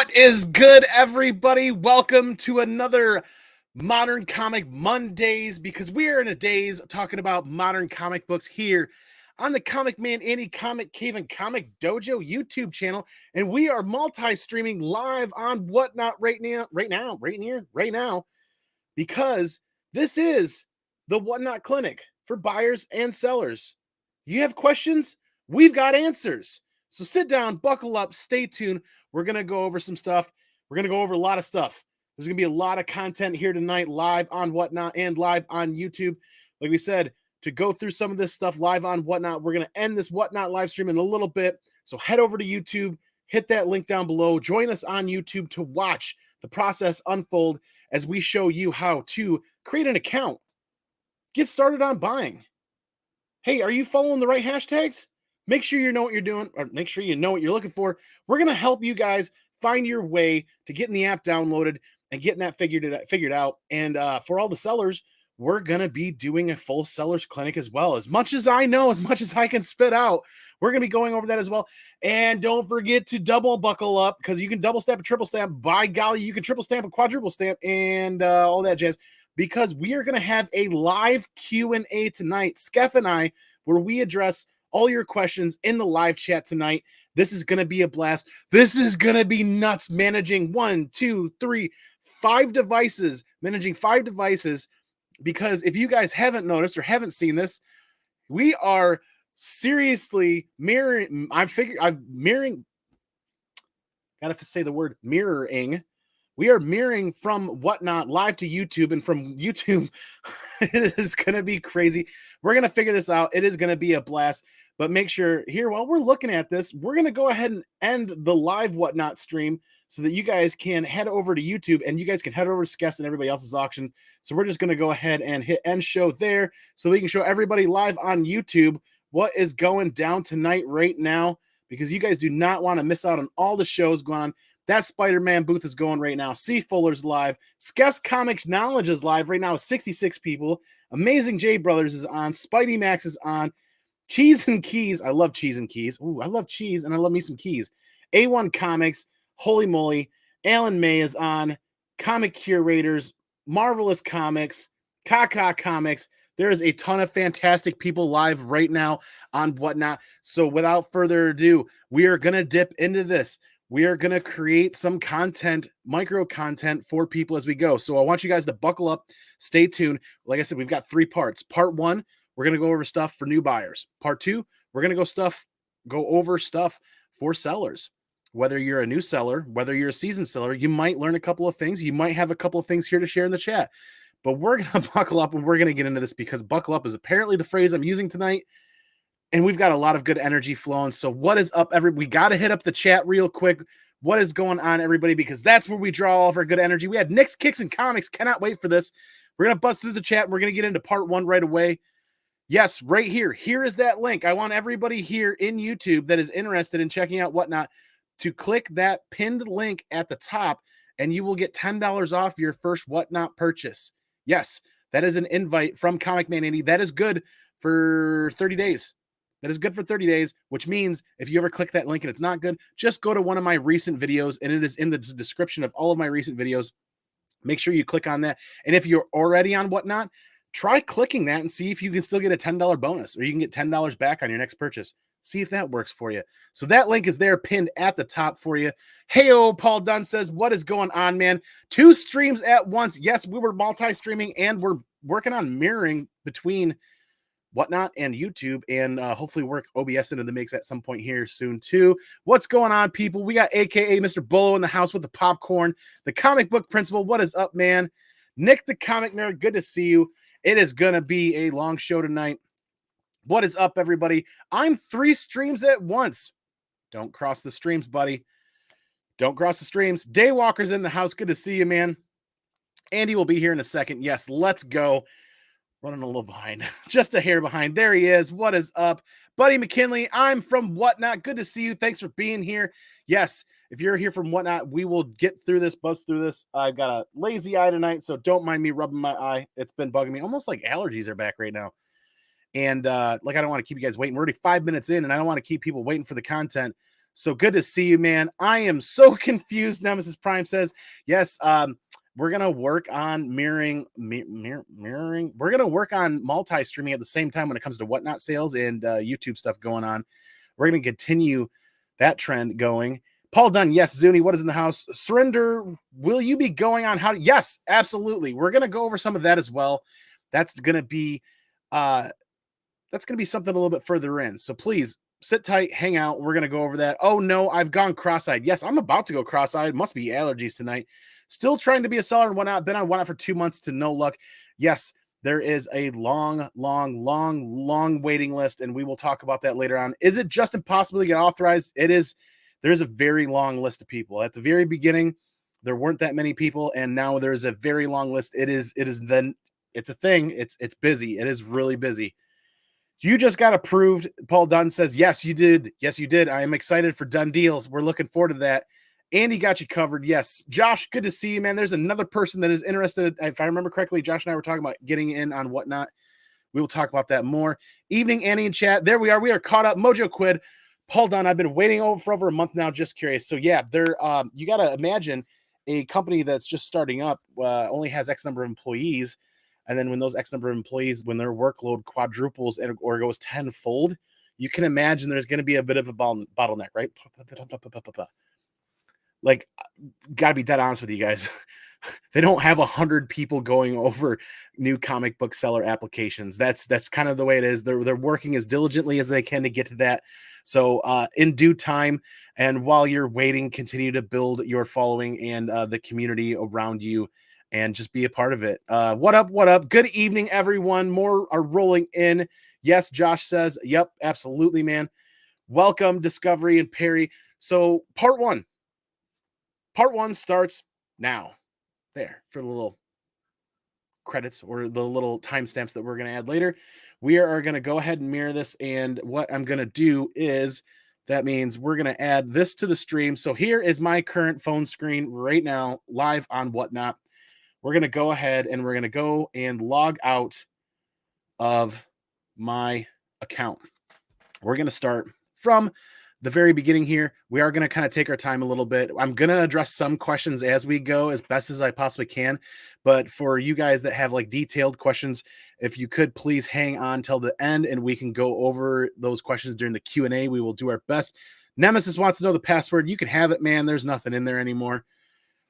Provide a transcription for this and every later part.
What is good, everybody? Welcome to another Modern Comic Mondaze, because we're in a daze talking about modern comic books here on the ComicManAndy Comic Cave and Comic Dojo YouTube channel, and we are multi-streaming live on WhatNot right now, because this is the WhatNot Clinic for buyers and sellers. You have questions? We've got answers. So sit down, buckle up, stay tuned. We're going to go over some stuff. We're going to go over a lot of stuff. There's going to be a lot of content here tonight, live on WhatNot and live on YouTube. Like we said, to go through some of this stuff live on WhatNot, we're going to end this WhatNot live stream in a little bit. So head over to YouTube, hit that link down below. Join us on YouTube to watch the process unfold as we show you how to create an account. Get started on buying. Hey, are you following the right hashtags? Make sure you know what you're doing, or make sure you know what you're looking for. We're going to help you guys find your way to getting the app downloaded and getting that figured out. And for all the sellers, we're going to be doing a full sellers clinic as well. As much as I know, as much as I can spit out, we're going to be going over that as well. And don't forget to double buckle up, because you can double stamp a triple stamp. By golly, you can triple stamp a quadruple stamp and all that jazz, because we are going to have a live Q&A tonight, Skeff and I, where we address all your questions in the live chat tonight. This is going to be a blast. This is going to be nuts, managing 5 devices, managing 5 devices, because if you guys haven't noticed or haven't seen this, we are seriously mirroring. Gotta say the word mirroring. We are mirroring from WhatNot live to YouTube, and from YouTube, it is going to be crazy. We're going to figure this out. It is going to be a blast. But make sure here, while we're looking at this, we're going to go ahead and end the live WhatNot stream so that you guys can head over to YouTube, and you guys can head over to Skeff's and everybody else's auction. So we're just going to go ahead and hit end show there so we can show everybody live on YouTube what is going down tonight right now, because you guys do not want to miss out on all the shows going on. That Spider-Man booth is going right now. C. Fuller's live. Skeff's Comics Knowledge is live right now with 66 people. Amazing J Brothers is on. Spidey Max is on. Cheese and Keys. I love Cheese and Keys. Ooh, I love cheese, and I love me some keys. A1 Comics. Holy moly. Alan May is on. Comic Curators. Marvelous Comics. Kaka Comics. There is a ton of fantastic people live right now on WhatNot. So without further ado, we are going to dip into this. We are going to create some content, micro content for people as we go. So I want you guys to buckle up, stay tuned. Like I said, we've got 3 parts. Part 1, we're going to go over stuff for new buyers. Part 2, we're going to go over stuff for sellers. Whether you're a new seller, whether you're a seasoned seller, you might learn a couple of things. You might have a couple of things here to share in the chat. But we're going to buckle up, and we're going to get into this, because buckle up is apparently the phrase I'm using tonight. And we've got a lot of good energy flowing. So what is up, everybody? We got to hit up the chat real quick. What is going on, everybody? Because that's where we draw all of our good energy. We had Nick's Kicks and Comics. Cannot wait for this. We're going to bust through the chat. And we're going to get into part 1 right away. Yes, right here. Here is that link. I want everybody here in YouTube that is interested in checking out WhatNot to click that pinned link at the top, and you will get $10 off your first WhatNot purchase. Yes, that is an invite from ComicManAndy. That is good for 30 days. That is good for 30 days, which means if you ever click that link and it's not good, just go to one of my recent videos, and it is in the description of all of my recent videos. Make sure you click on that. And if you're already on WhatNot, try clicking that and see if you can still get a $10 bonus, or you can get $10 back on your next purchase. See if that works for you. So that link is there pinned at the top for you. Hey, Paul Dunn says, what is going on, man? 2 streams at once. Yes, we were multi-streaming, and we're working on mirroring between WhatNot and YouTube, and hopefully work OBS into the mix at some point here soon too. What's going on, people? We got AKA Mr. Bolo in the house with the popcorn, the comic book principal. What is up, man? Nick the comic nerd, good to see you. It is gonna be a long show tonight. What is up, everybody? I'm 3 streams at once. Don't cross the streams, buddy. Don't cross the streams. Daywalker's in the house. Good to see you, man. Andy will be here in a second. Yes, let's go. Running a little behind. Just a hair behind. There he is. What is up? Buddy McKinley, I'm from WhatNot. Good to see you. Thanks for being here. Yes, if you're here from WhatNot, we will get through this, buzz through this. I've got a lazy eye tonight, so don't mind me rubbing my eye. It's been bugging me. Almost like allergies are back right now. And like, I don't want to keep you guys waiting. We're already 5 minutes in, and I don't want to keep people waiting for the content. So good to see you, man. I am so confused. Nemesis Prime says, yes, we're gonna work on mirroring. We're gonna work on multi-streaming at the same time when it comes to WhatNot sales and YouTube stuff going on. We're gonna continue that trend going. Paul Dunn, yes. Zuni, what is in the house? Surrender, will you be going on how? Yes, absolutely. We're gonna go over some of that as well. That's gonna be something a little bit further in. So please sit tight, hang out. We're gonna go over that. Oh no, I've gone cross-eyed. Yes, I'm about to go cross-eyed. Must be allergies tonight. Still trying to be a seller and WhatNot. Been on WhatNot for 2 months to no luck. Yes, there is a long waiting list, and we will talk about that later on. Is it just impossible to get authorized? It is. There's a very long list of people. At the very beginning, there weren't that many people, and now there's a very long list. It's a thing. It's busy. It is really busy. You just got approved. Paul Dunn says, yes, you did. Yes, you did. I am excited for done deals. We're looking forward to that. Andy got you covered. Yes. Josh, good to see you, man. There's another person that is interested. If I remember correctly, Josh and I were talking about getting in on WhatNot. We will talk about that more. Evening, Annie in chat. There we are. We are caught up. Mojo Quid. Paul Dunn, I've been waiting for over a month now. Just curious. So yeah, you got to imagine a company that's just starting up only has X number of employees. And then when those X number of employees, when their workload quadruples or goes tenfold, you can imagine there's going to be a bit of a bottleneck, right? Like, got to be dead honest with you guys. They don't have 100 people going over new comic book seller applications. That's kind of the way it is. They're working as diligently as they can to get to that. So in due time, and while you're waiting, continue to build your following and the community around you, and just be a part of it. What up? What up? Good evening, everyone. More are rolling in. Yes, Josh says, yep, absolutely, man. Welcome, Discovery and Perry. So part one starts now. There for the little credits or the little timestamps that we're going to add later. We are going to go ahead and mirror this. And what I'm going to do is that means we're going to add this to the stream. So here is my current phone screen right now, live on WhatNot. We're going to go ahead and we're going to go and log out of my account. We're going to start from the very beginning here. We are going to kind of take our time a little bit. I'm going to address some questions as we go as best as I possibly can. But for you guys that have like detailed questions, if you could please hang on till the end and we can go over those questions during the Q&A. We will do our best. Nemesis wants to know the password. You can have it, man. There's nothing in there anymore.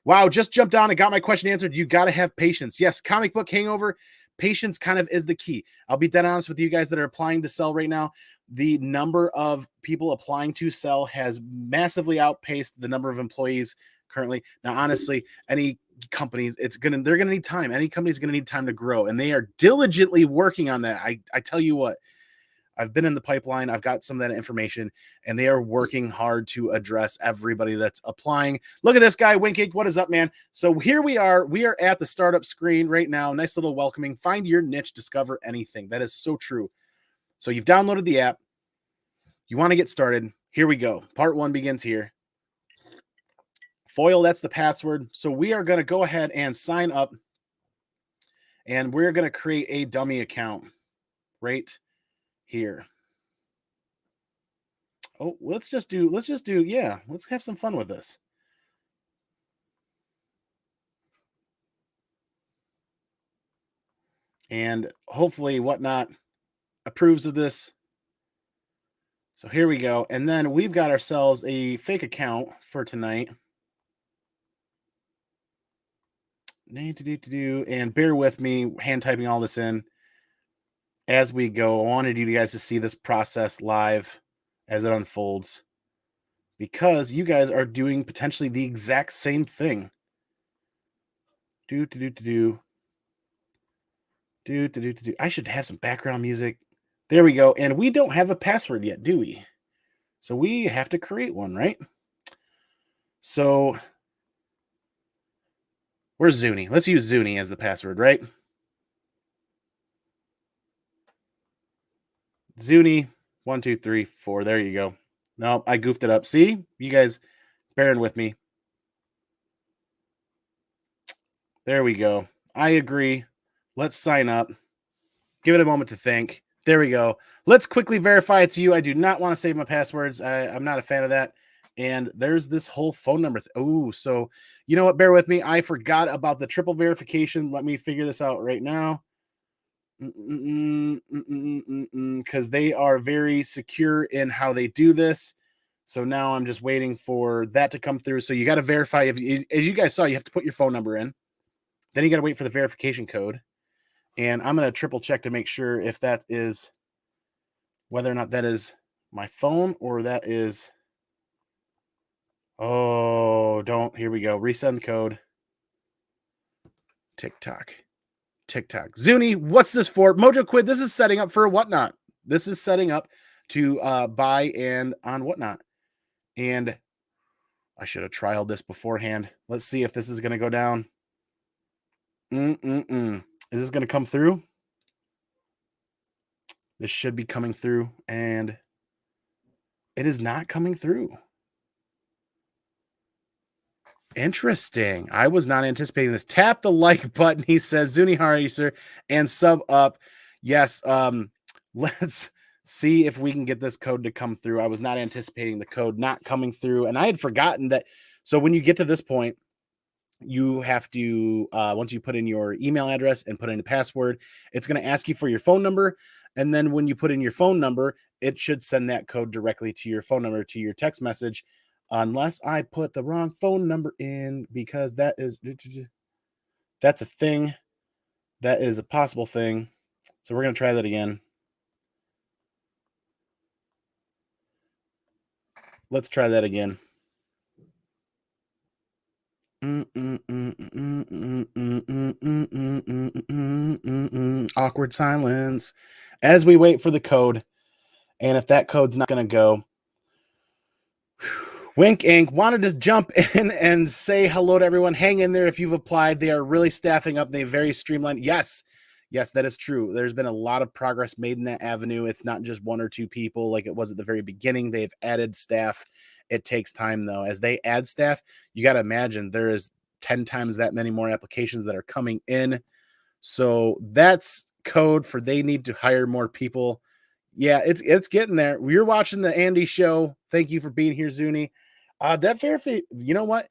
Wow, just jumped on and got my question answered. You got to have patience. Yes, comic book hangover. Patience kind of is the key. I'll be dead honest with you guys that are applying to sell right now. The number of people applying to sell has massively outpaced the number of employees currently. Now, honestly, any companies, they're gonna need time. Any company's gonna need time to grow, and they are diligently working on that. I tell you what, I've been in the pipeline. I've got some of that information, and they are working hard to address everybody that's applying. Look at this guy, Winkink. What is up, man? So here we are. We are at the startup screen right now. Nice little welcoming. Find your niche, discover anything. That is so true. So you've downloaded the app. You want to get started. Here we go. Part one begins here. Foil, that's the password. So we are going to go ahead and sign up, and we're going to create a dummy account right here. Oh, let's just do, yeah, let's have some fun with this. And hopefully WhatNot approves of this. So here we go. And then we've got ourselves a fake account for tonight. And bear with me, hand typing all this in as we go. I wanted you guys to see this process live as it unfolds, because you guys are doing potentially the exact same thing. I should have some background music. There we go. And we don't have a password yet, do we? So we have to create one, right? So where's Zuni? Let's use Zuni as the password, right? Zuni, 1, 2, 3, 4. There you go. No, I goofed it up. See, you guys bearing with me. There we go. I agree. Let's sign up. Give it a moment to think. There we go. Let's quickly verify it's you. I do not want to save my passwords. I'm not a fan of that. And there's this whole phone number. Oh, so you know what? Bear with me. I forgot about the triple verification. Let me figure this out right now. Because they are very secure in how they do this. So now I'm just waiting for that to come through. So you got to verify. As you guys saw, you have to put your phone number in. Then you got to wait for the verification code. And I'm going to triple check to make sure if that is whether or not that is my phone or that is. Oh, don't. Here we go. Resend code. TikTok. Zuni, what's this for? Mojo Quid, this is setting up for WhatNot. This is setting up to buy and on WhatNot. And I should have trialed this beforehand. Let's see if this is going to go down. Is this going to come through? This should be coming through, and it is not coming through. Interesting. I was not anticipating this. Tap the like button, he says. Zuni, how are you, sir? And sub up. Yes. Let's see if we can get this code to come through. I was not anticipating the code not coming through, and I had forgotten that. So when you get to this point, you have to, once you put in your email address and put in a password, it's going to ask you for your phone number. And then when you put in your phone number, it should send that code directly to your phone number, to your text message, unless I put the wrong phone number in, because that's a thing. That is a possible thing. So we're going to try that again. Let's try that again. Awkward silence as we wait for the code. And if that code's not going to go, Wink Inc. wanted to jump in and say hello to everyone. Hang in there if you've applied. They are really staffing up. They're very streamlined. Yes, that is true. There's been a lot of progress made in that avenue. It's not just one or two people like it was at the very beginning. They've added staff. It takes time, though. As they add staff, you got to imagine there is 10 times that many more applications that are coming in. So that's code for they need to hire more people. Yeah, it's getting there. You're watching the Andy show. Thank you for being here, Zuni. That verify, you know what?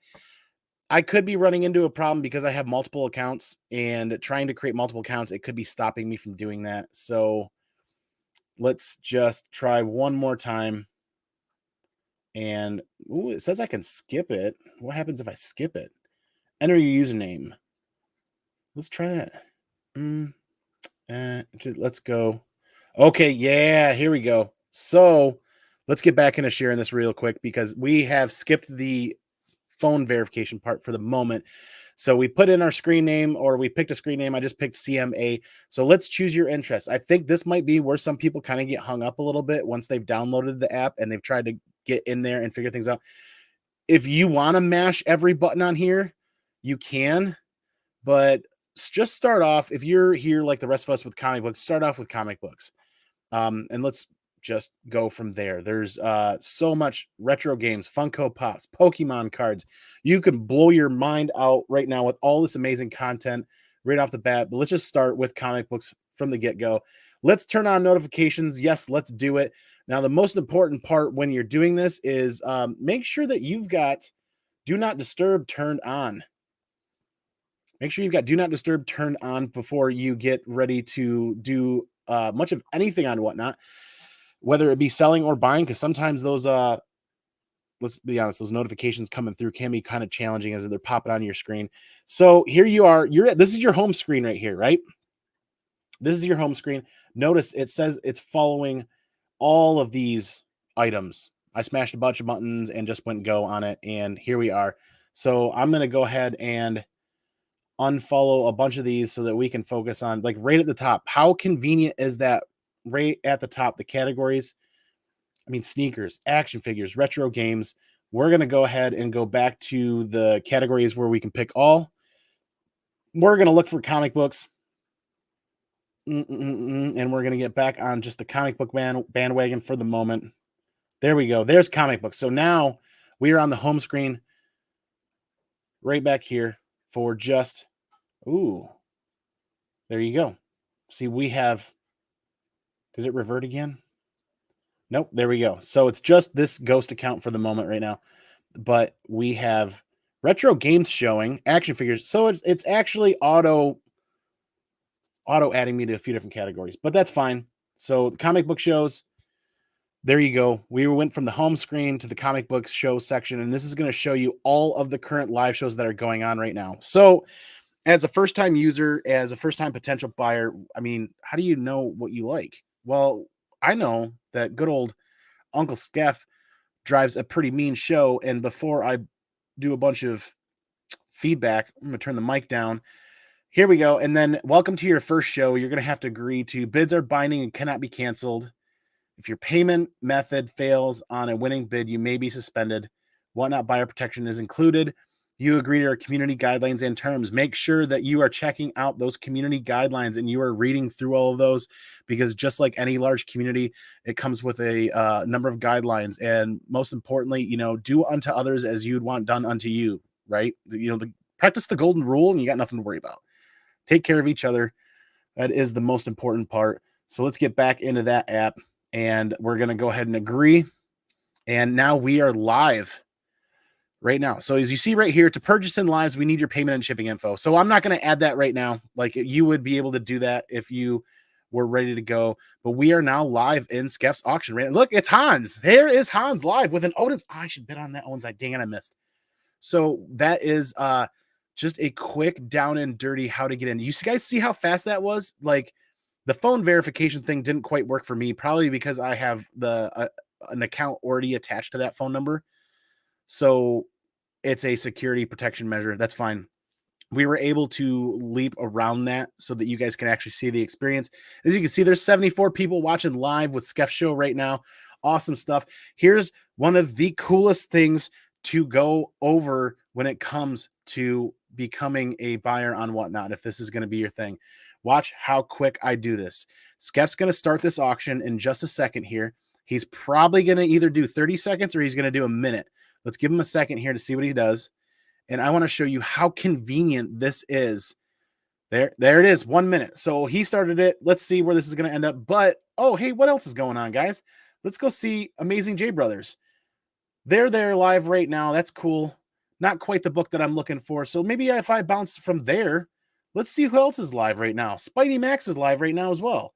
I could be running into a problem because I have multiple accounts, and trying to create multiple accounts, it could be stopping me from doing that. So let's just try one more time. And it says I can skip it. What happens if I skip it? Enter your username. Let's try that. Let's go. Okay, yeah, here we go. So let's get back into sharing this real quick, because we have skipped the phone verification part for the moment. So we put in our screen name, or we picked a screen name. I just picked CMA. So let's choose your interest. I think this might be where some people kind of get hung up a little bit once they've downloaded the app and they've tried to get in there and figure things out. If you want to mash every button on here, you can, but just start off. If you're here like the rest of us with comic books, start off with comic books. And let's just go from there. There's so much retro games, Funko Pops, Pokemon cards. You can blow your mind out right now with all this amazing content right off the bat. But let's just start with comic books from the get-go. Let's turn on notifications. Yes, let's do it. Now, the most important part when you're doing this is make sure that you've got Do Not Disturb turned on. Make sure you've got Do Not Disturb turned on before you get ready to do much of anything on WhatNot, whether it be selling or buying, because sometimes those, let's be honest, those notifications coming through can be kind of challenging as they're popping on your screen. So here you are. This is your home screen right here, right? This is your home screen. Notice it says it's following all of these items. I smashed a bunch of buttons and just went go on it, and here we are. So I'm going to go ahead and unfollow a bunch of these so that we can focus on, like, right at the top. How convenient is that? Right at the top, the categories. I mean, sneakers, action figures, retro games. We're going to go ahead and go back to the categories where we can pick all. We're going to look for comic books. And we're going to get back on just the comic book bandwagon for the moment. There we go. There's comic books. So now we are on the home screen right back here for just, there you go. See, we have, did it revert again? Nope, there we go. So it's just this ghost account for the moment right now. But we have retro games showing, action figures. So it's actually auto adding me to a few different categories, but that's fine. So the comic book shows, there you go. We went from the home screen to the comic book show section, and this is going to show you all of the current live shows that are going on right now. So as a first-time user, as a first-time potential buyer, I mean, how do you know what you like? Well, I know that good old Uncle Skeff drives a pretty mean show, and before I do a bunch of feedback, I'm going to turn the mic down. Here we go. And then welcome to your first show. You're going to have to agree to bids are binding and cannot be canceled. If your payment method fails on a winning bid, you may be suspended. Whatnot buyer protection is included. You agree to our community guidelines and terms. Make sure that you are checking out those community guidelines and you are reading through all of those, because just like any large community, it comes with a number of guidelines. And most importantly, do unto others as you'd want done unto you, right? Practice the golden rule and you got nothing to worry about. Take care of each other. That is the most important part. So let's get back into that app. And we're going to go ahead and agree. And now we are live right now. So as you see right here, to purchase in lives, we need your payment and shipping info. So I'm not going to add that right now. Like, you would be able to do that if you were ready to go. But we are now live in Skeff's auction. Right? Look, it's Hans. There is Hans live with an Odin's. Oh, I should bet on that Odin's. Dang it, I missed. So that is just a quick down and dirty how to get in. You guys see how fast that was? Like, the phone verification thing didn't quite work for me, probably because I have an account already attached to that phone number. So it's a security protection measure. That's fine. We were able to leap around that so that you guys can actually see the experience. As you can see, there's 74 people watching live with Skeff Show right now. Awesome stuff. Here's one of the coolest things to go over when it comes to becoming a buyer on Whatnot, if this is going to be your thing. Watch how quick I do this. Skeff's going to start this auction in just a second here. He's probably going to either do 30 seconds or he's going to do a minute. Let's give him a second here to see what he does. And I want to show you how convenient this is. There it is, 1 minute. So he started it. Let's see where this is going to end up. But, oh, hey, what else is going on, guys? Let's go see Amazing J Brothers. They're there live right now. That's cool. Not quite the book that I'm looking for. So maybe if I bounce from there, let's see who else is live right now. Spidey Max is live right now as well.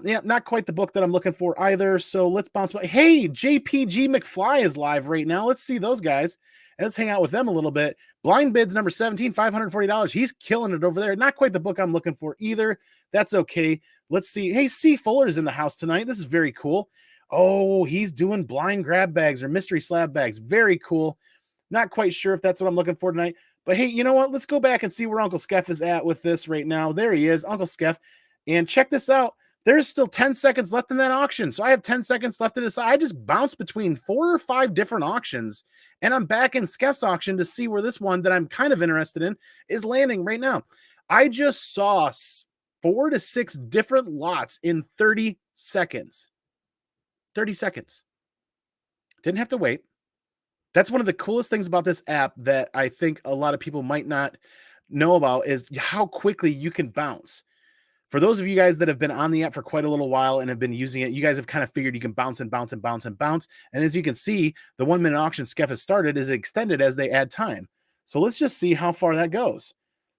Yeah, not quite the book that I'm looking for either. So let's bounce back. Hey, JPG McFly is live right now. Let's see those guys. And let's hang out with them a little bit. Blind Bids number 17, $540. He's killing it over there. Not quite the book I'm looking for either. That's okay. Let's see. Hey, C. Fuller's in the house tonight. This is very cool. Oh, he's doing blind grab bags or mystery slab bags. Very cool. Not quite sure if that's what I'm looking for tonight. But hey, you know what? Let's go back and see where Uncle Skeff is at with this right now. There he is, Uncle Skeff. And check this out. There's still 10 seconds left in that auction. So I have 10 seconds left to decide. I just bounced between 4 or 5 different auctions, and I'm back in Skeff's auction to see where this one that I'm kind of interested in is landing right now. I just saw 4 to 6 different lots in 30 seconds. 30 seconds. Didn't have to wait. That's one of the coolest things about this app that I think a lot of people might not know about is how quickly you can bounce. For those of you guys that have been on the app for quite a little while and have been using it, you guys have kind of figured you can bounce and bounce and bounce and bounce. And as you can see, the 1 minute auction Skeff has started is extended as they add time. So let's just see how far that goes.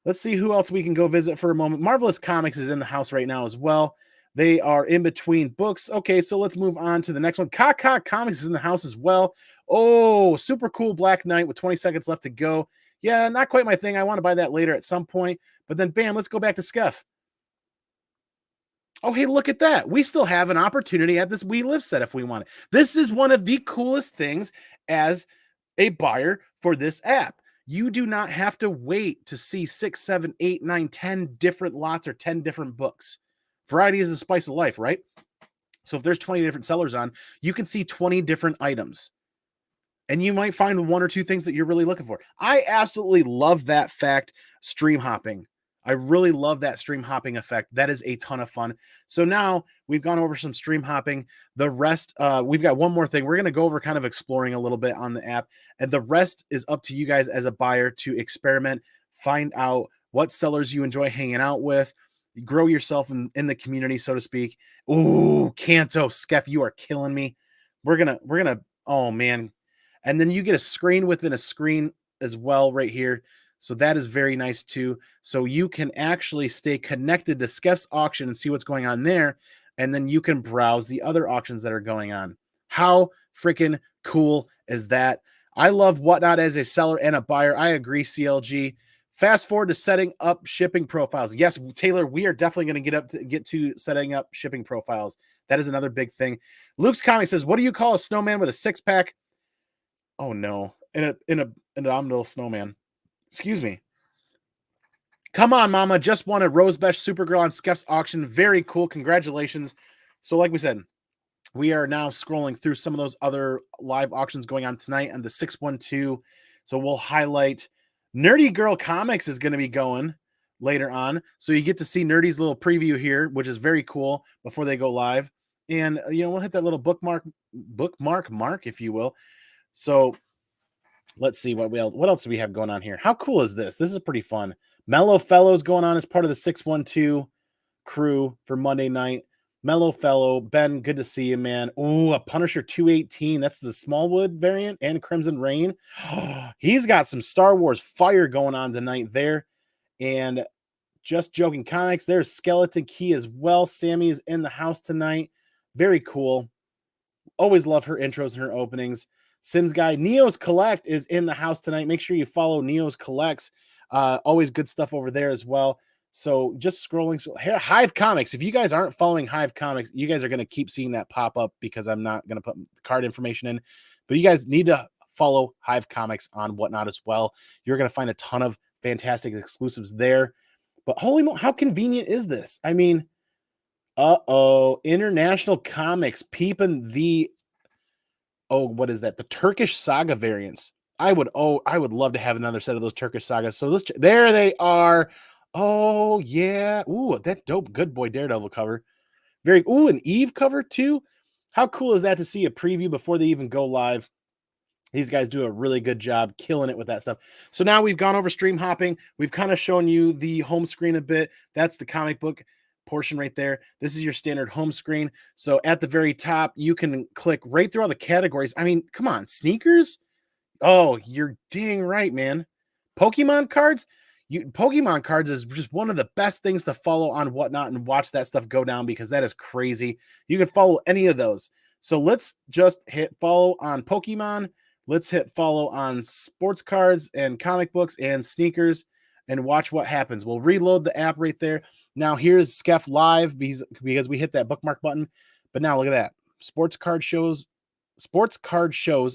Let's see who else we can go visit for a moment. Marvelous Comics is in the house right now as well. They are in between books. Okay, so let's move on to the next one. Kaka Comics is in the house as well. Oh, super cool Black Knight with 20 seconds left to go. Yeah, not quite my thing. I want to buy that later at some point. But then, bam, let's go back to Skeff. Oh, hey, look at that. We still have an opportunity at this We Live set if we want it. This is one of the coolest things as a buyer for this app. You do not have to wait to see 6, 7, 8, 9, 10 different lots or 10 different books. Variety is the spice of life, right? So if there's 20 different sellers on, you can see 20 different items. And you might find 1 or 2 things that you're really looking for. I absolutely love that fact, stream hopping. I really love that stream hopping effect. That is a ton of fun. So now we've gone over some stream hopping. The rest, we've got one more thing. We're going to go over kind of exploring a little bit on the app. And the rest is up to you guys as a buyer to experiment, find out what sellers you enjoy hanging out with, grow yourself in the community, so to speak. Ooh, Kanto, Skeff, you are killing me. We're gonna, oh man. And then you get a screen within a screen as well right here. So that is very nice too. So you can actually stay connected to Skeff's auction and see what's going on there. And then you can browse the other auctions that are going on. How freaking cool is that? I love WhatNot as a seller and a buyer. I agree, CLG. Fast forward to setting up shipping profiles. Yes, Taylor, we are definitely going to get to setting up shipping profiles. That is another big thing. Luke's Comic says, "What do you call a snowman with a six-pack?" Oh no, an abominable snowman. Excuse me. Come on, Mama. Just won a Rosebesh Supergirl on Skeff's auction. Very cool. Congratulations. So, like we said, we are now scrolling through some of those other live auctions going on tonight on the 612. So we'll highlight Nerdy Girl Comics is going to be going later on. So you get to see Nerdy's little preview here, which is very cool before they go live. And, we'll hit that little bookmark mark, if you will. So let's see what else do we have going on here. How cool is this? This is pretty fun. Mellow Fellows going on as part of the 612 crew for Monday night. Mellow Fellow, Ben, good to see you, man. Ooh, a Punisher 218. That's the Smallwood variant and Crimson Rain. He's got some Star Wars fire going on tonight there. And Just Joking Comics, there's Skeleton Key as well. Sammy is in the house tonight. Very cool. Always love her intros and her openings. Sims Guy, Neo's Collect is in the house tonight. Make sure you follow Neo's Collects. Always good stuff over there as well. So just scrolling. So Hive Comics. If you guys aren't following Hive Comics, you guys are going to keep seeing that pop up because I'm not going to put card information in. But you guys need to follow Hive Comics on WhatNot as well. You're going to find a ton of fantastic exclusives there. But holy moly, how convenient is this? I mean, International Comics peeping the, what is that? The Turkish Saga variants. I would love to have another set of those Turkish Sagas. So there they are. Oh yeah. Ooh, that dope Good Boy Daredevil cover. An Eve cover too. How cool is that to see a preview before they even go live? These guys do a really good job killing it with that stuff. So now we've gone over stream hopping. We've kind of shown you the home screen a bit. That's the comic book portion right there. This is your standard home screen. So at the very top, you can click right through all the categories. I mean, come on, sneakers? Oh, you're dang right, man. Pokemon cards? Pokemon cards is just one of the best things to follow on WhatNot and watch that stuff go down because that is crazy. You can follow any of those. So let's just hit follow on Pokemon. Let's hit follow on sports cards and comic books and sneakers and watch what happens. We'll reload the app right there. Now here's Skeff Live because we hit that bookmark button. But now look at that. Sports card shows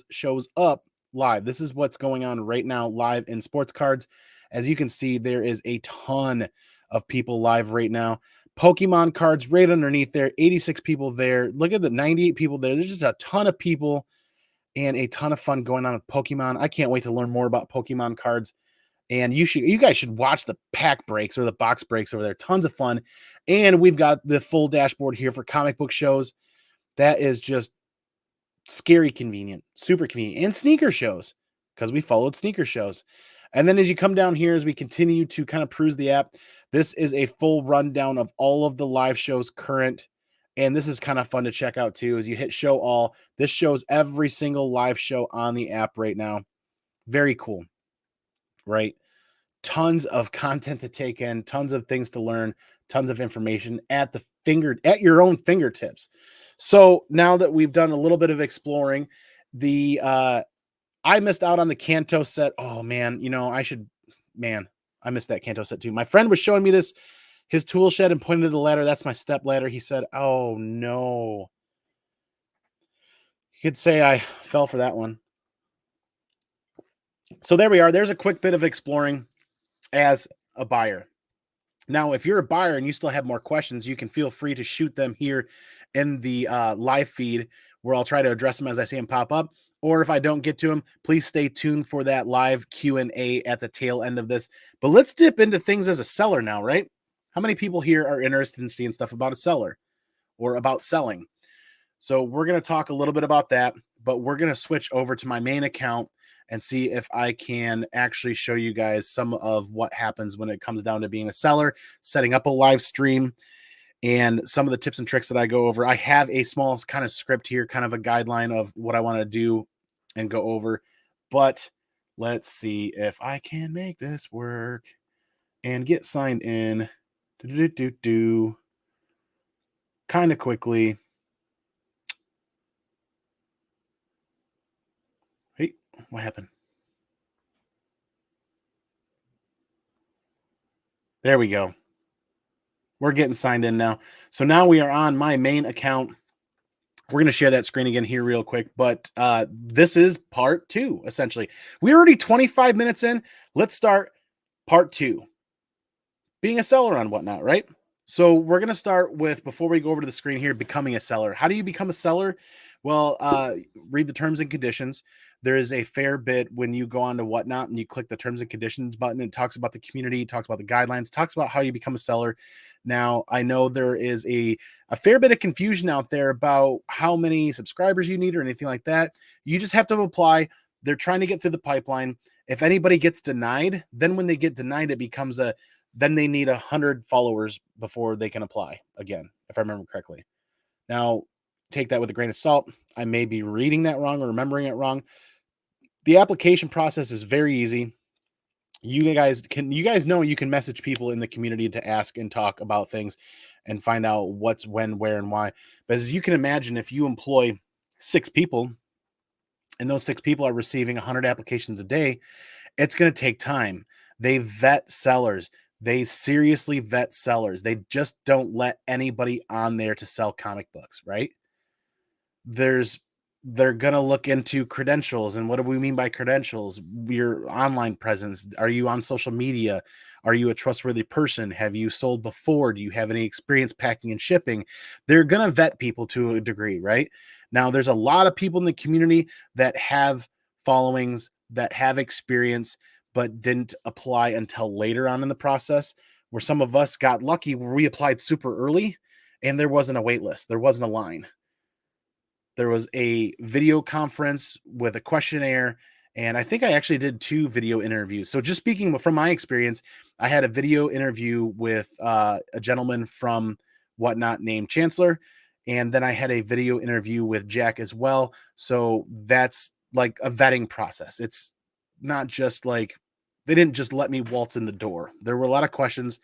shows up live. This is what's going on right now live in sports cards. As you can see, there is a ton of people live right now. Pokemon cards right underneath there, 86 people there. Look at the 98 people there. There's just a ton of people and a ton of fun going on with Pokemon. I can't wait to learn more about Pokemon cards. And you guys should watch the pack breaks or the box breaks over there. Tons of fun. And we've got the full dashboard here for comic book shows. That is just scary convenient, super convenient. And sneaker shows, because we followed sneaker shows. And then as you come down here, as we continue to kind of peruse the app, this is a full rundown of all of the live shows current. And this is kind of fun to check out too. As you hit show all, this shows every single live show on the app right now. Very cool, right? Tons of content to take in, tons of things to learn, tons of information at your own fingertips. So now that we've done a little bit of exploring, I missed out on the Kanto set. Oh man, I missed that Kanto set too. My friend was showing me his tool shed and pointed to the ladder. That's my step ladder. He said, "Oh no." He could say I fell for that one. So there we are. There's a quick bit of exploring as a buyer. Now, if you're a buyer and you still have more questions, you can feel free to shoot them here in the live feed where I'll try to address them as I see them pop up. Or if I don't get to them, please stay tuned for that live Q&A at the tail end of this. But let's dip into things as a seller now, right? How many people here are interested in seeing stuff about a seller or about selling? So we're going to talk a little bit about that, but we're going to switch over to my main account and see if I can actually show you guys some of what happens when it comes down to being a seller, setting up a live stream, and some of the tips and tricks that I go over. I have a small kind of script here, kind of a guideline of what I want to do and go over, but let's see if I can make this work and get signed in kind of quickly. Hey, what happened? There we go. We're getting signed in now. So now we are on my main account. We're going to share that screen again here real quick, but this is part 2, essentially. We're already 25 minutes in. Let's start part 2. Being a seller on WhatNot, right? So we're going to start with, before we go over to the screen here, becoming a seller. How do you become a seller? Well, read the terms and conditions. There is a fair bit when you go on to WhatNot and you click the terms and conditions button. It talks about the community, it talks about the guidelines, talks about how you become a seller. Now, I know there is a fair bit of confusion out there about how many subscribers you need or anything like that. You just have to apply. They're trying to get through the pipeline. If anybody gets denied, then when they get denied, it becomes then they need 100 followers before they can apply again, if I remember correctly. Now, take that with a grain of salt. I may be reading that wrong or remembering it wrong. The application process is very easy. You guys know you can message people in the community to ask and talk about things and find out what's when, where, and why. But as you can imagine, if you employ 6 people and those 6 people are receiving 100 applications a day, it's going to take time. They vet sellers. They seriously vet sellers. They just don't let anybody on there to sell comic books, right? They're going to look into credentials. And what do we mean by credentials? Your online presence. Are you on social media? Are you a trustworthy person? Have you sold before? Do you have any experience packing and shipping? They're going to vet people to a degree, right? Now, there's a lot of people in the community that have followings, that have experience, but didn't apply until later on in the process, where some of us got lucky where we applied super early and there wasn't a wait list. There wasn't a line. There was a video conference with a questionnaire, and I think I actually did 2 video interviews. So just speaking from my experience, I had a video interview with a gentleman from WhatNot named Chancellor, and then I had a video interview with Jack as well. So that's like a vetting process. It's not just like they didn't just let me waltz in the door. There were a lot of questions.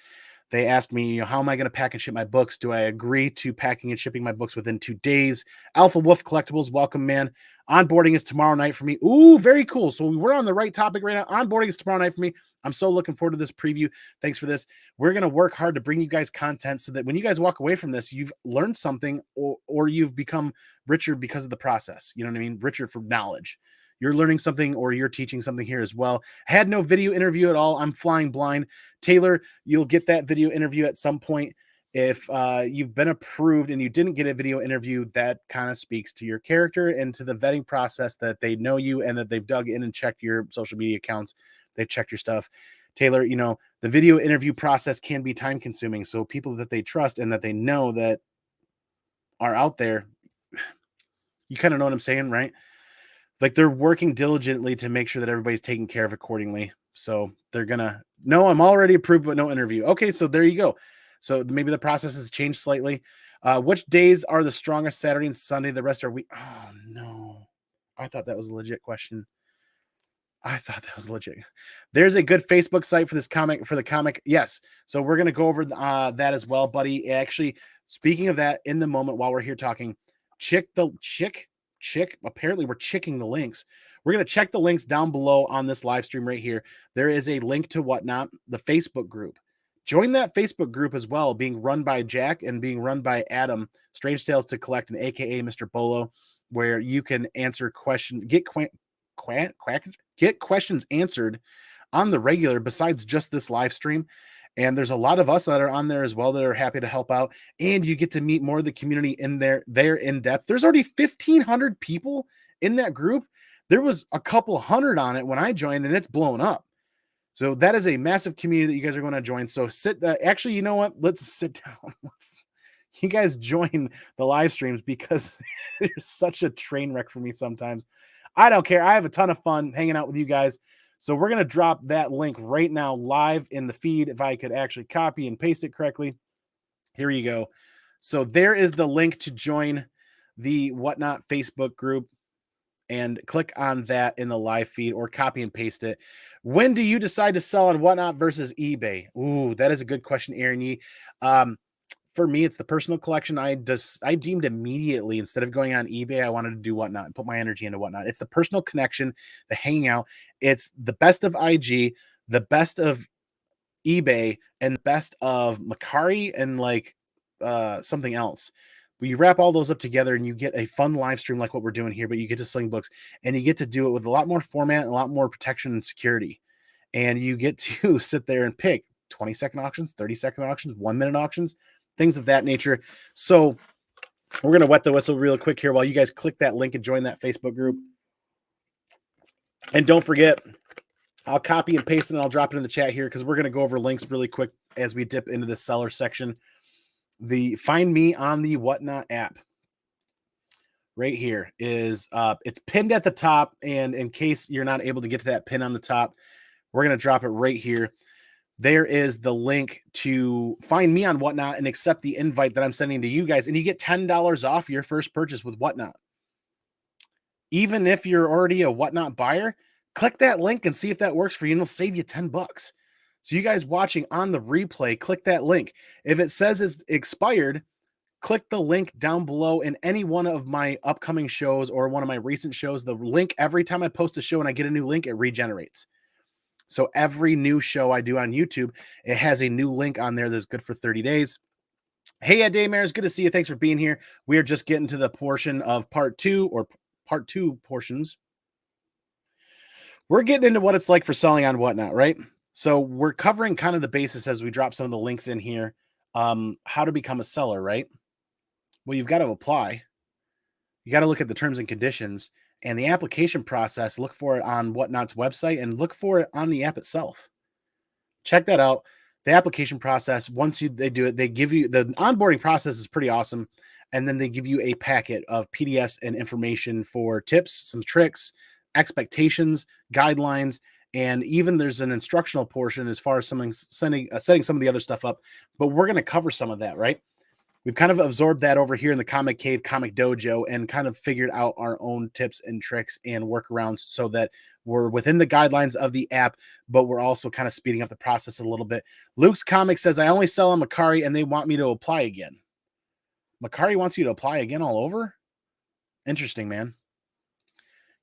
They asked me, how am I going to pack and ship my books? Do I agree to packing and shipping my books within 2 days? Alpha Wolf Collectibles, welcome, man. Onboarding is tomorrow night for me. Ooh, very cool. So we're on the right topic right now. Onboarding is tomorrow night for me. I'm so looking forward to this preview. Thanks for this. We're going to work hard to bring you guys content so that when you guys walk away from this, you've learned something or you've become richer because of the process. You know what I mean? Richer for knowledge. You're learning something or you're teaching something here as well. I had no video interview at all. I'm flying blind. Taylor, you'll get that video interview at some point. If you've been approved and you didn't get a video interview, that kind of speaks to your character and to the vetting process that they know you and that they've dug in and checked your social media accounts. They've checked your stuff. Taylor, the video interview process can be time consuming. So people that they trust and that they know that are out there, you kind of know what I'm saying, right? Like they're working diligently to make sure that everybody's taken care of accordingly. So they're gonna, no, I'm already approved, but no interview. Okay, so there you go. So maybe the process has changed slightly. Which days are the strongest? Saturday and Sunday. The rest are week. Oh no, I thought that was a legit question. I thought that was legit. There's a good Facebook site for this comic, for the comic. Yes. So we're going to go over that as well, buddy. Actually, speaking of that, in the moment while we're here talking, apparently we're checking the links. We're going to check the links down below on this live stream right here. There is a link to WhatNot, the Facebook group. Join that Facebook group as well, being run by Jack and being run by Adam, Strange Tales to Collect, and AKA Mr. Bolo, where you can answer questions, get questions answered on the regular besides just this live stream. And there's a lot of us that are on there as well that are happy to help out. And you get to meet more of the community in there in depth. There's already 1,500 people in that group. There was a couple hundred on it when I joined, and it's blown up. So that is a massive community that you guys are going to join. So actually, you know what? Let's sit down. You guys join the live streams because there's such a train wreck for me sometimes. I don't care. I have a ton of fun hanging out with you guys. So we're going to drop that link right now live in the feed. If I could actually copy and paste it correctly. Here you go. So there is the link to join the WhatNot Facebook group, and click on that in the live feed or copy and paste it. When do you decide to sell on WhatNot versus eBay? Ooh, that is a good question, Aaron Yee. For me, it's the personal collection. I deemed immediately, instead of going on eBay, I wanted to do WhatNot and put my energy into WhatNot. It's the personal connection, the hanging out. It's the best of IG, the best of eBay, and the best of Macari and like something else. But you wrap all those up together and you get a fun live stream like what we're doing here, but you get to sling books and you get to do it with a lot more format and a lot more protection and security. And you get to sit there and pick 20-second auctions, 30-second auctions, 1-minute auctions, things of that nature. So we're going to wet the whistle real quick here while you guys click that link and join that Facebook group. And don't forget, I'll copy and paste it and I'll drop it in the chat here because we're going to go over links really quick as we dip into the seller section. The find me on the WhatNot app right here is it's pinned at the top, and in case you're not able to get to that pin on the top, we're going to drop it right here. There is the link to find me on WhatNot and accept the invite that I'm sending to you guys, and you get $10 off your first purchase with WhatNot. Even if you're already a WhatNot buyer, click that link and see if that works for you, and it'll save you $10. So you guys watching on the replay, click that link. If it says it's expired, click the link down below in any one of my upcoming shows or one of my recent shows. The link, every time I post a show and I get a new link, it regenerates. So every new show I do on YouTube, it has a new link on there that's good for 30 days. Hey, Daymare, it's good to see you. Thanks for being here. We are just getting to the portion of part two portions. We're getting into what it's like for selling on WhatNot, right? So we're covering kind of the basis as we drop some of the links in here. How to become a seller, right? Well, you've got to apply. You got to look at the terms and conditions and the application process. Look for it on WhatNot's website and look for it on the app itself. Check that out. The application process, once they do it, they give you the onboarding process is pretty awesome. And then they give you a packet of PDFs and information for tips, some tricks, expectations, guidelines, and even there's an instructional portion as far as setting some of the other stuff up. But we're going to cover some of that, right? We've kind of absorbed that over here in the Comic Cave, Comic Dojo, and kind of figured out our own tips and tricks and workarounds so that we're within the guidelines of the app, but we're also kind of speeding up the process a little bit. Luke's Comic says, I only sell on Macari and they want me to apply again. Macari wants you to apply again all over? Interesting, man.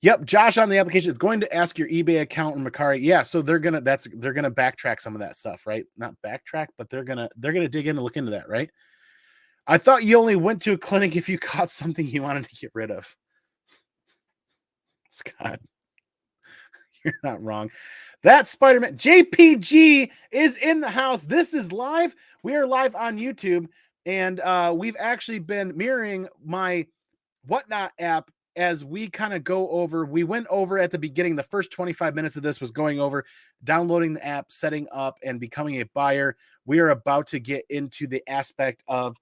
Yep, Josh on the application is going to ask your eBay account and Macari. Yeah, so they're gonna backtrack some of that stuff, right? Not backtrack, but they're gonna dig in and look into that, right? I thought you only went to a clinic if you caught something you wanted to get rid of. Scott, you're not wrong. That Spider-Man JPG is in the house. This is live. We are live on YouTube, and we've actually been mirroring my WhatNot app as we kind of go over. We went over at the beginning. The first 25 minutes of this was going over downloading the app, setting up, and becoming a buyer. We are about to get into the aspect of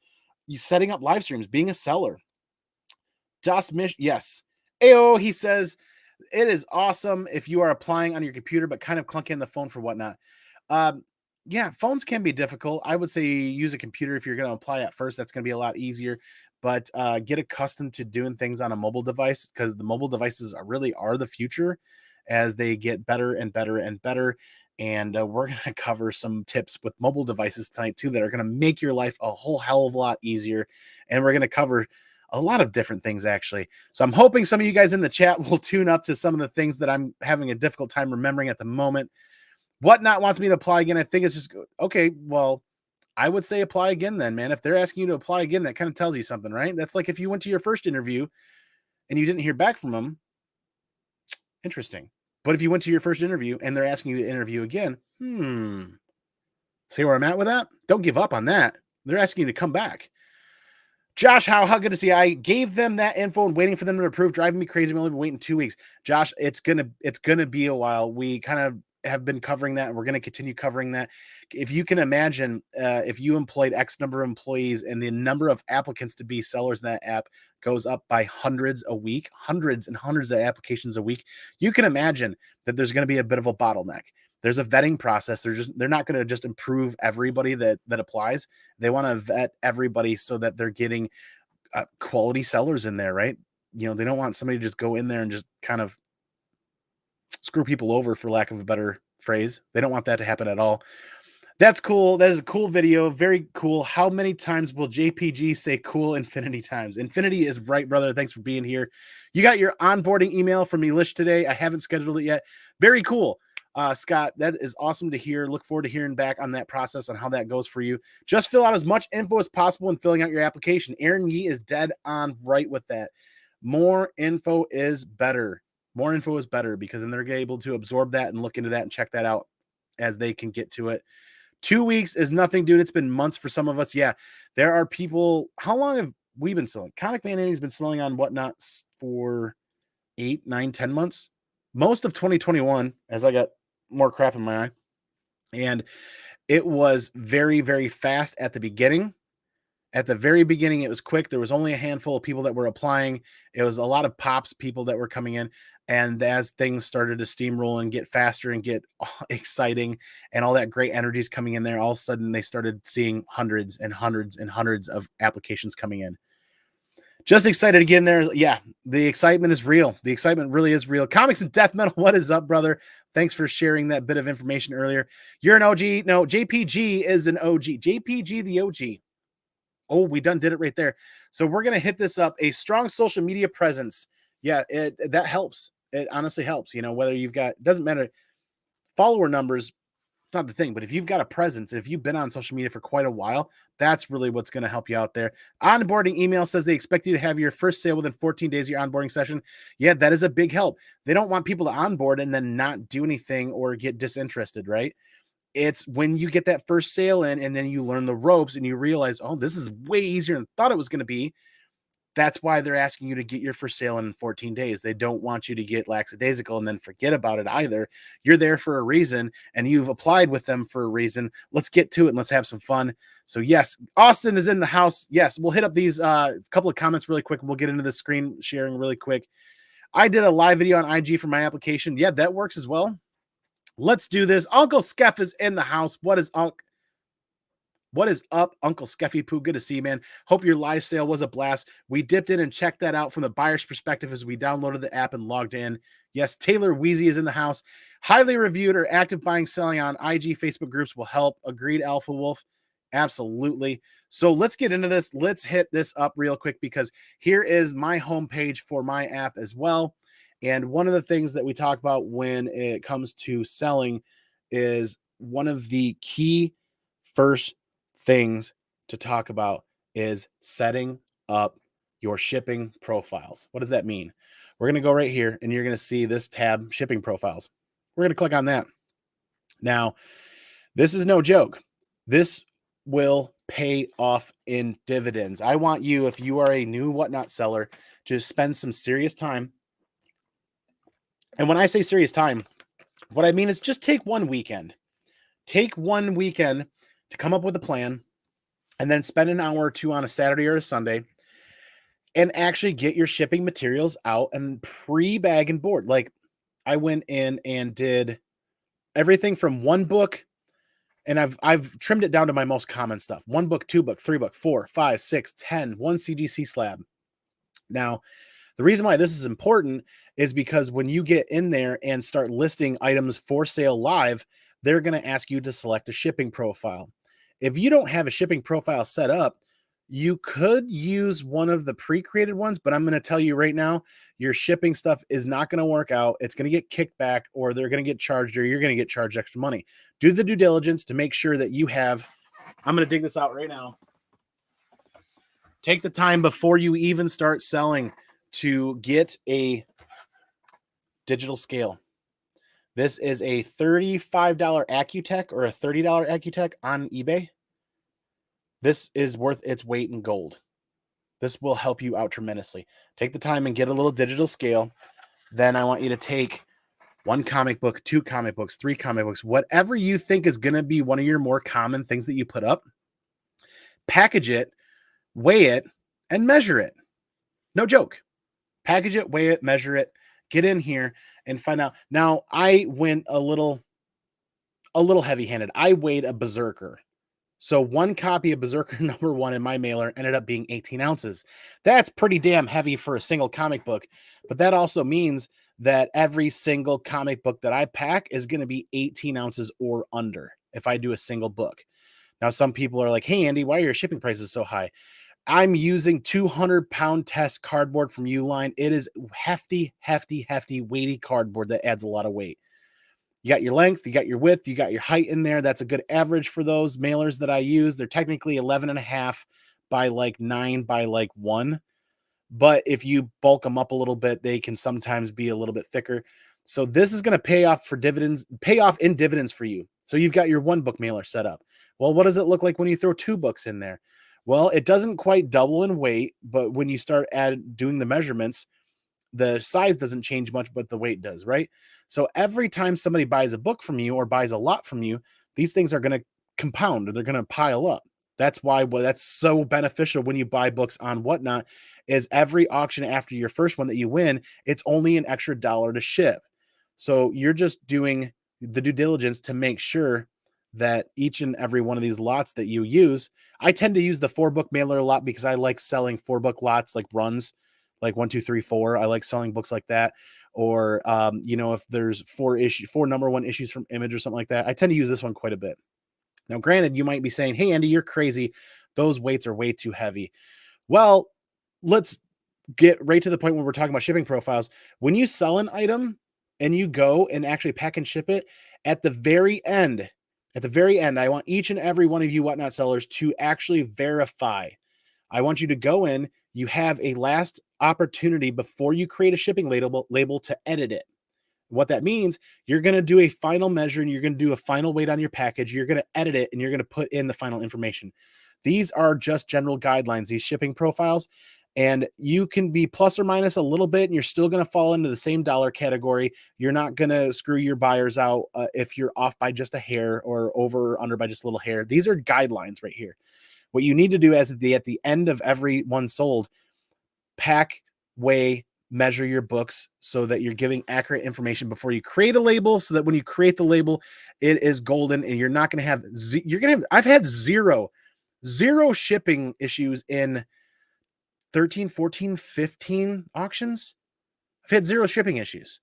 you setting up live streams, being a seller. Das Mish, yes. Ayo, he says, it is awesome if you are applying on your computer, but kind of clunky on the phone for WhatNot. Yeah, phones can be difficult. I would say use a computer if you're going to apply at first. That's going to be a lot easier. But get accustomed to doing things on a mobile device because the mobile devices really are the future as they get better and better and better. And we're going to cover some tips with mobile devices tonight, too, that are going to make your life a whole hell of a lot easier. And we're going to cover a lot of different things, actually. So I'm hoping some of you guys in the chat will tune up to some of the things that I'm having a difficult time remembering at the moment. WhatNot wants me to apply again. I think it's just, okay, well, I would say apply again then, man. If they're asking you to apply again, that kind of tells you something, right? That's like if you went to your first interview and you didn't hear back from them. Interesting. But if you went to your first interview and they're asking you to interview again, see where I'm at with that? Don't give up on that. They're asking you to come back. Josh, how good to see you. I gave them that info and waiting for them to approve, driving me crazy. We've only been waiting 2 weeks. Josh, it's gonna be a while. We kind of have been covering that, and we're going to continue covering that. If you can imagine, if you employed X number of employees and the number of applicants to be sellers in that app goes up by hundreds a week, hundreds and hundreds of applications a week, you can imagine that there's going to be a bit of a bottleneck. There's a vetting process. They're not going to just improve everybody that applies. They want to vet everybody so that they're getting quality sellers in there, right? You know, they don't want somebody to just go in there and just kind of screw people over, for lack of a better phrase. They don't want that to happen at all. That's cool. That is a cool video. Very cool. How many times will JPG say cool infinity times? Infinity is right, brother. Thanks for being here. You got your onboarding email from Elish today. I haven't scheduled it yet. Very cool. Scott, that is awesome to hear. Look forward to hearing back on that process, on how that goes for you. Just fill out as much info as possible in filling out your application. Aaron Yee is dead on right with that. More info is better. More info is better, because then they're able to absorb that and look into that and check that out as they can get to it. 2 weeks is nothing, dude. It's been months for some of us. Yeah, there are people. How long have we been selling? ComicManAndy's been selling on WhatNot for 8, 9, 10 months. Most of 2021, as I got more crap in my eye. And it was very, very fast at the beginning. At the very beginning, it was quick. There was only a handful of people that were applying. It was a lot of pops, people that were coming in. And as things started to steamroll and get faster and get exciting and all that great energy is coming in there, all of a sudden they started seeing hundreds and hundreds and hundreds of applications coming in. Just excited to get in there. Yeah, the excitement is real. The excitement really is real. Comics and Death Metal, what is up, brother? Thanks for sharing that bit of information earlier. You're an OG. No, JPG is an OG. JPG the OG. Oh, we done did it right there. So we're going to hit this up. A strong social media presence. Yeah, that helps. It honestly helps. You know, whether you've got, doesn't matter. Follower numbers, it's not the thing, but if you've got a presence, if you've been on social media for quite a while, that's really what's going to help you out there. Onboarding email says they expect you to have your first sale within 14 days of your onboarding session. Yeah, that is a big help. They don't want people to onboard and then not do anything or get disinterested, right? It's when you get that first sale in and then you learn the ropes and you realize, oh, this is way easier than I thought it was going to be. That's why they're asking you to get your first sale in 14 days. They don't want you to get lackadaisical and then forget about it either. You're there for a reason and you've applied with them for a reason. Let's get to it and let's have some fun. So yes, Austin is in the house. Yes, we'll hit up these couple of comments really quick. We'll get into the screen sharing really quick. I did a live video on IG for my application. Yeah, that works as well. Let's do this. Uncle Skeff is in the house. What is up, Uncle Skeffy Poo? Good to see you, man. Hope your live sale was a blast. We dipped in and checked that out from the buyer's perspective as we downloaded the app and logged in. Yes, Taylor Wheezy is in the house. Highly reviewed or active buying, selling on IG, Facebook groups will help. Agreed, Alpha Wolf. Absolutely. So let's get into this. Let's hit this up real quick because here is my homepage for my app as well. And one of the things that we talk about when it comes to selling is one of the key first things to talk about is setting up your shipping profiles. What does that mean? We're going to go right here and you're going to see this tab, shipping profiles. We're going to click on that. Now, this is no joke. This will pay off in dividends. I want you, if you are a new WhatNot seller, to spend some serious time. And when I say serious time, what I mean is just take one weekend. Take one weekend to come up with a plan and then spend an hour or two on a Saturday or a Sunday and actually get your shipping materials out and pre-bag and board. Like I went in and did everything from one book, and I've trimmed it down to my most common stuff. 1 book, 2 book, 3 book, 4, 5, 6, 10, 1 CGC slab. Now, the reason why this is important is because when you get in there and start listing items for sale live, they're going to ask you to select a shipping profile. If you don't have a shipping profile set up, you could use one of the pre-created ones, but I'm going to tell you right now, your shipping stuff is not going to work out. It's going to get kicked back, or they're going to get charged, or you're going to get charged extra money. Do the due diligence to make sure that you have, I'm going to dig this out right now. Take the time before you even start selling to get a digital scale. This is a $35 Accutech or a $30 Accutech on eBay. This is worth its weight in gold. This will help you out tremendously. Take the time and get a little digital scale. Then I want you to take 1 comic book, 2 comic books, 3 comic books, whatever you think is going to be one of your more common things that you put up, package it, weigh it, and measure it. No joke. Package it, weigh it, measure it, get in here and find out. Now, I went a little heavy-handed. I weighed a Berserker. So 1 copy of Berserker #1 in my mailer ended up being 18 ounces. That's pretty damn heavy for a single comic book, but that also means that every single comic book that I pack is going to be 18 ounces or under if I do a single book. Now, some people are like, hey, Andy, why are your shipping prices so high? I'm using 200-pound test cardboard from Uline. It is hefty, hefty, hefty, weighty cardboard that adds a lot of weight. You got your length, you got your width, you got your height in there. That's a good average for those mailers that I use. They're technically 11.5 by like 9 by like 1. But if you bulk them up a little bit, they can sometimes be a little bit thicker. So this is going to pay off in dividends for you. So you've got your 1 book mailer set up. Well, what does it look like when you throw 2 books in there? Well, it doesn't quite double in weight, but when you start doing the measurements, the size doesn't change much, but the weight does, right? So every time somebody buys a book from you or buys a lot from you, these things are going to compound or they're going to pile up. That's why that's so beneficial when you buy books on WhatNot is every auction after your first one that you win, it's only an extra $1 to ship. So you're just doing the due diligence to make sure that each and every one of these lots that you use, I tend to use the 4-book mailer a lot because I like selling 4-book lots like runs, like 1, 2, 3, 4. I like selling books like that. Or, if there's 4 #1 issues from Image or something like that, I tend to use this one quite a bit. Now, granted, you might be saying, hey, Andy, you're crazy. Those weights are way too heavy. Well, let's get right to the point when we're talking about shipping profiles. When you sell an item and you go and actually pack and ship it, at the very end, I want each and every one of you WhatNot sellers to actually verify. I want you to go in. You have a last opportunity before you create a shipping label to edit it. What that means, you're going to do a final measure and you're going to do a final weight on your package. You're going to edit it and you're going to put in the final information. These are just general guidelines, these shipping profiles, and you can be plus or minus a little bit and you're still going to fall into the same dollar category. You're not going to screw your buyers out if you're off by just a hair or over or under by just a little hair. These are guidelines right here. What you need to do at the end of every one sold, pack, weigh, measure your books so that you're giving accurate information before you create a label, so that when you create the label, it is golden and you're not going to have, I've had zero shipping issues in 13, 14, 15 auctions. I've had 0 shipping issues.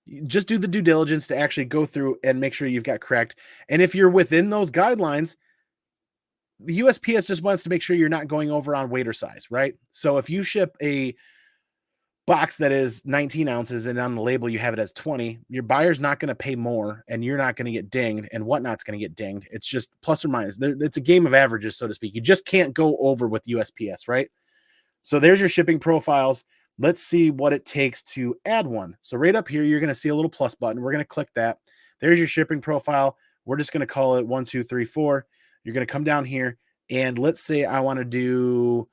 You just do the due diligence to actually go through and make sure you've got correct. And if you're within those guidelines, the USPS just wants to make sure you're not going over on weight or size, right? So if you ship a box that is 19 ounces and on the label you have it as 20, your buyer's not going to pay more and you're not going to get dinged and WhatNot's going to get dinged. It's just plus or minus. It's a game of averages, so to speak. You just can't go over with USPS, right? So there's your shipping profiles. Let's see what it takes to add one. So right up here, you're going to see a little plus button. We're going to click that. There's your shipping profile. We're just going to call it 1, 2, 3, 4. You're going to come down here and let's say I want to do,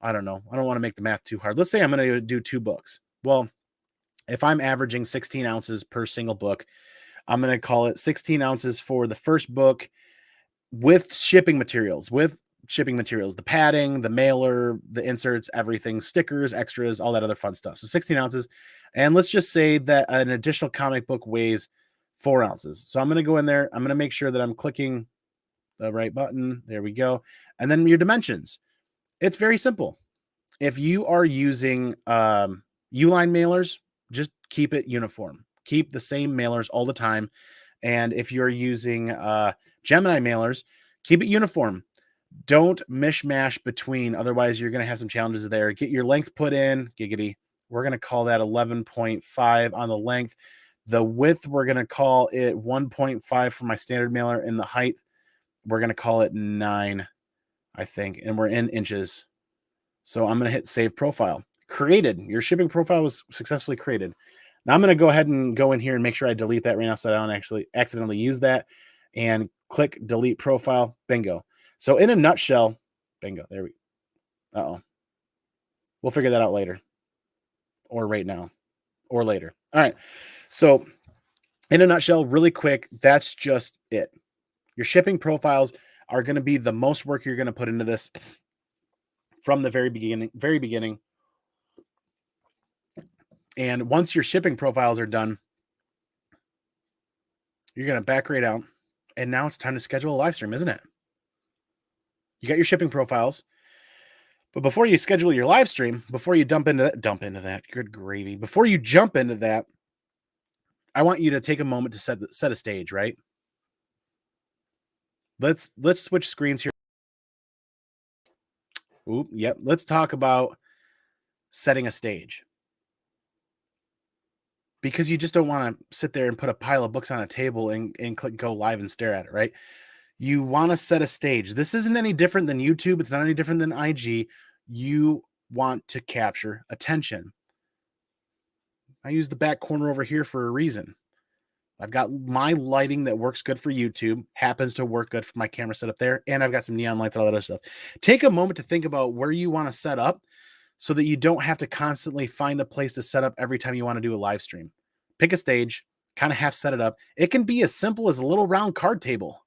I don't know. I don't want to make the math too hard. Let's say I'm going to do 2 books. Well, if I'm averaging 16 ounces per single book, I'm going to call it 16 ounces for the first book with shipping materials, the padding, the mailer, the inserts, everything, stickers, extras, all that other fun stuff. So 16 ounces. And let's just say that an additional comic book weighs 4 ounces. So I'm going to go in there. I'm going to make sure that I'm clicking the right button. There we go. And then your dimensions. It's very simple. If you are using Uline mailers, just keep it uniform. Keep the same mailers all the time. And if you're using Gemini mailers, keep it uniform. Don't mishmash between. Otherwise, you're going to have some challenges there. Get your length put in. Giggity. We're going to call that 11.5 on the length. The width, we're going to call it 1.5 for my standard mailer. And the height, we're going to call it 9, I think. And we're in inches. So I'm going to hit save profile. Created. Your shipping profile was successfully created. Now I'm going to go ahead and go in here and make sure I delete that right now so I don't actually accidentally use that. And click delete profile. Bingo. So in a nutshell, bingo. There we go. Uh-oh. We'll figure that out later. Or right now. or later. All right. So in a nutshell, really quick, that's just it. Your shipping profiles are going to be the most work you're going to put into this from the very beginning. And once your shipping profiles are done, you're going to back right out. And now it's time to schedule a live stream, isn't it? You got your shipping profiles. But before you schedule your live stream, before you dump into that, good gravy. Before you jump into that, I want you to take a moment to set a stage, right? Let's switch screens here. Ooh, yep. Let's talk about setting a stage. Because you just don't want to sit there and put a pile of books on a table and click go live and stare at it, right? You want to set a stage. This isn't any different than YouTube. It's not any different than IG. You want to capture attention. I use the back corner over here for a reason. I've got my lighting that works good for YouTube, happens to work good for my camera setup there, and I've got some neon lights and all that other stuff. Take a moment to think about where you want to set up so that you don't have to constantly find a place to set up every time you want to do a live stream. Pick a stage, kind of half set it up. It can be as simple as a little round card table,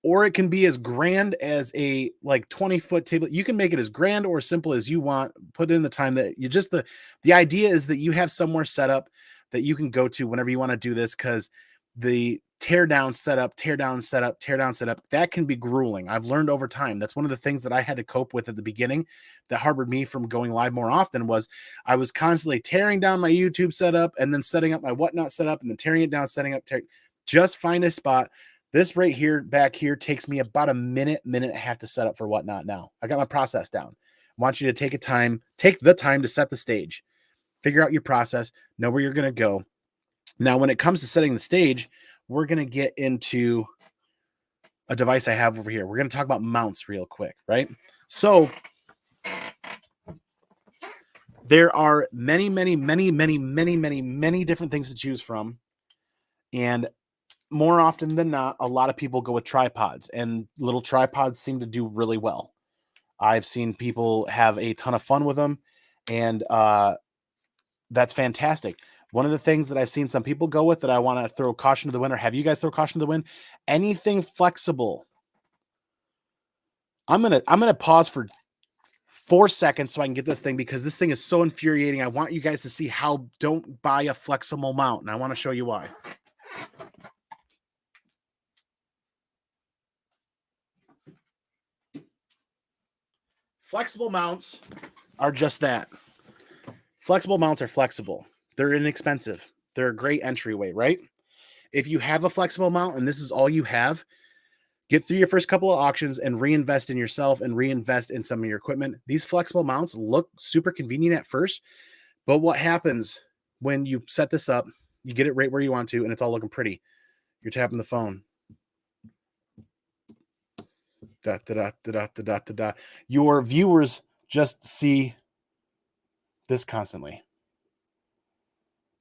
or it can be as grand as a like 20-foot table. You can make it as grand or as simple as you want. Put in the time that you just, the idea is that you have somewhere set up that you can go to whenever you want to do this, because the tear down setup, that can be grueling. I've learned over time. That's one of the things that I had to cope with at the beginning that harbored me from going live more often, was I was constantly tearing down my YouTube setup and then setting up my WhatNot setup and then tearing it down, setting up, just find a spot. This right here, back here, takes me about a minute and a half to set up for WhatNot now. I got my process down. I want you to take the time to set the stage, figure out your process, know where you're going to go. Now, when it comes to setting the stage, we're going to get into a device I have over here. We're going to talk about mounts real quick, right? So there are many different things to choose from. And more often than not, a lot of people go with tripods, and little tripods seem to do really well. I've seen people have a ton of fun with them, and that's fantastic. One of the things that I've seen some people go with that I want to throw caution to the wind, or have you guys throw caution to the wind, anything flexible. I'm gonna pause for 4 seconds so I can get this thing, because this thing is so infuriating. I want you guys to see how don't buy a flexible mount, and I want to show you why. Flexible mounts are just that. Flexible mounts are flexible. They're inexpensive. They're a great entryway, right? If you have a flexible mount and this is all you have, get through your first couple of auctions and reinvest in yourself and reinvest in some of your equipment. These flexible mounts look super convenient at first, but what happens when you set this up, you get it right where you want to, and it's all looking pretty. You're tapping the phone. Your viewers just see this constantly.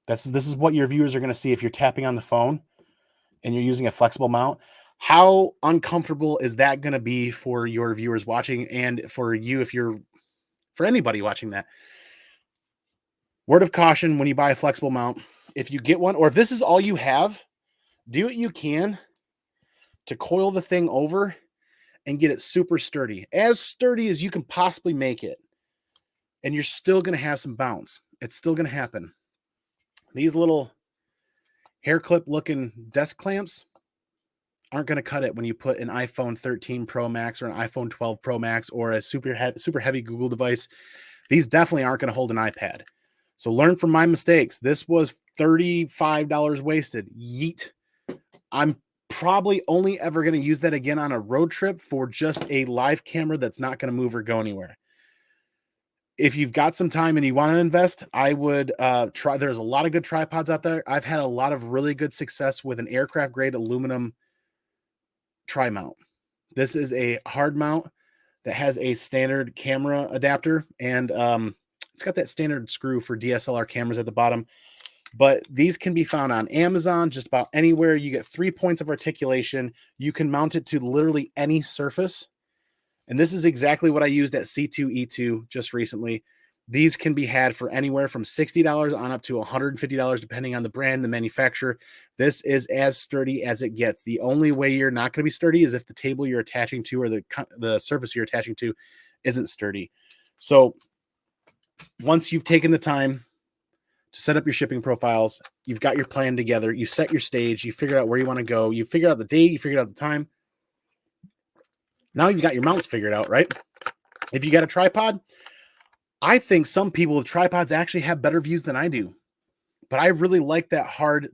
This is what your viewers are going to see if you're tapping on the phone and you're using a flexible mount. How uncomfortable is that going to be for your viewers watching, and for you for anybody watching that? Word of caution when you buy a flexible mount, if you get one, or if this is all you have, do what you can to coil the thing over and get it super sturdy as you can possibly make it. And you're still going to have some bounce. It's still going to happen. These little hair clip looking desk clamps aren't going to cut it when you put an iPhone 13 Pro Max or an iPhone 12 Pro Max or a super heavy Google device. These definitely aren't going to hold an iPad. So learn from my mistakes. This was $35 wasted. Yeet. I'm probably only ever going to use that again on a road trip for just a live camera that's not going to move or go anywhere. If you've got some time and you want to invest, I would try. There's a lot of good tripods out there. I've had a lot of really good success with an aircraft grade aluminum tri-mount. This is a hard mount that has a standard camera adapter, and it's got that standard screw for DSLR cameras at the bottom. But these can be found on Amazon, just about anywhere. You get 3 points of articulation. You can mount it to literally any surface. And this is exactly what I used at C2E2 just recently. These can be had for anywhere from $60 on up to $150, depending on the brand, the manufacturer. This is as sturdy as it gets. The only way you're not going to be sturdy is if the table you're attaching to or the surface you're attaching to isn't sturdy. So once you've taken the time to set up your shipping profiles, you've got your plan together, you set your stage, you figure out where you want to go, you figure out the date, you figured out the time. Now you've got your mounts figured out, right? If you got a tripod, I think some people with tripods actually have better views than I do, but I really like that hard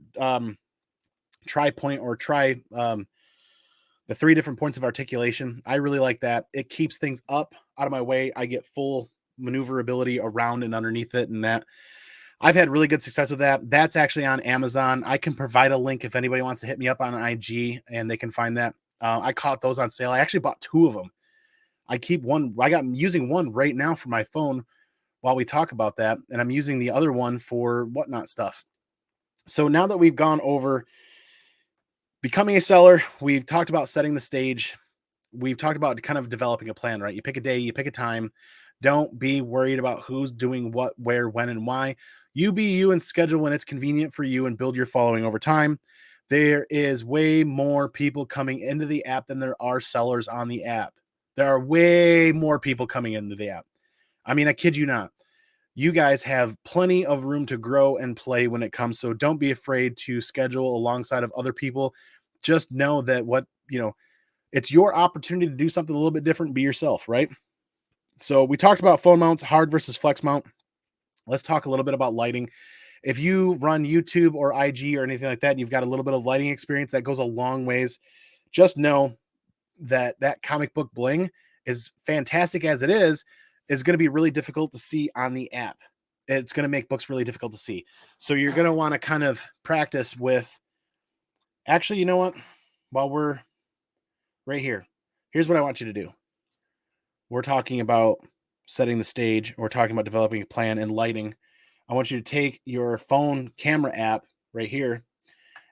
tri-point or the 3 different points of articulation. I really like that. It keeps things up out of my way. I get full maneuverability around and underneath it, and that I've had really good success with that. That's actually on Amazon. I can provide a link if anybody wants to hit me up on IG and they can find that. I caught those on sale. I actually bought 2 of them. I keep one. I'm using one right now for my phone while we talk about that, and I'm using the other one for WhatNot stuff. So now that we've gone over becoming a seller, we've talked about setting the stage. We've talked about kind of developing a plan, right? You pick a day, you pick a time. Don't be worried about who's doing what, where, when, and why. You be you and schedule when it's convenient for you and build your following over time. There is way more people coming into the app than there are sellers on the app. There are way more people coming into the app. I mean, I kid you not. You guys have plenty of room to grow and play when it comes. So don't be afraid to schedule alongside of other people. Just know that it's your opportunity to do something a little bit different. Be yourself, right? So we talked about phone mounts, hard versus flex mount. Let's talk a little bit about lighting. If you run YouTube or IG or anything like that, and you've got a little bit of lighting experience, that goes a long ways. Just know that comic book bling, is fantastic as it is going to be really difficult to see on the app. It's going to make books really difficult to see. So you're going to want to kind of practice with, actually, you know what? While we're right here, here's what I want you to do. We're talking about setting the stage. We're talking about developing a plan and lighting. I want you to take your phone camera app right here,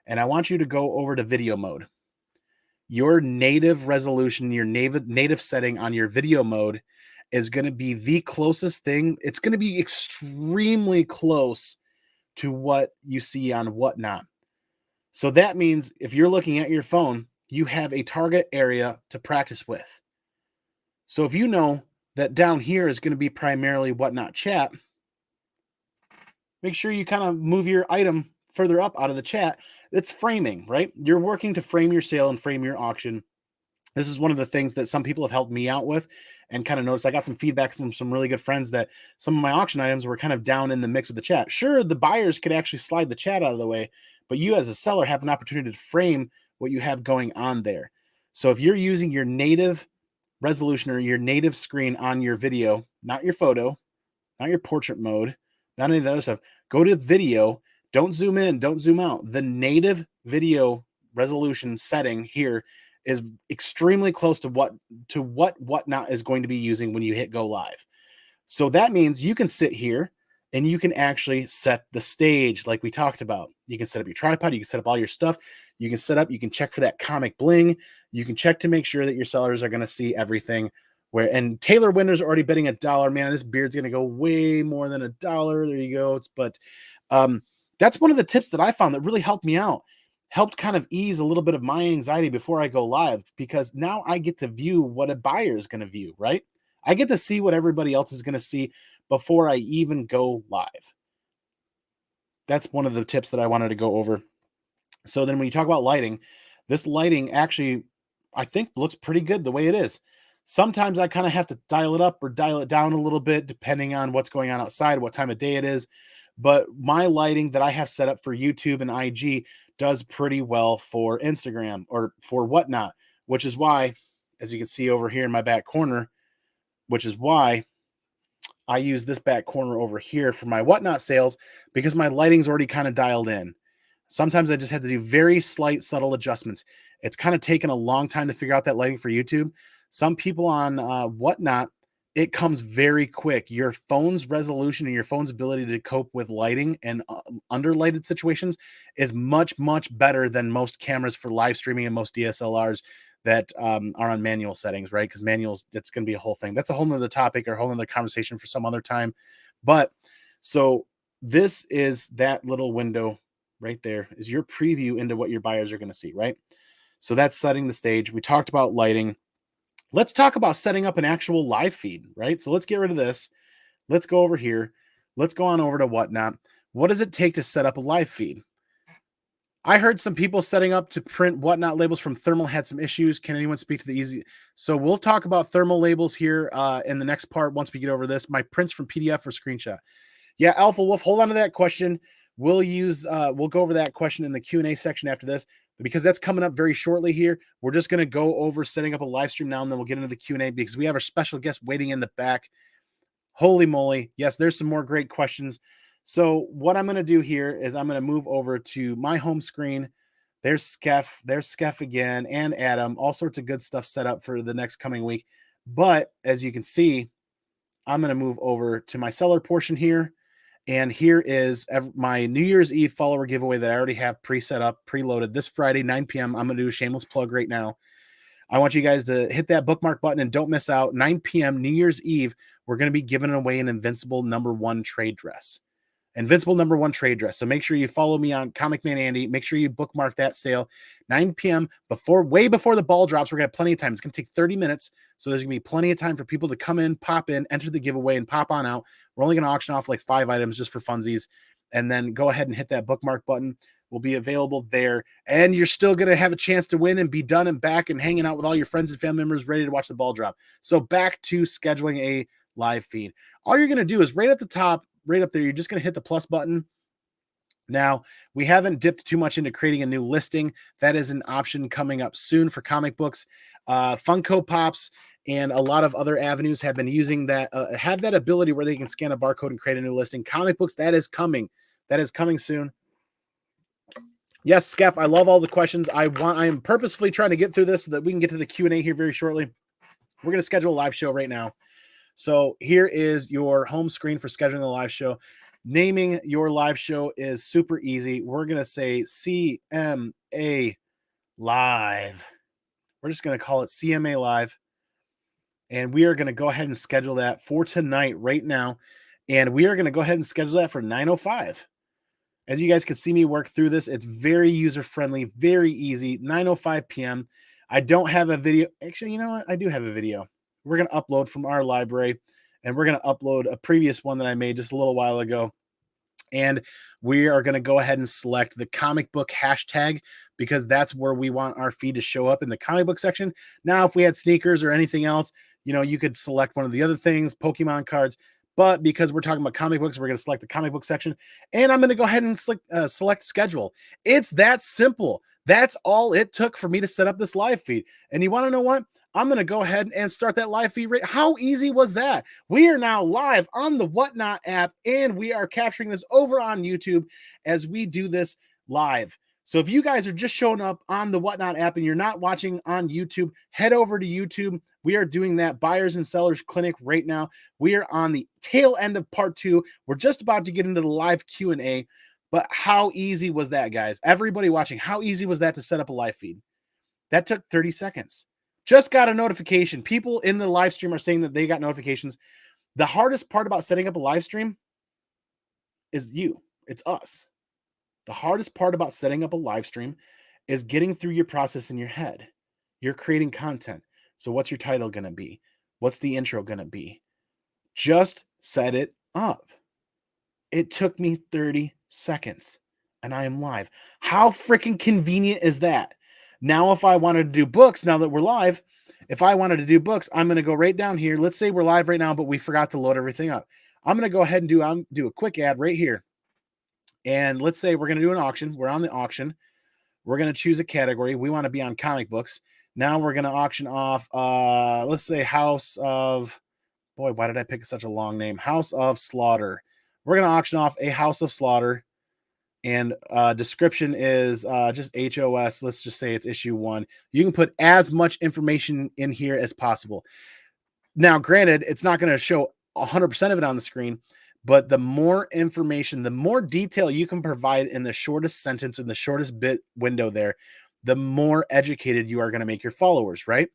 and I want you to go over to video mode. Your native resolution, your native setting on your video mode is going to be the closest thing. It's going to be extremely close to what you see on WhatNot. So that means if you're looking at your phone, you have a target area to practice with. So if you know that down here is going to be primarily WhatNot chat, make sure you kind of move your item further up out of the chat. It's framing, right? You're working to frame your sale and frame your auction. This is one of the things that some people have helped me out with, and kind of noticed. I got some feedback from some really good friends that some of my auction items were kind of down in the mix of the chat. Sure, the buyers could actually slide the chat out of the way, but you as a seller have an opportunity to frame what you have going on there. So if you're using your native resolution or your native screen on your video, not your photo, not your portrait mode, not any of the other stuff, go to video. Don't zoom in, don't zoom out. The native video resolution setting here is extremely close to what WhatNot is going to be using when you hit go live. So that means you can sit here and you can actually set the stage like we talked about. You can set up your tripod, you can set up all your stuff, you can check for that comic bling, you can check to make sure that your sellers are going to see everything. And Taylor Winter's already betting $1. Man, this beard's going to go way more than $1. There you go. But that's one of the tips that I found that really helped me out. Helped kind of ease a little bit of my anxiety before I go live, because now I get to view what a buyer is going to view, right? I get to see what everybody else is going to see before I even go live. That's one of the tips that I wanted to go over. So then when you talk about lighting, this lighting actually, I think, looks pretty good the way it is. Sometimes I kind of have to dial it up or dial it down a little bit, depending on what's going on outside, what time of day it is. But my lighting that I have set up for YouTube and IG does pretty well for Instagram or for WhatNot, which is why, as you can see over here in my back corner, which is why I use this back corner over here for my WhatNot sales, because my lighting's already kind of dialed in. Sometimes I just had to do very slight, subtle adjustments. It's kind of taken a long time to figure out that lighting for YouTube. Some people on WhatNot, it comes very quick. Your phone's resolution and your phone's ability to cope with lighting and underlighted situations is much, much better than most cameras for live streaming and most DSLRs. that are on manual settings, right? Because manuals, it's going to be a whole thing. That's a whole nother topic or a whole nother conversation for some other time. But so this is that little window right there is your preview into what your buyers are going to see, right? So that's setting the stage. We talked about lighting. Let's talk about setting up an actual live feed, right? So let's get rid of this. Let's go over here. Let's go on over to WhatNot. What does it take to set up a live feed? I heard some people setting up to print WhatNot labels from Thermal had some issues. Can anyone speak to the easy? So we'll talk about thermal labels here in the next part once we get over this. My prints from PDF or screenshot. Yeah, Alpha Wolf, hold on to that question. We'll go over that question in the Q&A section after this, because that's coming up very shortly here. We're just going to go over setting up a live stream now, and then we'll get into the Q&A because we have our special guest waiting in the back. Holy moly. Yes, there's some more great questions. So what I'm going to do here is I'm going to move over to my home screen. There's Skeff again, and Adam. All sorts of good stuff set up for the next coming week. But as you can see, I'm going to move over to my seller portion here. And here is my New Year's Eve follower giveaway that I already have pre-set up, preloaded. This Friday, 9 p.m., I'm going to do a shameless plug right now. I want you guys to hit that bookmark button and don't miss out. 9 p.m. New Year's Eve, we're going to be giving away an Invincible #1 trade dress. Invincible #1 trade dress. So make sure you follow me on ComicManAndy. Make sure you bookmark that sale. 9 p.m. way before the ball drops. We're going to have plenty of time. It's going to take 30 minutes. So there's going to be plenty of time for people to come in, pop in, enter the giveaway, and pop on out. We're only going to auction off like 5 items just for funsies. And then go ahead and hit that bookmark button. Will be available there. And you're still going to have a chance to win and be done and back and hanging out with all your friends and family members ready to watch the ball drop. So back to scheduling a live feed. All you're going to do is right at the top, right up there, you're just going to hit the plus button. Now, we haven't dipped too much into creating a new listing. That is an option coming up soon for comic books. Funko Pops and a lot of other avenues have been using that, have that ability where they can scan a barcode and create a new listing. Comic books, that is coming. That is coming soon. Yes, Skeff, I love all the questions. I am purposefully trying to get through this so that we can get to the Q&A here very shortly. We're going to schedule a live show right now. So here is your home screen for scheduling a live show. Naming your live show is super easy. We're going to say CMA Live. We're just going to call it CMA Live. And we are going to go ahead and schedule that for tonight right now. And we are going to go ahead and schedule that for 9:05. As you guys can see me work through this, it's very user-friendly, very easy, 9:05 p.m. I don't have a video. Actually, you know what? I do have a video. We're going to upload from our library, and we're going to upload a previous one that I made just a little while ago. And we are going to go ahead and select the comic book hashtag because that's where we want our feed to show up in the comic book section. Now, if we had sneakers or anything else, you could select one of the other things, Pokemon cards. But because we're talking about comic books, we're going to select the comic book section. And I'm going to go ahead and select schedule. It's that simple. That's all it took for me to set up this live feed. And you want to know what? I'm going to go ahead and start that live feed. How easy was that? We are now live on the WhatNot app, and we are capturing this over on YouTube as we do this live. So if you guys are just showing up on the WhatNot app and you're not watching on YouTube, head over to YouTube. We are doing that buyers and sellers clinic right now. We are on the tail end of part 2. We're just about to get into the live Q&A. But how easy was that, guys? Everybody watching, how easy was that to set up a live feed? That took 30 seconds. Just got a notification. People in the live stream are saying that they got notifications. The hardest part about setting up a live stream is you. It's us. The hardest part about setting up a live stream is getting through your process in your head. You're creating content. So what's your title going to be? What's the intro going to be? Just set it up. It took me 30 seconds and I am live. How freaking convenient is that? Now, if I wanted to do books, now that we're live, if I wanted to do books, I'm going to go right down here. Let's say we're live right now, but we forgot to load everything up. I'm going to go ahead and do a quick ad right here. And let's say we're going to do an auction. We're on the auction. We're going to choose a category. We want to be on comic books. Now we're going to auction off, let's say House of, boy, why did I pick such a long name? House of Slaughter. We're going to auction off a House of Slaughter. And description is just HOS. Let's just say it's issue 1. You can put as much information in here as possible. Now, granted, it's not going to show 100% of it on the screen, but the more information, the more detail you can provide in the shortest sentence, in the shortest bit window there, the more educated you are going to make your followers, right?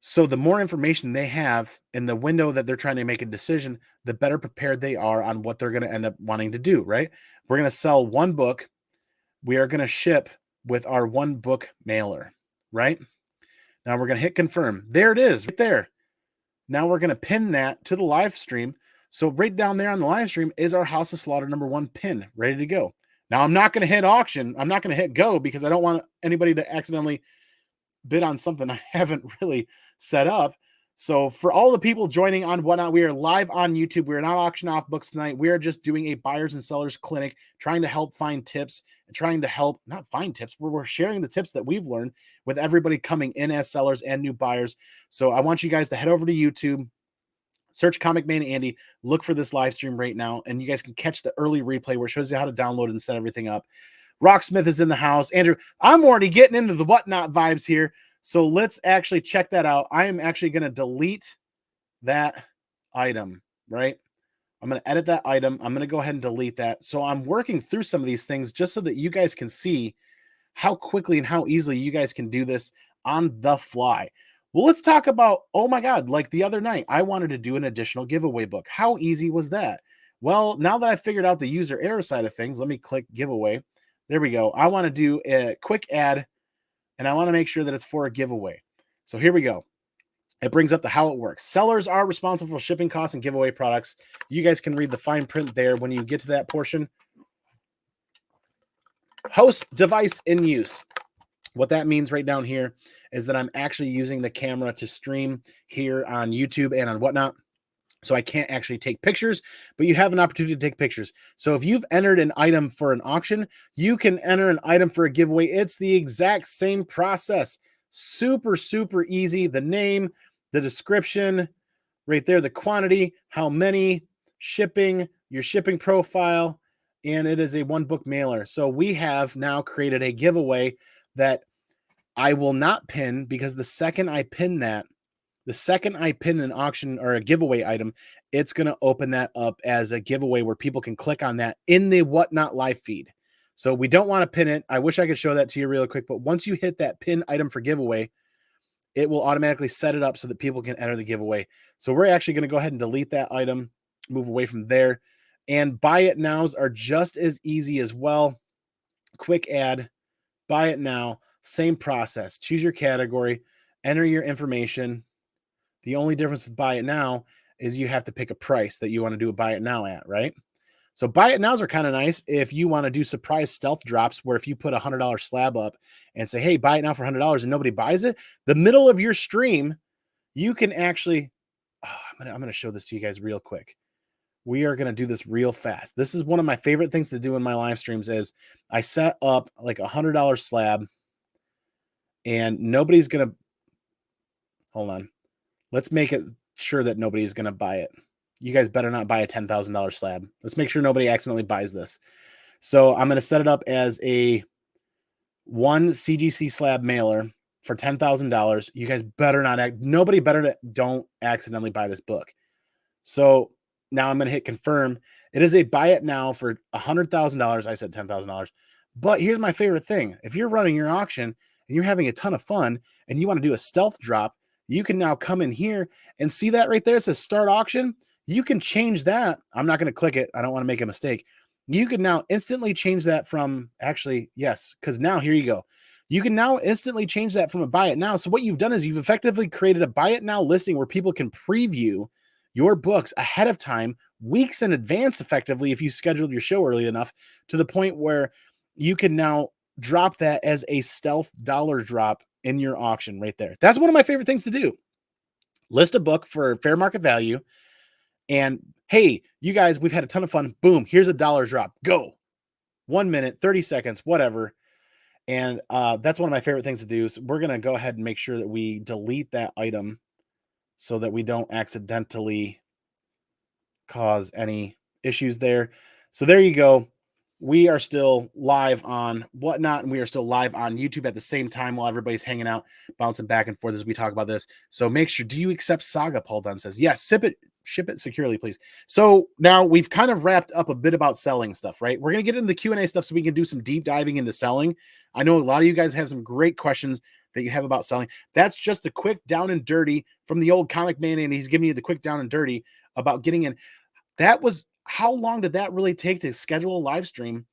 So the more information they have in the window that they're trying to make a decision, the better prepared they are on what they're going to end up wanting to do, right? We're going to sell one book. We are going to ship with our one book mailer, right? Now we're going to hit confirm. There it is right there. Now we're going to pin that to the live stream. So right down there on the live stream is our House of Slaughter #1 pin ready to go. Now I'm not going to hit auction. I'm not going to hit go because I don't want anybody to accidentally bid on something I haven't really set up. So for all the people joining on WhatNot, we are live on YouTube. We're not auctioning off books tonight. We are just doing a buyers and sellers clinic, trying to help find tips and trying to help not find tips. We're sharing the tips that we've learned with everybody coming in as sellers and new buyers. So I want you guys to head over to YouTube, search ComicManAndy, look for this live stream right now, and you guys can catch the early replay where it shows you how to download and set everything up. Rocksmith is in the house. Andrew, I'm already getting into the WhatNot vibes here. So let's actually check that out. I am actually going to delete that item, right? I'm going to edit that item. I'm going to go ahead and delete that. So I'm working through some of these things just so that you guys can see how quickly and how easily you guys can do this on the fly. Well, let's talk about, oh my God, like the other night, I wanted to do an additional giveaway book. How easy was that? Well, now that I figured out the user error side of things, let me click giveaway. There we go. I want to do a quick ad, and I want to make sure that it's for a giveaway. So here we go. It brings up the how it works. Sellers are responsible for shipping costs and giveaway products. You guys can read the fine print there when you get to that portion. Host device in use. What that means right down here is that I'm actually using the camera to stream here on YouTube and on WhatNot. So I can't actually take pictures, but you have an opportunity to take pictures. So if you've entered an item for an auction, you can enter an item for a giveaway. It's the exact same process. Super, super easy. The name, the description, right there, the quantity, how many, shipping, your shipping profile, and it is a one book mailer. So we have now created a giveaway that I will not pin because the second I pin that, the second I pin an auction or a giveaway item, it's going to open that up as a giveaway where people can click on that in the WhatNot live feed. So we don't want to pin it. I wish I could show that to you real quick, but once you hit that pin item for giveaway, it will automatically set it up so that people can enter the giveaway. So we're actually going to go ahead and delete that item, move away from there. And buy it nows are just as easy as well. Quick ad, buy it now, same process. Choose your category, enter your information. The only difference with buy it now is you have to pick a price that you want to do a buy it now at, right? So buy it nows are kind of nice if you want to do surprise stealth drops where if you put a $100 slab up and say, hey, buy it now for $100 and nobody buys it, the middle of your stream, you can actually, I'm going to show this to you guys real quick. We are going to do this real fast. This is one of my favorite things to do in my live streams is I set up like a $100 slab and nobody's going to, hold on. Let's make it sure that nobody's going to buy it. You guys better not buy a $10,000 slab. Let's make sure nobody accidentally buys this. So I'm going to set it up as a one CGC slab mailer for $10,000. You guys better not, nobody better don't accidentally buy this book. So now I'm going to hit confirm. It is a buy it now for $100,000. I said $10,000. But here's my favorite thing. If you're running your auction and you're having a ton of fun and you want to do a stealth drop, you can now come in here and see that right there. It says start auction. You can change that. I'm not going to click it. I don't want to make a mistake. You can now instantly change that from actually, yes, because now here you go. You can now instantly change that from a buy it now. So what you've done is you've effectively created a buy it now listing where people can preview your books ahead of time, weeks in advance, effectively, if you scheduled your show early enough to the point where you can now drop that as a stealth dollar drop in your auction right there. That's one of my favorite things to do. List a book for fair market value. And hey, you guys, we've had a ton of fun. Boom, here's a dollar drop. Go. 1 minute, 30 seconds, whatever. And that's one of my favorite things to do. So we're going to go ahead and make sure that we delete that item so that we don't accidentally cause any issues there. So there you go. We are still live on WhatNot, and we are still live on YouTube at the same time while everybody's hanging out, bouncing back and forth as we talk about this. So make sure, do you accept Saga? Paul Dunn says, yes, ship it securely, please. So now we've kind of wrapped up a bit about selling stuff, right? We're going to get into the Q&A stuff so we can do some deep diving into selling. I know a lot of you guys have some great questions that you have about selling. That's just a quick down and dirty from the old Comic Man, and he's giving you the quick down and dirty about getting in. That was, how long did that really take to schedule a live stream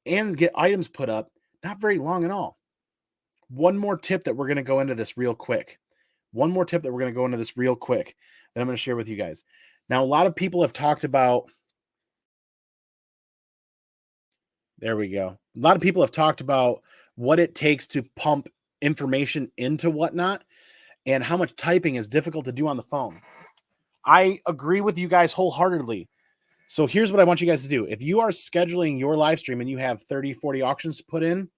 and get items put up? Not very long at all. One more tip that we're going to go into this real quick. That I'm going to share with you guys. Now, a lot of people have talked about, there we go. A lot of people have talked about what it takes to pump information into Whatnot and how much typing is difficult to do on the phone. I agree with you guys wholeheartedly. So here's what I want you guys to do. If you are scheduling your live stream and you have 30, 40 auctions to put in,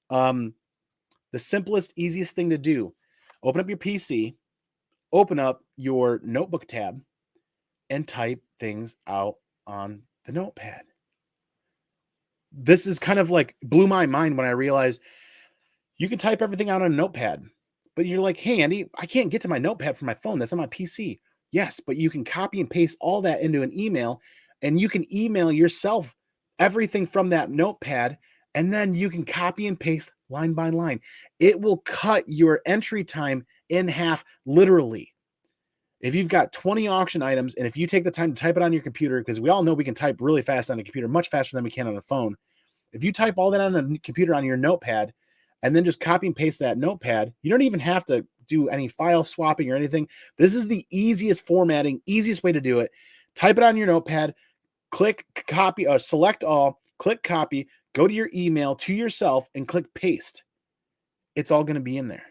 the simplest, easiest thing to do, open up your PC, open up your notebook tab, and type things out on the notepad. This is kind of like blew my mind when I realized you can type everything out on a notepad, but you're like, hey, Andy, I can't get to my notepad from my phone. That's on my PC. Yes, but you can copy and paste all that into an email, and you can email yourself everything from that notepad, and then you can copy and paste line by line. It will cut your entry time in half, literally. If you've got 20 auction items, and if you take the time to type it on your computer, because we all know we can type really fast on a computer, much faster than we can on a phone. If you type all that on a computer on your notepad, and then just copy and paste that notepad, you don't even have to do any file swapping or anything. This is the easiest formatting, easiest way to do it. Type it on your notepad, click copy, select all, click copy, go to your email to yourself and click paste. It's all going to be in there.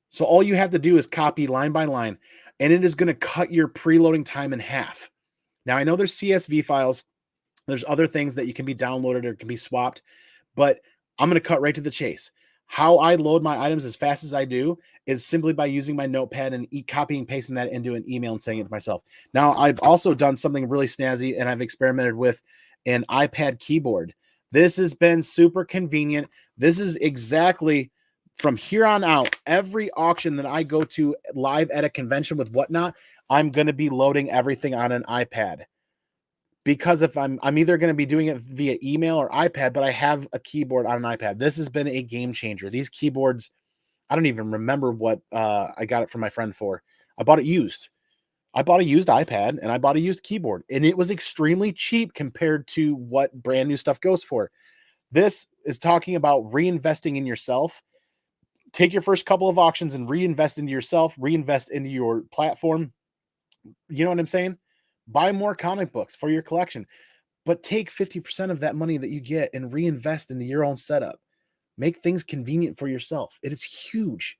So all you have to do is copy line by line, and it is going to cut your preloading time in half. Now, I know there's CSV files. There's other things that you can be downloaded or can be swapped, but I'm going to cut right to the chase. How I load my items as fast as I do is simply by using my notepad and copying and pasting that into an email and sending it to myself. Now, I've also done something really snazzy, and I've experimented with an iPad keyboard. This has been super convenient. This is exactly from here on out, every auction that I go to live at a convention with Whatnot, I'm going to be loading everything on an iPad. Because if I'm either going to be doing it via email or iPad, but I have a keyboard on an iPad. This has been a game changer. These keyboards, I don't even remember what I got it from my friend for. I bought it used. I bought a used iPad and I bought a used keyboard, and it was extremely cheap compared to what brand new stuff goes for. This is talking about reinvesting in yourself. Take your first couple of auctions and reinvest into yourself, reinvest into your platform. You know what I'm saying? Buy more comic books for your collection, but take 50% of that money that you get and reinvest into your own setup. Make things convenient for yourself. It is huge.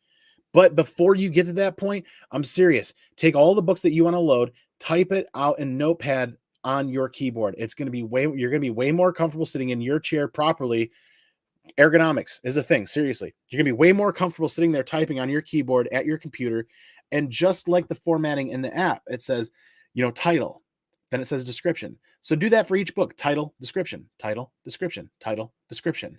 But before you get to that point, I'm serious. Take all the books that you want to load, type it out in Notepad on your keyboard. It's going to be you're going to be way more comfortable sitting in your chair properly. Ergonomics is a thing. Seriously, you're going to be way more comfortable sitting there typing on your keyboard at your computer. And just like the formatting in the app, it says, title, then it says description. So do that for each book. Title, description, title, description, title, description.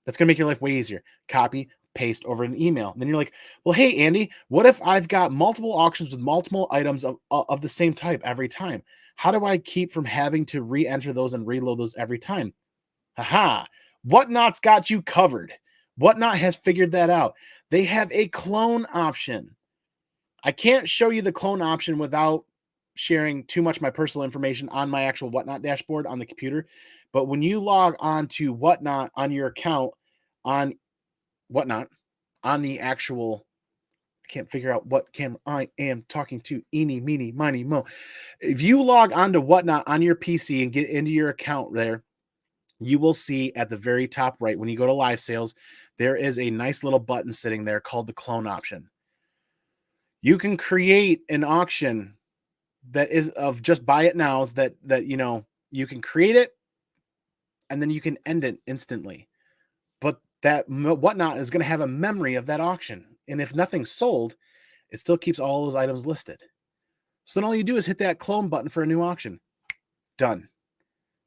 That's going to make your life way easier. Copy, paste over an email. And then you're like, well, hey, Andy, what if I've got multiple auctions with multiple items of the same type every time? How do I keep from having to re-enter those and reload those every time? Haha. Whatnot's got you covered. Whatnot has figured that out. They have a clone option. I can't show you the clone option without sharing too much of my personal information on my actual Whatnot dashboard on the computer. But when you log on to Whatnot on your account on Whatnot, on the actual, I can't figure out what camera I am talking to. Eeny, meeny, miny, mo. If you log on to Whatnot on your PC and get into your account there, you will see at the very top right, when you go to live sales, there is a nice little button sitting there called the clone option. You can create an auction that is of just buy it nows that you can create it and then you can end it instantly. But that Whatnot is going to have a memory of that auction. And if nothing's sold, it still keeps all those items listed. So then all you do is hit that clone button for a new auction. Done.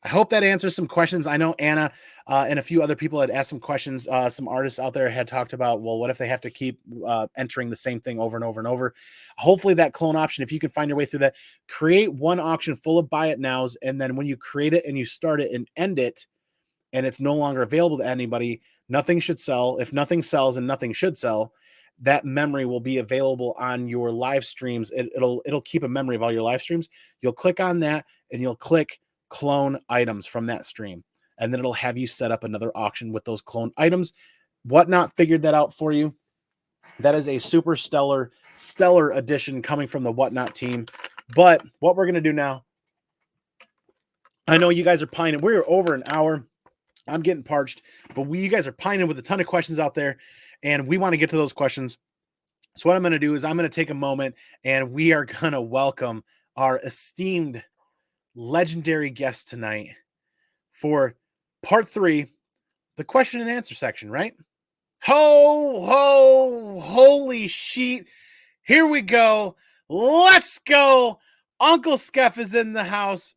I hope that answers some questions. I know Anna and a few other people had asked some questions. Some artists out there had talked about, well, what if they have to keep entering the same thing over and over and over? Hopefully that clone option, if you can find your way through that, create one auction full of buy it nows. And then when you create it and you start it and end it, and it's no longer available to anybody, nothing should sell. If nothing sells and nothing should sell, that memory will be available on your live streams. It'll keep a memory of all your live streams. You'll click on that and you'll click clone items from that stream, and then it'll have you set up another auction with those clone items. WhatNot figured that out for you. That is a super stellar addition coming from the WhatNot team. But what we're going to do now, I know you guys are pining. We're over an hour. I'm getting parched, but you guys are pining with a ton of questions out there, and we want to get to those questions. So what I'm going to do is I'm going to take a moment, and we are going to welcome our esteemed, legendary guest tonight for part 3, the question and answer section, right? Holy sheet. Here we go. Let's go. Uncle Skeff is in the house.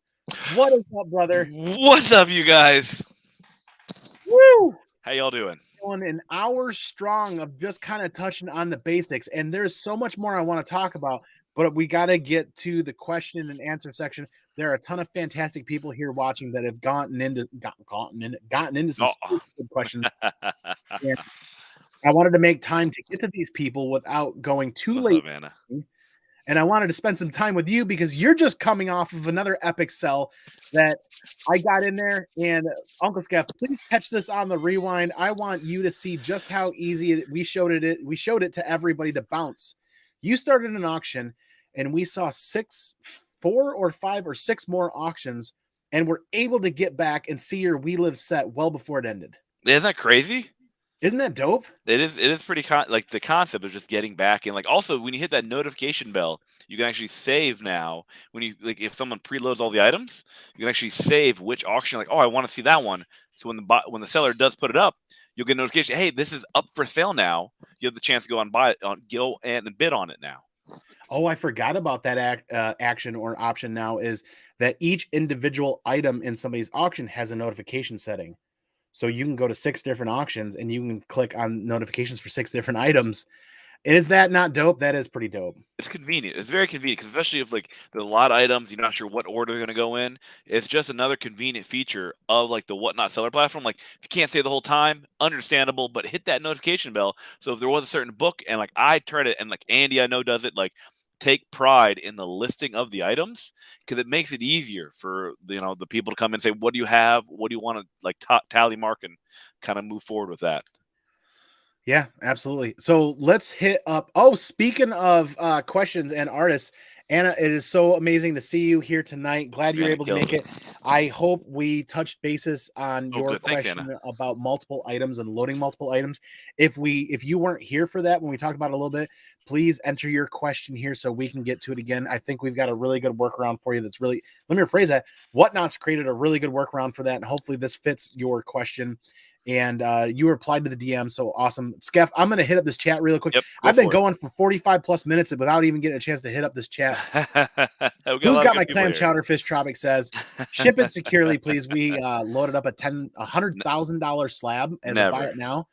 What is up, brother? What's up, you guys? Woo! How y'all doing? On an hour strong of just kind of touching on the basics, and there's so much more I want to talk about, but we got to get to the question and answer section. There are a ton of fantastic people here watching that have gotten into some good questions. And I wanted to make time to get to these people without going too late. Up, Anna? And I wanted to spend some time with you because you're just coming off of another epic sell that I got in there. And Uncle Skeff, please catch this on the rewind. I want you to see just how easy we showed it to everybody to bounce. You started an auction, and we saw 4 or 5 or 6 more auctions, and we're able to get back and see your We Live set well before it ended. Isn't that crazy? Isn't that dope? It is pretty like the concept of just getting back, and like also when you hit that notification bell, you can actually save now. When you like if someone preloads all the items, you can actually save which auction. Like, oh, I want to see that one. So when the seller does put it up, you'll get a notification. Hey, this is up for sale now. You have the chance to go and bid on it now. Oh, I forgot about that action or option now, is that each individual item in somebody's auction has a notification setting. So you can go to 6 different auctions and you can click on notifications for 6 different items. Is that not dope? That is pretty dope. It's convenient. It's very convenient, because especially if like there's a lot of items, you're not sure what order they're going to go in. It's just another convenient feature of like the WhatNot seller platform. Like if you can't stay the whole time, understandable, but hit that notification bell. So if there was a certain book and like I tried it, and like Andy I know does it, like take pride in the listing of the items, because it makes it easier for the people to come and say, what do you have? What do you want to like tally mark and kind of move forward with that. Yeah, absolutely. So let's hit up. Oh, speaking of questions and artists, Anna, it is so amazing to see you here tonight. Glad you were able to make it. I hope we touched basis on your question about multiple items and loading multiple items. If you weren't here for that when we talked about it a little bit, please enter your question here so we can get to it again. I think we've got a really good workaround for you. Let me rephrase that. WhatNot's created a really good workaround for that, and hopefully this fits your question. And you replied to the DM, so awesome. Skeff, I'm going to hit up this chat really quick. Yep, I've been going for 45 plus minutes without even getting a chance to hit up this chat. Who's got my clam chowder fish? Tropic says, ship it securely, please. We loaded up a $100,000 slab as a buy it now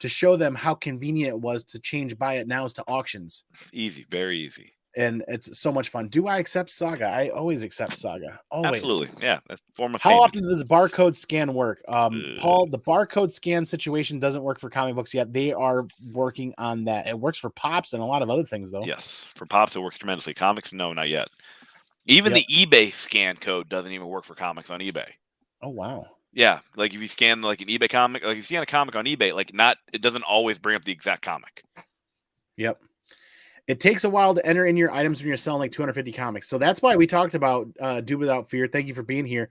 to show them how convenient it was to change buy it nows to auctions. Easy, very easy. And it's so much fun. Do I accept Saga? I always accept Saga. Always. Absolutely. Yeah. That's a form of How often does barcode scan work? Paul, the barcode scan situation doesn't work for comic books yet. They are working on that. It works for Pops and a lot of other things, though. Yes. For Pops, it works tremendously. Comics, no, not yet. Even the eBay scan code doesn't even work for comics on eBay. Oh, wow. Yeah. Like if you scan like an eBay comic, like if you scan a comic on eBay, like it doesn't always bring up the exact comic. Yep. It takes a while to enter in your items when you're selling like 250 comics. So that's why we talked about Do Without Fear. Thank you for being here.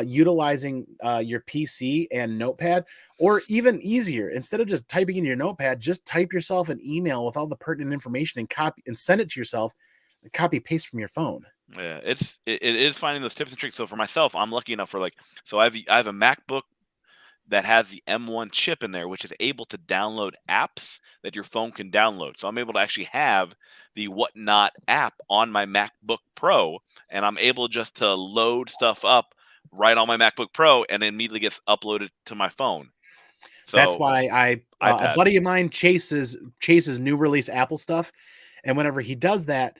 Utilizing your PC and notepad, or even easier, instead of just typing in your notepad, just type yourself an email with all the pertinent information and copy and send it to yourself, and copy paste from your phone. Yeah, it is finding those tips and tricks. So for myself, I'm lucky enough for so I have a MacBook that has the M1 chip in there, which is able to download apps that your phone can download. So I'm able to actually have the WhatNot app on my MacBook Pro, and I'm able just to load stuff up right on my MacBook Pro, and it immediately gets uploaded to my phone. That's So why a iPad. buddy of mine chases new release Apple stuff, and whenever he does that,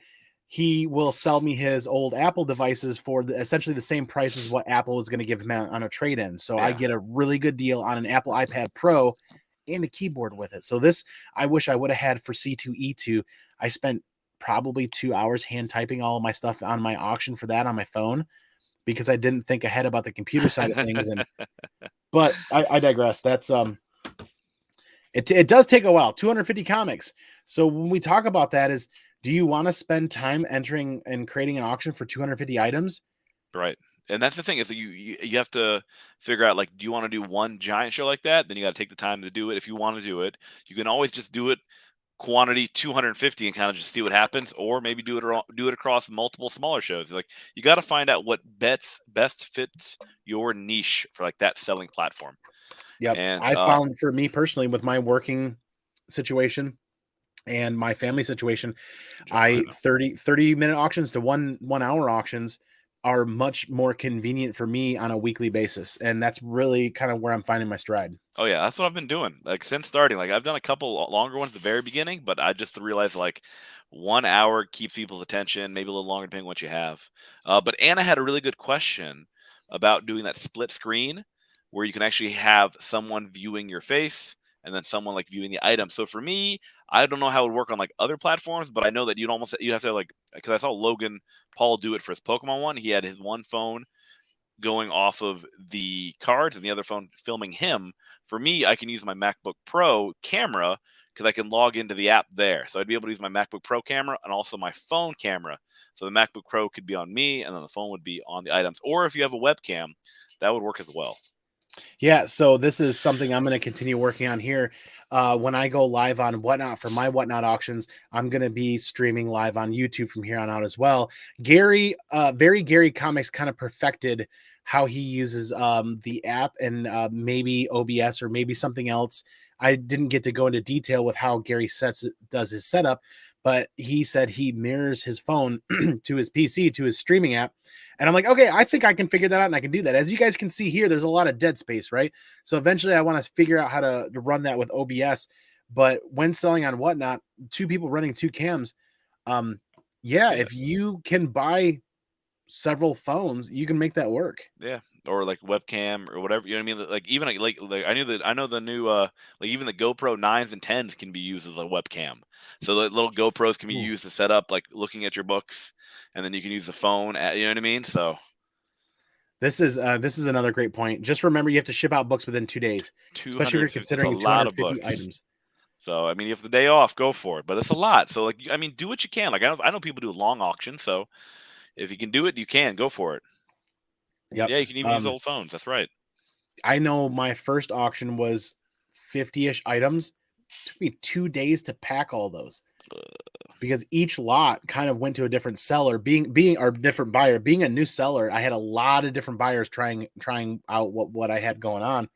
he will sell me his old Apple devices for essentially the same price as what Apple was going to give him on a trade-in. So I Yeah. get a really good deal on an Apple iPad Pro and a keyboard with it. So this I wish I would have had for C2E2. I spent probably 2 hours hand typing all of my stuff on my auction for that on my phone because I didn't think ahead about the computer side of things. But I digress. That's it does take a while. 250 comics. So when we talk about that, is do you want to spend time entering and creating an auction for 250 items? Right. And that's the thing is that you have to figure out, like, do you want to do one giant show like that? Then you got to take the time to do it. If you want to do it, you can always just do it quantity 250 and kind of just see what happens, or maybe do it across multiple smaller shows. Like, you got to find out what best fits your niche for like that selling platform. Yep. And I found for me personally with my working situation and my family situation, I 30-minute auctions to 1 hour auctions are much more convenient for me on a weekly basis. And that's really kind of where I'm finding my stride. oh yeah, that's what I've been doing. Like since starting, like I've done a couple longer ones at the very beginning, but I just realized like 1 hour keeps people's attention, maybe a little longer depending on what you have. But Anna had a really good question about doing that split screen where you can actually have someone viewing your face and then someone like viewing the item. So for me, I don't know how it would work on like other platforms, but I know that you have to like, because I saw Logan Paul do it for his Pokemon one. He had his one phone going off of the cards and the other phone filming him. For me, I can use my MacBook Pro camera because I can log into the app there. So I'd be able to use my MacBook Pro camera and also my phone camera. So the MacBook Pro could be on me and then the phone would be on the items. Or if you have a webcam, that would work as well. Yeah, so this is something I'm going to continue working on here. When I go live on WhatNot for my WhatNot auctions, I'm going to be streaming live on YouTube from here on out as well. Gary, very Gary Comics kind of perfected how he uses the app and maybe OBS or maybe something else. I didn't get to go into detail with how Gary does his setup, but he said he mirrors his phone to his PC, to his streaming app. And I'm like, okay, I think I can figure that out and I can do that. As you guys can see here, there's a lot of dead space, right? So eventually I want to figure out how to run that with OBS. But when selling on WhatNot, two people running two cams, yeah, Yeah. if you can buy several phones, you can make that work. Yeah. Or like webcam or whatever, you know what I mean? Like even like I know the new like even the GoPro 9s and 10s can be used as a webcam. So the little GoPros can be Ooh. used to set up like looking at your books, and then you can use the phone you know what I mean? So This is another great point. Just remember you have to ship out books within 2 days, especially if you're 250, that's a considering lot of 250 books. items. So I mean, if the day off, go for it. But it's a lot. So like, I mean, do what you can. Like I know people do long auctions. So if you can do it, you can go for it. Yep. Yeah, you can even use old phones. That's right. I know my first auction was 50-ish items. It took me 2 days to pack all those because each lot kind of went to a different seller, being our different buyer. Being a new seller, I had a lot of different buyers trying out what I had going on.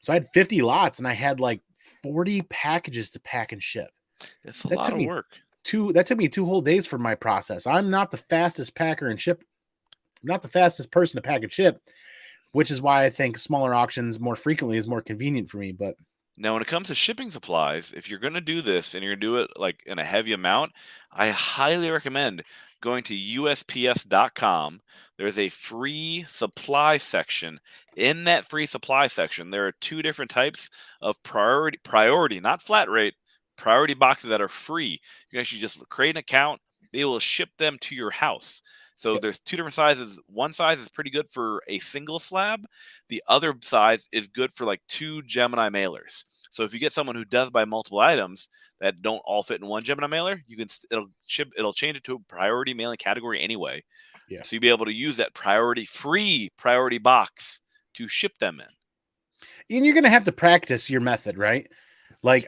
So I had 50 lots and I had like 40 packages to pack and ship. It's a That lot took of me work. two whole days for my process. I'm not the fastest packer and ship, not the fastest person to pack and ship, which is why I think smaller auctions more frequently is more convenient for me. But Now, when it comes to shipping supplies, if you're going to do this and you're going to do it like in a heavy amount, I highly recommend going to USPS.com. There's a free supply section. In that free supply section, there are two different types of priority, not flat rate, priority boxes that are free. You can actually just create an account. They will ship them to your house. So yep. there's two different sizes. One size is pretty good for a single slab. The other size is good for like two Gemini mailers. So if you get someone who does buy multiple items that don't all fit in one Gemini mailer, you can it'll change it to a priority mailing category anyway. Yeah. So you'll be able to use that free priority box to ship them in. And you're gonna have to practice your method, right? Like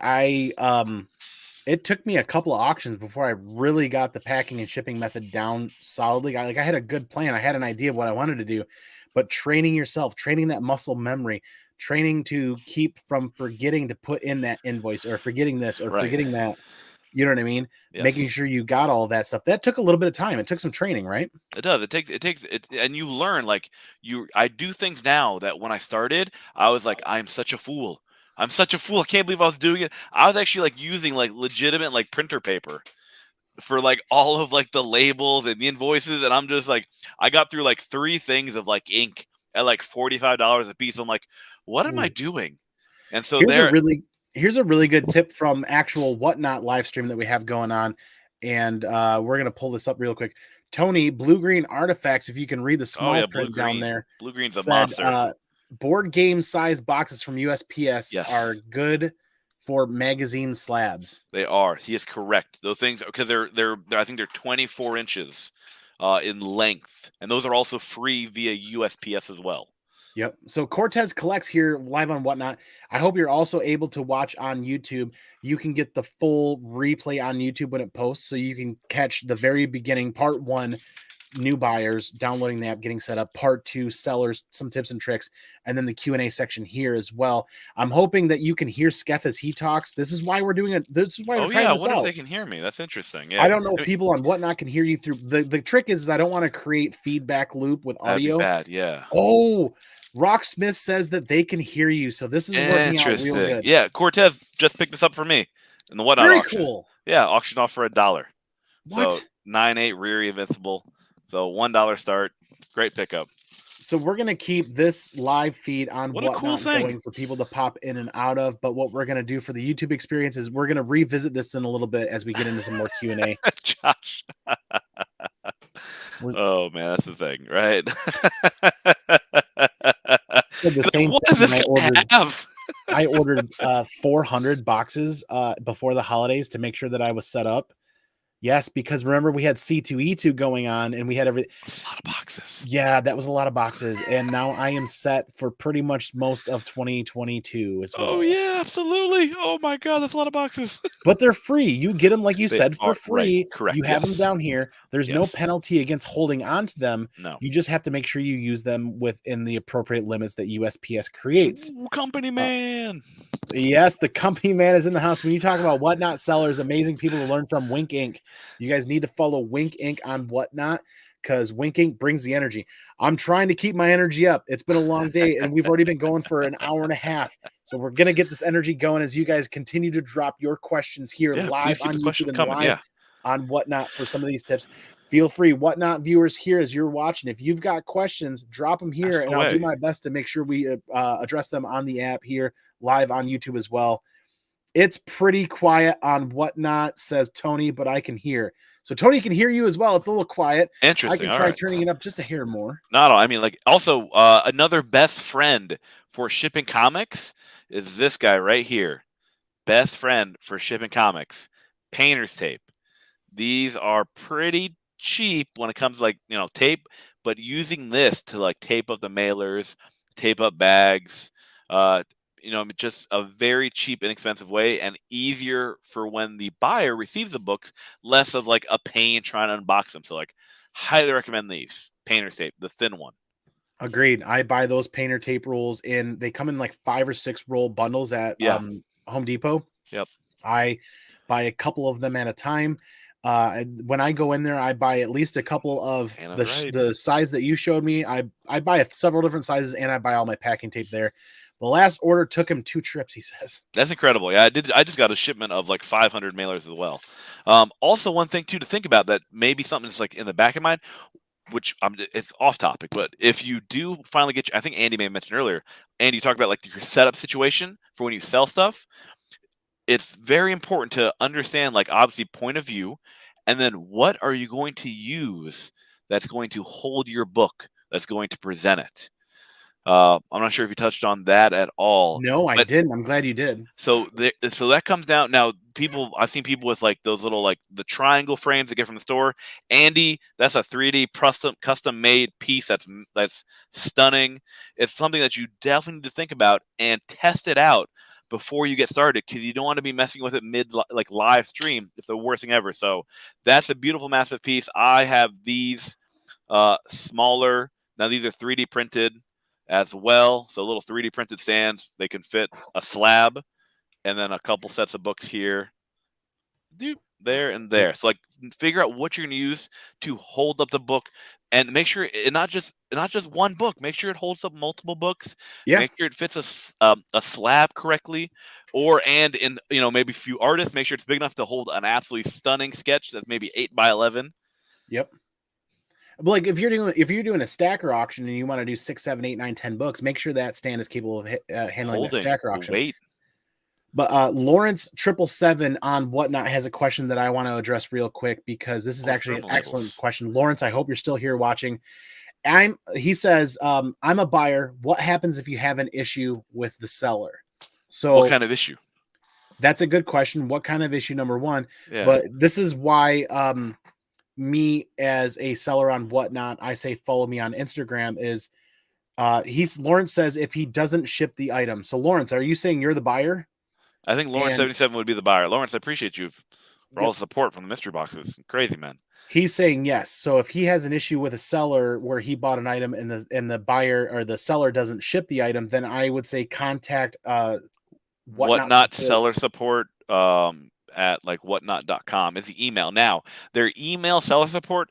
it took me a couple of auctions before I really got the packing and shipping method down solidly. I had a good plan. I had an idea of what I wanted to do, but training yourself, training that muscle memory, training to keep from forgetting to put in that invoice or forgetting this or Right. forgetting that. You know what I mean? Making Yes. sure you got all that stuff. That took a little bit of time. It took some training, right? It does. It takes it, and you learn like I do things now that when I started, I was like, I'm such a fool. I'm such a fool. I can't believe I was doing it. I was actually like using like legitimate like printer paper for like all of like the labels and the invoices, and I'm just like, I got through like 3 things of like ink at like $45 a piece. I'm like, what am I Ooh. doing? And so Here's a there, really here's a really good tip from actual Whatnot live stream that we have going on. And we're gonna pull this up real quick. Tony, Blue Green Artifacts, if you can read the oh small yeah, blue print down green, there, blue green's a said monster. board game size boxes from USPS are Yes. good for magazine slabs. They are. He is correct. Those things, because I think they're 24 inches in length, and those are also free via USPS as well. Yep. So Cortez collects here live on Whatnot. I hope you're also able to watch on YouTube. You can get the full replay on YouTube when it posts, so you can catch the very beginning, part one, new buyers downloading the app, getting set up, part two, sellers, some tips and tricks, and then the Q&A section here as well. I'm hoping that you can hear Skeff as he talks. This is why we're doing it. This is why we're Oh yeah, trying I this wonder if out. they can hear me. That's interesting. I Yeah, don't know I if mean, people on Whatnot can hear you through the trick is I don't want to create feedback loop with that'd be audio. bad. Yeah. Oh, Rocksmith says that they can hear you. So this is working out real Interesting. good. Yeah, Cortez just picked this up for me in the Whatnot Very auction. cool. Yeah, auctioned off for $1. So What? 9.8 rear invincible. So $1 start. Great pickup. So we're going to keep this live feed on What a cool Whatnot thing. going for people to pop in and out of. But what we're going to do for the YouTube experience is we're going to revisit this in a little bit as we get into some more Q&A. Josh. We Oh man, that's the thing, right? said the same What does thing this when guy have? I ordered 400 boxes before the holidays to make sure that I was set up. Yes, because remember we had C2E2 going on and we had everything. That's a lot of boxes. Yeah, that was a lot of boxes. And now I am set for pretty much most of 2022 as Oh well. yeah, absolutely. Oh my god, that's a lot of boxes. But they're free. You get them, like you They said, for are right. free. Correct. You have them Yes. down here. There's no Yes. penalty against holding on to them. No. You just have to make sure you use them within the appropriate limits that USPS creates. Ooh, company Uh, man. yes, the company man is in the house. When you talk about Whatnot sellers, amazing people to learn from, Wink Inc. You guys need to follow Wink Inc. on Whatnot because Wink Inc. brings the energy. I'm trying to keep my energy up. It's been a long day, and we've already been going for an hour and a half. So we're gonna get this energy going as you guys continue to drop your questions here Yeah, live please keep on the YouTube questions and coming. live Yeah. on Whatnot for some of these tips. Feel free, Whatnot viewers here as you're watching. If you've got questions, drop them here, Ask and I'll do away. my best to make sure we address them on the app here live on YouTube as well. It's pretty quiet on Whatnot, says Tony, but I can hear. So Tony can hear you as well. It's a little quiet. I Interesting. can All try right. turning it up just a hair more. Not all. I mean, like, also another best friend for shipping comics is this guy right here. Best friend for shipping comics. Painter's tape. These are pretty cheap when it comes to like, tape, but using this to like tape up the mailers, tape up bags, uh, just a very cheap, inexpensive way and easier for when the buyer receives the books, less of like a pain trying to unbox them. So like highly recommend these. Painter's tape, the thin one. Agreed. I buy those painter tape rolls they come in like 5 or 6 roll bundles at Yeah. Home Depot. Yep. I buy a couple of them at a time. When I go in there, I buy at least a couple of Hannah's right. the size that you showed me. I buy several different sizes and I buy all my packing tape there. The last order took him 2 trips, he says. That's incredible. Yeah, I just got a shipment of like 500 mailers as well. Also, one thing too to think about that maybe something that's like in the back of mind, which it's off topic, but if you do finally get, I think Andy may have mentioned earlier, Andy, you talked about like your setup situation for when you sell stuff. It's very important to understand, like, obviously point of view, and then what are you going to use that's going to hold your book, that's going to present it. I'm not sure if you touched on that at all, No, I but didn't. I'm glad you did. so that comes down now. I've seen people with like those little like the triangle frames they get from the store. Andy, that's a 3D custom made piece that's stunning. It's something that you definitely need to think about and test it out before you get started because you don't want to be messing with it mid like live stream. It's the worst thing ever. So that's a beautiful, massive piece. I have these smaller. Now these are 3D printed as well. So little 3D printed stands. They can fit a slab and then a couple sets of books here. there and there. So like figure out what you're going to use to hold up the book, and make sure it not just one book. Make sure it holds up multiple books. Yeah. Make sure it fits a slab correctly, and in maybe a few artists. Make sure it's big enough to hold an absolutely stunning sketch that's maybe 8x11. Yep. But like if you're doing a stacker auction and you want to do 6, 7, 8, 9, 10 books, make sure that stand is capable of handling that stacker auction. Weight. But Lawrence 777 on Whatnot has a question that I want to address real quick, because this is actually an excellent question. Lawrence, I hope you're still here watching. He says, I'm a buyer. What happens if you have an issue with the seller? So what kind of issue? That's a good question. What kind of issue, number one? Yeah. But this is why me as a seller on Whatnot, I say follow me on Instagram, is Lawrence says if he doesn't ship the item. So Lawrence, are you saying you're the buyer? I think Lawrence 77 would be the buyer. Lawrence, I appreciate you for all the support from the mystery boxes. Crazy, man. He's saying yes. So if he has an issue with a seller where he bought an item and the buyer or the seller doesn't ship the item, then I would say contact Whatnot seller support at like whatnot.com is the email. Now, their email seller support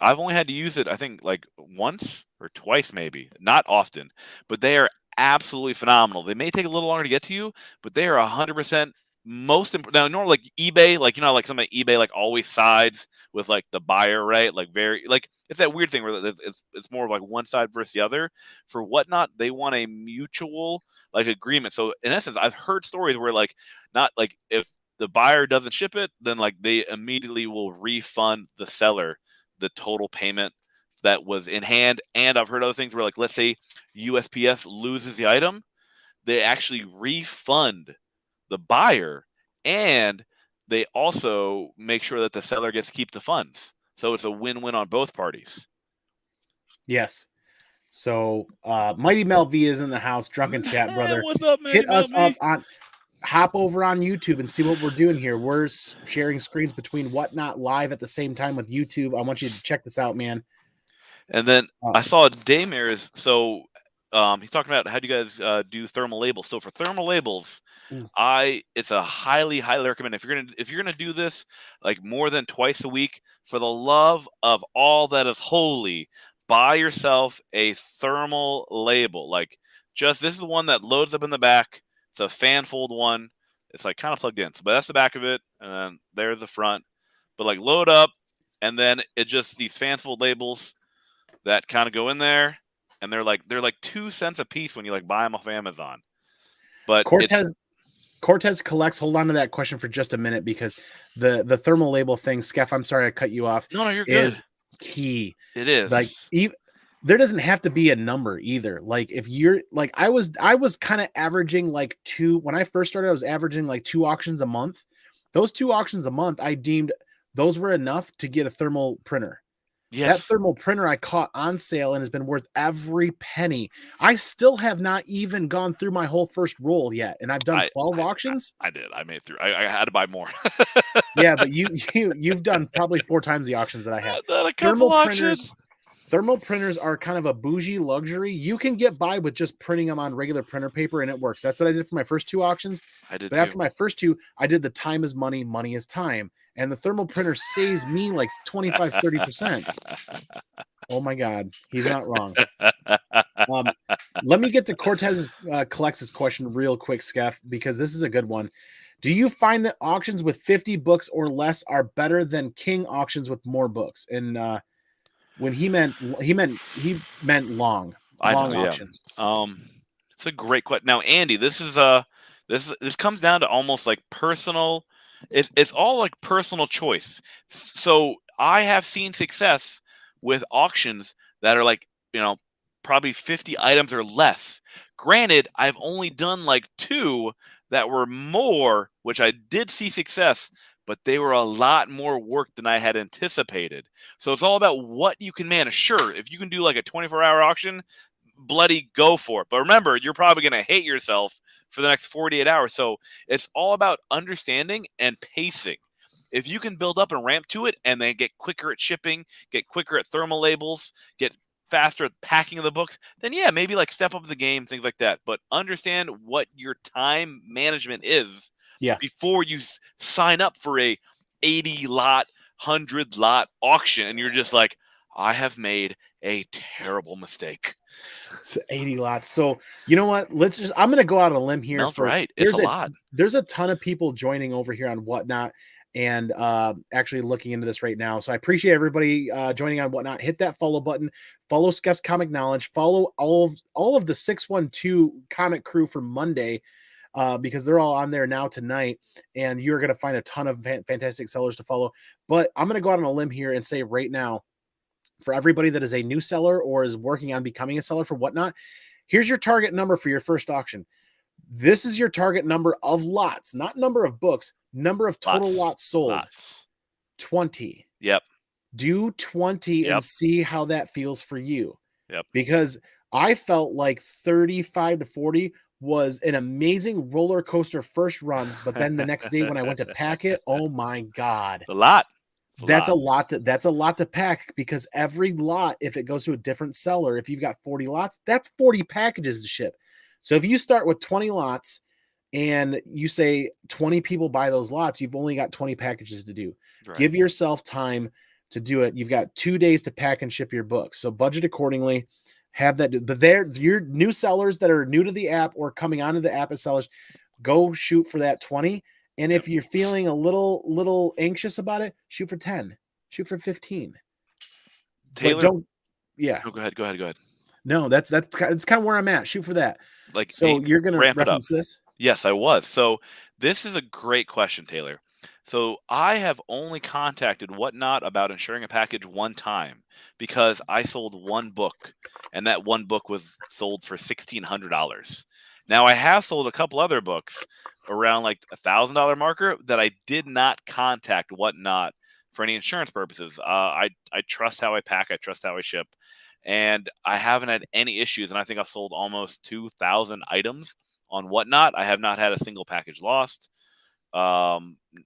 I've only had to use it, I think, like once or twice, maybe, not often, but they are absolutely phenomenal. They may take a little longer to get to you, but they are 100% most important. Now, normally, like eBay, like like some of eBay, like always sides with like the buyer, right? Like very, like it's that weird thing where it's more of like one side versus the other. For Whatnot, they want a mutual like agreement. So in essence, I've heard stories where like not like if the buyer doesn't ship it, then like they immediately will refund the seller the total payment that was in hand. And I've heard other things where like, let's say USPS loses the item, they actually refund the buyer, and they also make sure that the seller gets to keep the funds. So it's a win-win on both parties. Yes. So Mighty Mel V is in the house. Drunken Chat, brother. What's up, man? Hit us up hop over on YouTube and see what we're doing here. We're sharing screens between Whatnot live at the same time with YouTube. I want you to check this out, man. And then I saw Daymare is he's talking about how do you guys do thermal labels. So for thermal labels, it's a highly recommend if you're gonna do this like more than twice a week, for the love of all that is holy, buy yourself a thermal label. Like this is the one that loads up in the back. It's a fan fold one. It's like kind of plugged in. So, but that's the back of it, and then there's the front. But like load up, and then it just these fan fold labels that kind of go in there, and they're like 2 cents a piece when you like buy them off Amazon. But Cortez collects. Hold on to that question for just a minute, because the thermal label thing, Skeff, I'm sorry I cut you off. No, you're good. Is key. It is like there doesn't have to be a number either. Like if you're like I was kind of averaging like when I first started, I was averaging like 2 auctions a month. Those 2 auctions a month, I deemed those were enough to get a thermal printer. Yes. That thermal printer I caught on sale and has been worth every penny. I still have not even gone through my whole first roll yet, and I've done 12 auctions. I did. I made it through. I had to buy more. Yeah, but you've done probably 4 times the auctions that I have. Thermal printers are kind of a bougie luxury. You can get by with just printing them on regular printer paper, and it works. That's what I did for my first 2 auctions. I did. But after my first 2, I did the time is money, money is time. And the thermal printer saves me like 25, 30%. Oh my God, he's not wrong. Let me get to Cortez Collects' question real quick, Skeff, because this is a good one. Do you find that auctions with 50 books or less are better than King auctions with more books? And when he meant long auctions. Yeah. It's a great question. Now, Andy, this comes down to almost like personal. It's all like personal choice. So I have seen success with auctions that are like, probably 50 items or less. Granted, I've only done like 2 that were more, which I did see success, but they were a lot more work than I had anticipated. So it's all about what you can manage. Sure, if you can do like a 24-hour auction, bloody go for it. But remember, you're probably going to hate yourself for the next 48 hours. So it's all about understanding and pacing. If you can build up and ramp to it and then get quicker at shipping, get quicker at thermal labels, get faster at packing of the books, then yeah, maybe like step up the game, things like that. But understand what your time management is before you sign up for a 80 lot, 100 lot auction, and you're just like, I have made a terrible mistake. It's 80 lots. So you know what? I'm gonna go out on a limb here. Mel's right. It's a lot. There's a ton of people joining over here on WhatNot and actually looking into this right now. So I appreciate everybody joining on WhatNot. Hit that follow button. Follow Skeff's Comic Knowledge. Follow all of the 612 comic crew for Monday. Because they're all on there now tonight, and you're going to find a ton of fantastic sellers to follow. But I'm going to go out on a limb here and say right now, for everybody that is a new seller or is working on becoming a seller for WhatNot, here's your target number for your first auction. This is your target number of lots, not number of books, number of total lots sold. 20. Yep. Do 20 and see how that feels for you. Yep. Because I felt like 35 to 40 was an amazing roller coaster first run, but then the next day when I went to pack it, oh my God. A lot. That's a lot to pack, because every lot, if it goes to a different seller, if you've got 40 lots, that's 40 packages to ship. So if you start with 20 lots and you say 20 people buy those lots, you've only got 20 packages to do. Right. Give yourself time to do it. You've got 2 days to pack and ship your books. So budget accordingly. Have that, but your new sellers that are new to the app or coming onto the app as sellers, go shoot for that 20. And if you're feeling a little anxious about it, shoot for 10, shoot for 15. Taylor, go ahead. No, that's kind of where I'm at. Shoot for that. Like, so you're going to reference this? Yes, I was. So this is a great question, Taylor. So I have only contacted WhatNot about insuring a package one time, because I sold one book, and that one book was sold for $1,600. Now I have sold a couple other books around like $1,000 marker that I did not contact WhatNot for any insurance purposes. I trust how I pack. I trust how I ship, and I haven't had any issues. And I think I've sold almost 2,000 items on WhatNot. I have not had a single package lost.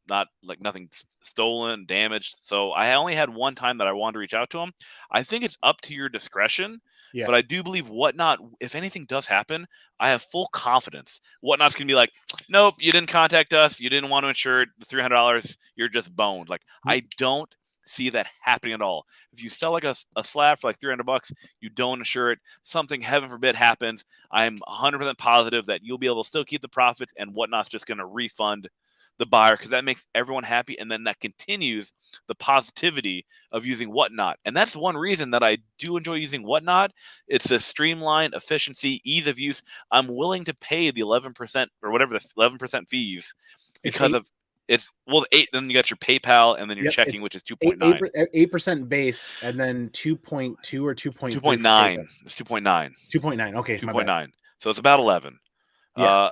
Not like nothing stolen, damaged. So I only had one time that I wanted to reach out to them. I think it's up to your discretion, but I do believe WhatNot, if anything does happen, I have full confidence. WhatNot's gonna be like, nope, you didn't contact us, you didn't want to insure the $300, you're just boned. Like, I don't see that happening at all. If you sell like a slab for like $300, you don't insure it, something heaven forbid happens, I'm 100% positive that you'll be able to still keep the profits, and WhatNot's just gonna refund the buyer, because that makes everyone happy, and then that continues the positivity of using WhatNot. And that's one reason that I do enjoy using WhatNot. It's a streamlined efficiency, ease of use. I'm willing to pay the 11% or whatever the 11% fees, because of it's 8. Then you got your PayPal, and then your checking, which is 2.9, 8% base, and then 2.2 or 2.9. 2.9. It's 2.9. 2.9. Okay, 2.9. So it's about 11. Yeah.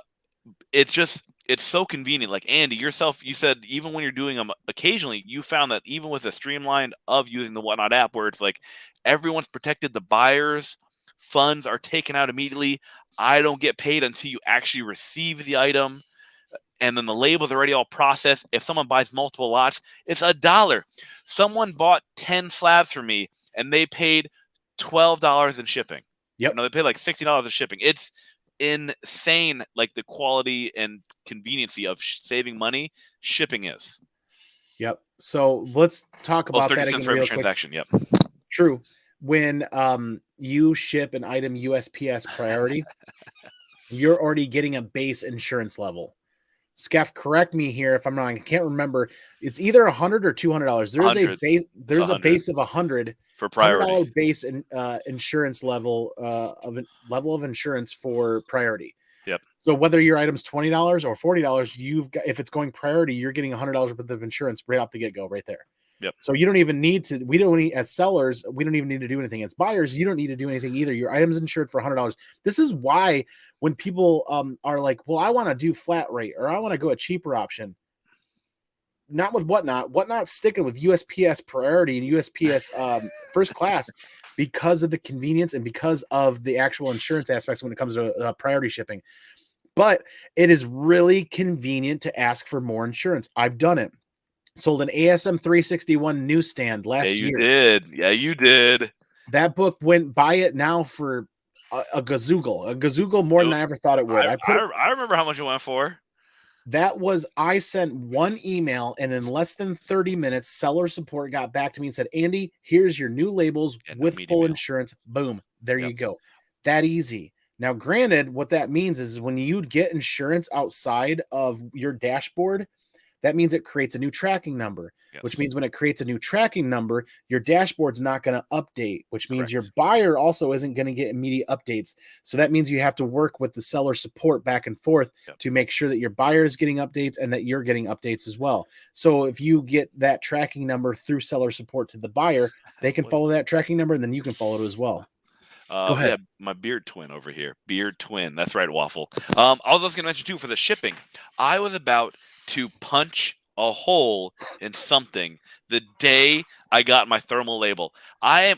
It's so convenient. Like, Andy, yourself, you said even when you're doing them occasionally, you found that even with a streamline of using the WhatNot app, where it's like everyone's protected, the buyers' funds are taken out immediately. I don't get paid until you actually receive the item, and then the label's already all processed. If someone buys multiple lots, it's $1. Someone bought 10 slabs from me, and they paid $12 in shipping. Yep. No, they paid like $60 in shipping. It's insane, like the quality and conveniency of saving money shipping is. Yep. So let's talk about 30 that cents again for every real transaction. quick. Yep. True. When you ship an item USPS priority, you're already getting a base insurance level. Skeff, correct me here if I'm wrong. I can't remember. It's either $100 or $200. There's a base. There's a base of $100 for priority. $100 base insurance level of insurance for priority. Yep. So whether your item's $20 or $40, you've got, if it's going priority, you're getting $100 worth of insurance right off the get go, right there. Yep. So you don't even need to. We don't need, as sellers, we don't even need to do anything. As buyers, you don't need to do anything either. Your item's insured for $100. This is why when people are like, "Well, I want to do flat rate or I want to go a cheaper option," not with WhatNot. WhatNot's sticking with USPS priority and USPS first class because of the convenience and because of the actual insurance aspects when it comes to priority shipping. But it is really convenient to ask for more insurance. I've done it. Sold an ASM 361 newsstand last year. Yeah, you did. That book went, buy it now for a gazoogle more than I ever thought it would. I remember how much it went for. I sent one email, and in less than 30 minutes, seller support got back to me and said, Andy, here's your new labels with full insurance. Boom. There you go. That easy. Now, granted, what that means is when you get insurance outside of your dashboard, that means it creates a new tracking number, which means when it creates a new tracking number, your dashboard's not going to update, which means your buyer also isn't going to get immediate updates. So that means you have to work with the seller support back and forth to make sure that your buyer is getting updates and that you're getting updates as well. So if you get that tracking number through seller support to the buyer, they can follow that tracking number, and then you can follow it as well. Go ahead. Yeah, my beard twin over here. Beard twin. That's right, Waffle. I was also going to mention too, for the shipping, I was about to punch a hole in something the day I got my thermal label. Listen,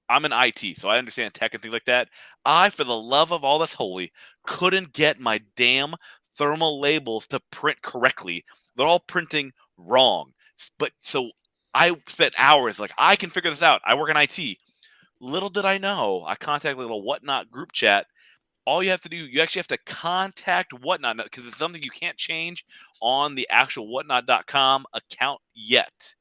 I'm in IT, so I understand tech and things like that. I, for the love of all that's holy, couldn't get my damn thermal labels to print correctly. They're all printing wrong. But so I spent hours like, I can figure this out. I work in IT. Little did I know, I contacted a little WhatNot group chat. All you have to do, you actually have to contact WhatNot because it's something you can't change on the actual WhatNot.com account yet.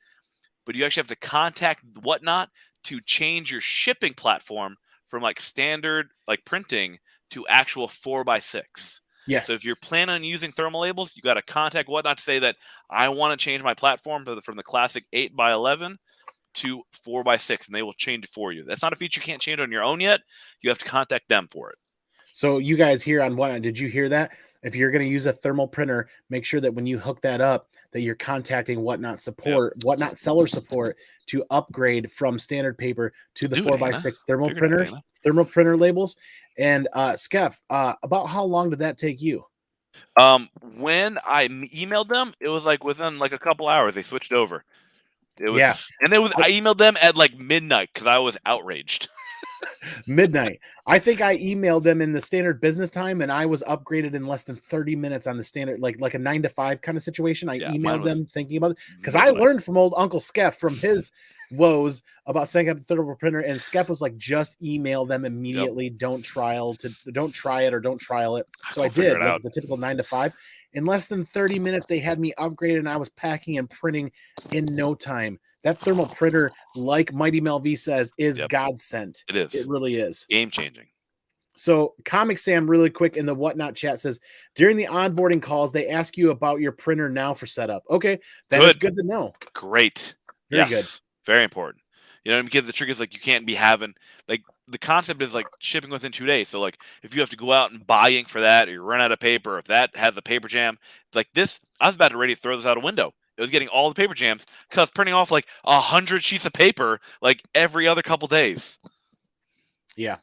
But you actually have to contact WhatNot to change your shipping platform from like standard like printing to actual 4x6. Yes. So if you're planning on using thermal labels, you got to contact WhatNot to say that I want to change my platform from the classic 8x11 to 4x6, and they will change it for you. That's not a feature you can't change on your own yet. You have to contact them for it. So you guys here on WhatNot, did you hear that? If you're going to use a thermal printer, make sure that when you hook that up, that you're contacting WhatNot support, WhatNot seller support to upgrade from standard paper to the 4x6 thermal printer labels. And Skeff, about how long did that take you? When I emailed them, it was like within like a couple hours they switched over. It was, I emailed them at like midnight because I was outraged. Midnight. I think I emailed them in the standard business time, and I was upgraded in less than 30 minutes on the standard, like a 9 to 5 kind of situation. I emailed them thinking about it because I learned from old Uncle Skeff from his woes about setting up a thermal printer, and Skeff was like, just email them immediately. Don't try it or don't trial it. So I did, like the typical 9 to 5. In less than 30 minutes, they had me upgraded, and I was packing and printing in no time. That thermal printer, like Mighty Mel V says, is God sent. It is. It really is. Game changing. So Comic Sam really quick in the WhatNot chat says, during the onboarding calls, they ask you about your printer now for setup. Okay. That is good to know. Great. Very good. Very important. You know, because the trick is like, you can't be having like, the concept is like shipping within 2 days. So like if you have to go out and buy ink for that, or you run out of paper, if that has a paper jam like this, I was about to ready to throw this out a window. It was getting all the paper jams because printing off like 100 sheets of paper like every other couple days. Yeah.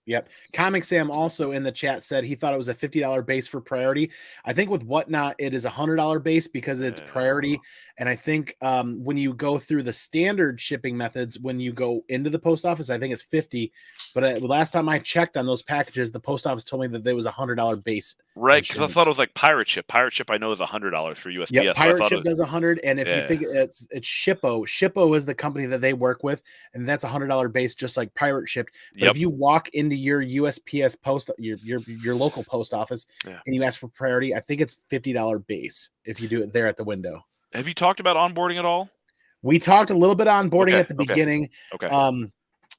Yep. Comic Sam also in the chat said he thought it was a $50 base for priority. I think with WhatNot, it is a $100 base because it's priority. And I think when you go through the standard shipping methods, when you go into the post office, I think it's 50. But last time I checked on those packages, the post office told me that there was a $100 base. Right, because I thought it was like Pirate Ship. Pirate Ship I know is $100 for USPS. Yeah, Pirate Ship does 100, and if you think it's Shippo. Shippo is the company that they work with, and that's a $100 base, just like Pirate Ship. But if you walk into your USPS post, your local post office, and you ask for priority, I think it's $50 base if you do it there at the window. Have you talked about onboarding at all? We talked a little bit onboarding at the beginning. Okay.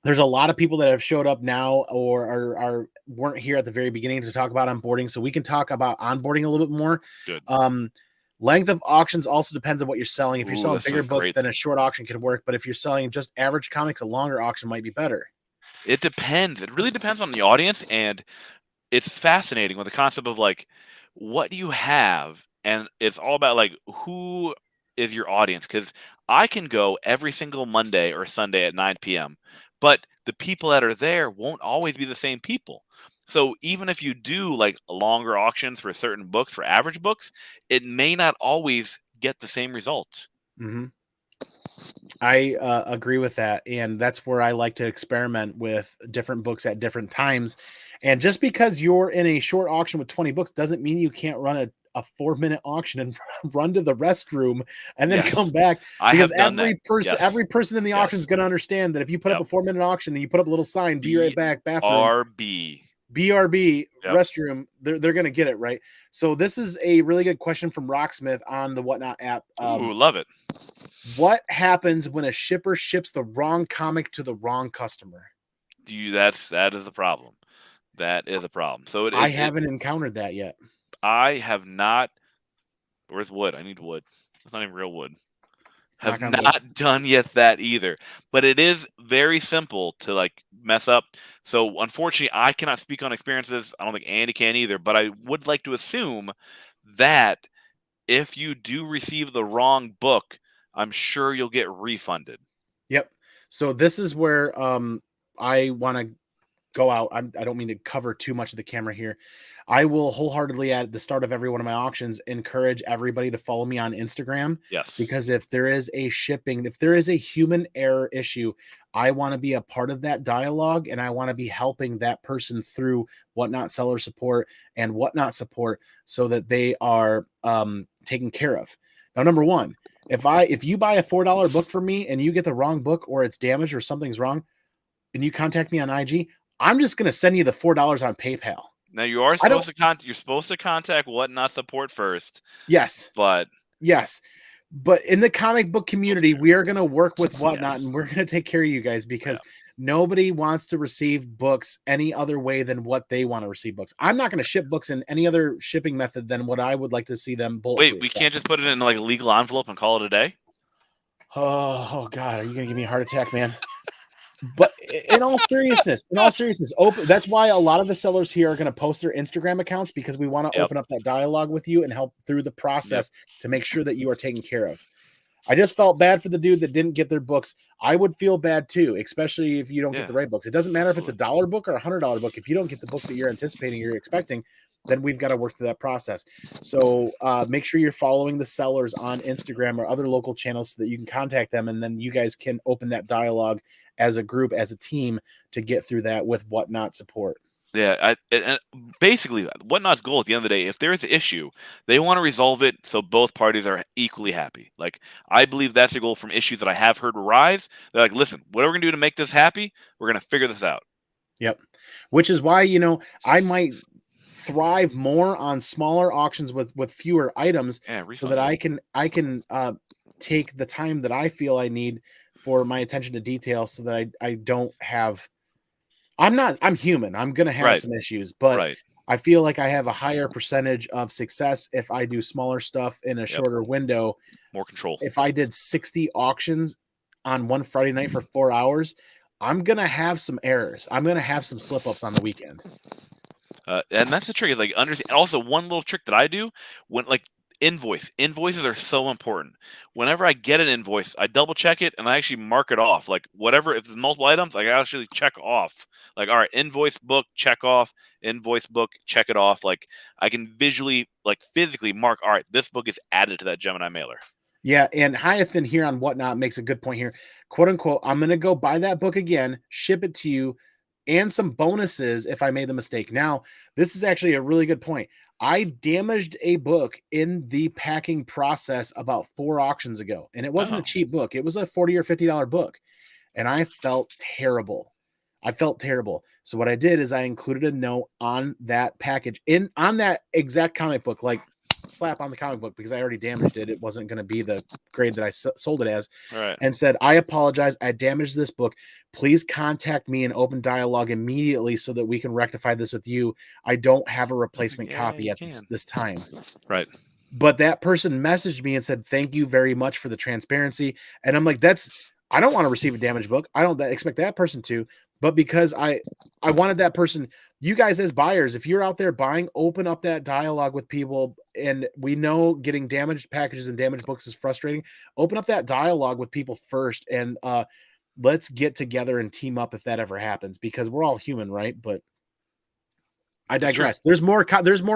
There's a lot of people that have showed up now or weren't here at the very beginning to talk about onboarding, so we can talk about onboarding a little bit more. Good. Length of auctions also depends on what you're selling. If you're selling bigger books, then a short auction could work. But if you're selling just average comics, a longer auction might be better. It depends. It really depends on the audience, and it's fascinating with the concept of like, what do you have? And it's all about like, who is your audience? Because I can go every single Monday or Sunday at 9 p.m., but the people that are there won't always be the same people. So even if you do like longer auctions for certain books, for average books, it may not always get the same results. Mm-hmm. I agree with that. And that's where I like to experiment with different books at different times. And just because you're in a short auction with 20 books doesn't mean you can't run a 4-minute auction and run to the restroom and then come back, because every person in the auction is going to understand that if you put up a 4-minute auction and you put up a little sign, be right back, bathroom. RB. BRB Yep. restroom, they're gonna get it right. So this is a really good question from Rocksmith on the WhatNot app. Ooh, love it. What happens when a shipper ships the wrong comic to the wrong customer? That is the problem. That is a problem. So I haven't encountered that yet. I have not. Where's wood? I need wood. It's not even real wood. Have Knock on wood. not done yet that either. But it is very simple to like mess up. So unfortunately, I cannot speak on experiences. I don't think Andy can either. But I would like to assume that if you do receive the wrong book, I'm sure you'll get refunded. Yep. So this is where I want to go out. I don't mean to cover too much of the camera here. I will wholeheartedly at the start of every one of my auctions encourage everybody to follow me on Instagram. Yes. Because if there is a shipping, if there is a human error issue, I want to be a part of that dialogue, and I want to be helping that person through WhatNot seller support and WhatNot support so that they are taken care of. Now, number one, if you buy a $4 book from me and you get the wrong book or it's damaged or something's wrong and you contact me on IG, I'm just going to send you the $4 on PayPal. Now you are supposed to contact WhatNot support first. Yes. But in the comic book community, we are going to work with WhatNot, and we're going to take care of you guys because nobody wants to receive books any other way than what they want to receive books. I'm not going to ship books in any other shipping method than what I would like to see them bulletproof. Wait, we can't just put it in like a legal envelope and call it a day? Oh God, are you going to give me a heart attack, man? But in all seriousness, that's why a lot of the sellers here are going to post their Instagram accounts, because we want to open up that dialogue with you and help through the process to make sure that you are taken care of. I just felt bad for the dude that didn't get their books. I would feel bad too, especially if you don't get the right books. It doesn't matter if it's $1 book or $100 book. If you don't get the books that you're anticipating, you're expecting, then we've got to work through that process. So make sure you're following the sellers on Instagram or other local channels so that you can contact them, and then you guys can open that dialogue as a group, as a team, to get through that with WhatNot support. Yeah, and basically, WhatNot's goal at the end of the day, if there is an issue, they want to resolve it so both parties are equally happy. Like, I believe that's the goal from issues that I have heard arise. They're like, listen, what are we going to do to make this happy? We're going to figure this out. Yep. Which is why, I might thrive more on smaller auctions with fewer items, so that I can take the time that I feel I need for my attention to detail, so that I don't have, I'm human. I'm going to have some issues, but I feel like I have a higher percentage of success if I do smaller stuff in a shorter window. More control. If I did 60 auctions on one Friday night for 4 hours, I'm going to have some errors. I'm going to have some slip ups on the weekend. And that's the trick, is like understand. Also, one little trick that I do when invoices are so important. Whenever I get an invoice, I double check it and I actually mark it off. Like, whatever, if there's multiple items, I actually check off. Like, all right, invoice book, check off. Invoice book, check it off. Like, I can visually, like physically mark, all right, this book is added to that Gemini mailer. Yeah, and Hyathin here on WhatNot makes a good point here. Quote unquote, I'm going to go buy that book again, ship it to you, and some bonuses if I made the mistake. Now, this is actually a really good point. I damaged a book in the packing process about 4 auctions ago, and it wasn't a cheap book. It was a $40 or $50 book, and I felt terrible. So what I did is I included a note on that package, on that exact comic book, like slap on the comic book, because I already damaged it. It wasn't going to be the grade that I sold it as, and said, I apologize. I damaged this book. Please contact me in open dialogue immediately so that we can rectify this with you. I don't have a replacement copy at this time. Right. But that person messaged me and said, thank you very much for the transparency. And I'm like, I don't want to receive a damaged book. I don't expect that person to, but because I wanted that person, you guys as buyers, if you're out there buying, open up that dialogue with people. And we know getting damaged packages and damaged books is frustrating. Open up that dialogue with people first, and let's get together and team up if that ever happens, because we're all human, right? But I digress. There's more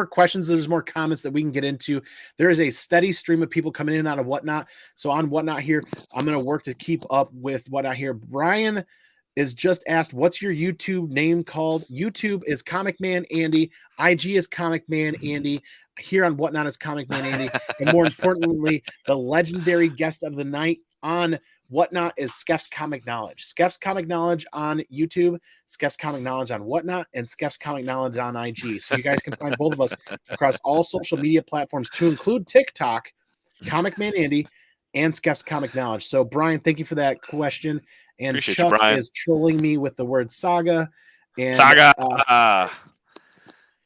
questions. There's more comments that we can get into. There is a steady stream of people coming in out of WhatNot. So on WhatNot here, I'm going to work to keep up with WhatNot here. Brian is just asked, what's your YouTube name called? YouTube is ComicManAndy. IG is ComicManAndy. Here on WhatNot is ComicManAndy. And more importantly, the legendary guest of the night on WhatNot is Skeff's Comic Knowledge. Skeff's Comic Knowledge on YouTube, Skeff's Comic Knowledge on WhatNot, and Skeff's Comic Knowledge on IG. So you guys can find both of us across all social media platforms, to include TikTok, ComicManAndy, and Skeff's Comic Knowledge. So Brian, thank you for that question. And Appreciate Chuck you, Brian. is trolling me with the word saga. And Saga.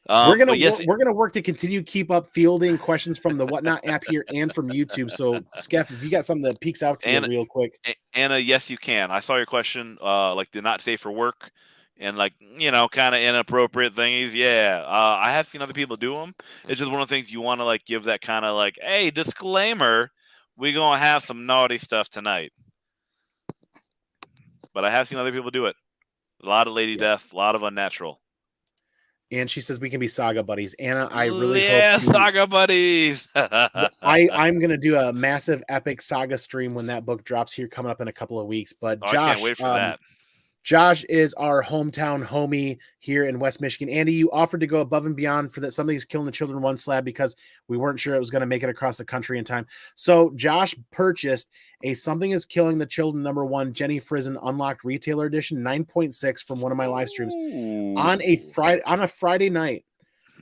we're gonna work to continue keep up fielding questions from the WhatNot app here and from YouTube. So Skeff, if you got something that peeks out to you real quick. Anna, yes, you can. I saw your question, like the not safe for work and like, you know, kind of inappropriate things. Yeah, I have seen other people do them. It's just one of the things you want to like give that kind of like, hey, disclaimer, we're gonna have some naughty stuff tonight. But I have seen other people do it. A lot of lady death, a lot of unnatural. And she says we can be saga buddies. Anna, I really hope to, saga buddies. I'm gonna do a massive epic saga stream when that book drops here coming up in a couple of weeks. But Josh, I can't wait for that. Josh is our hometown homie here in West Michigan. Andy, you offered to go above and beyond for that Something's Killing the Children one slab because we weren't sure it was going to make it across the country in time. So Josh purchased a Something is Killing the Children #1 Jenny Frison Unlocked Retailer Edition 9.6 from one of my live streams on a Friday night.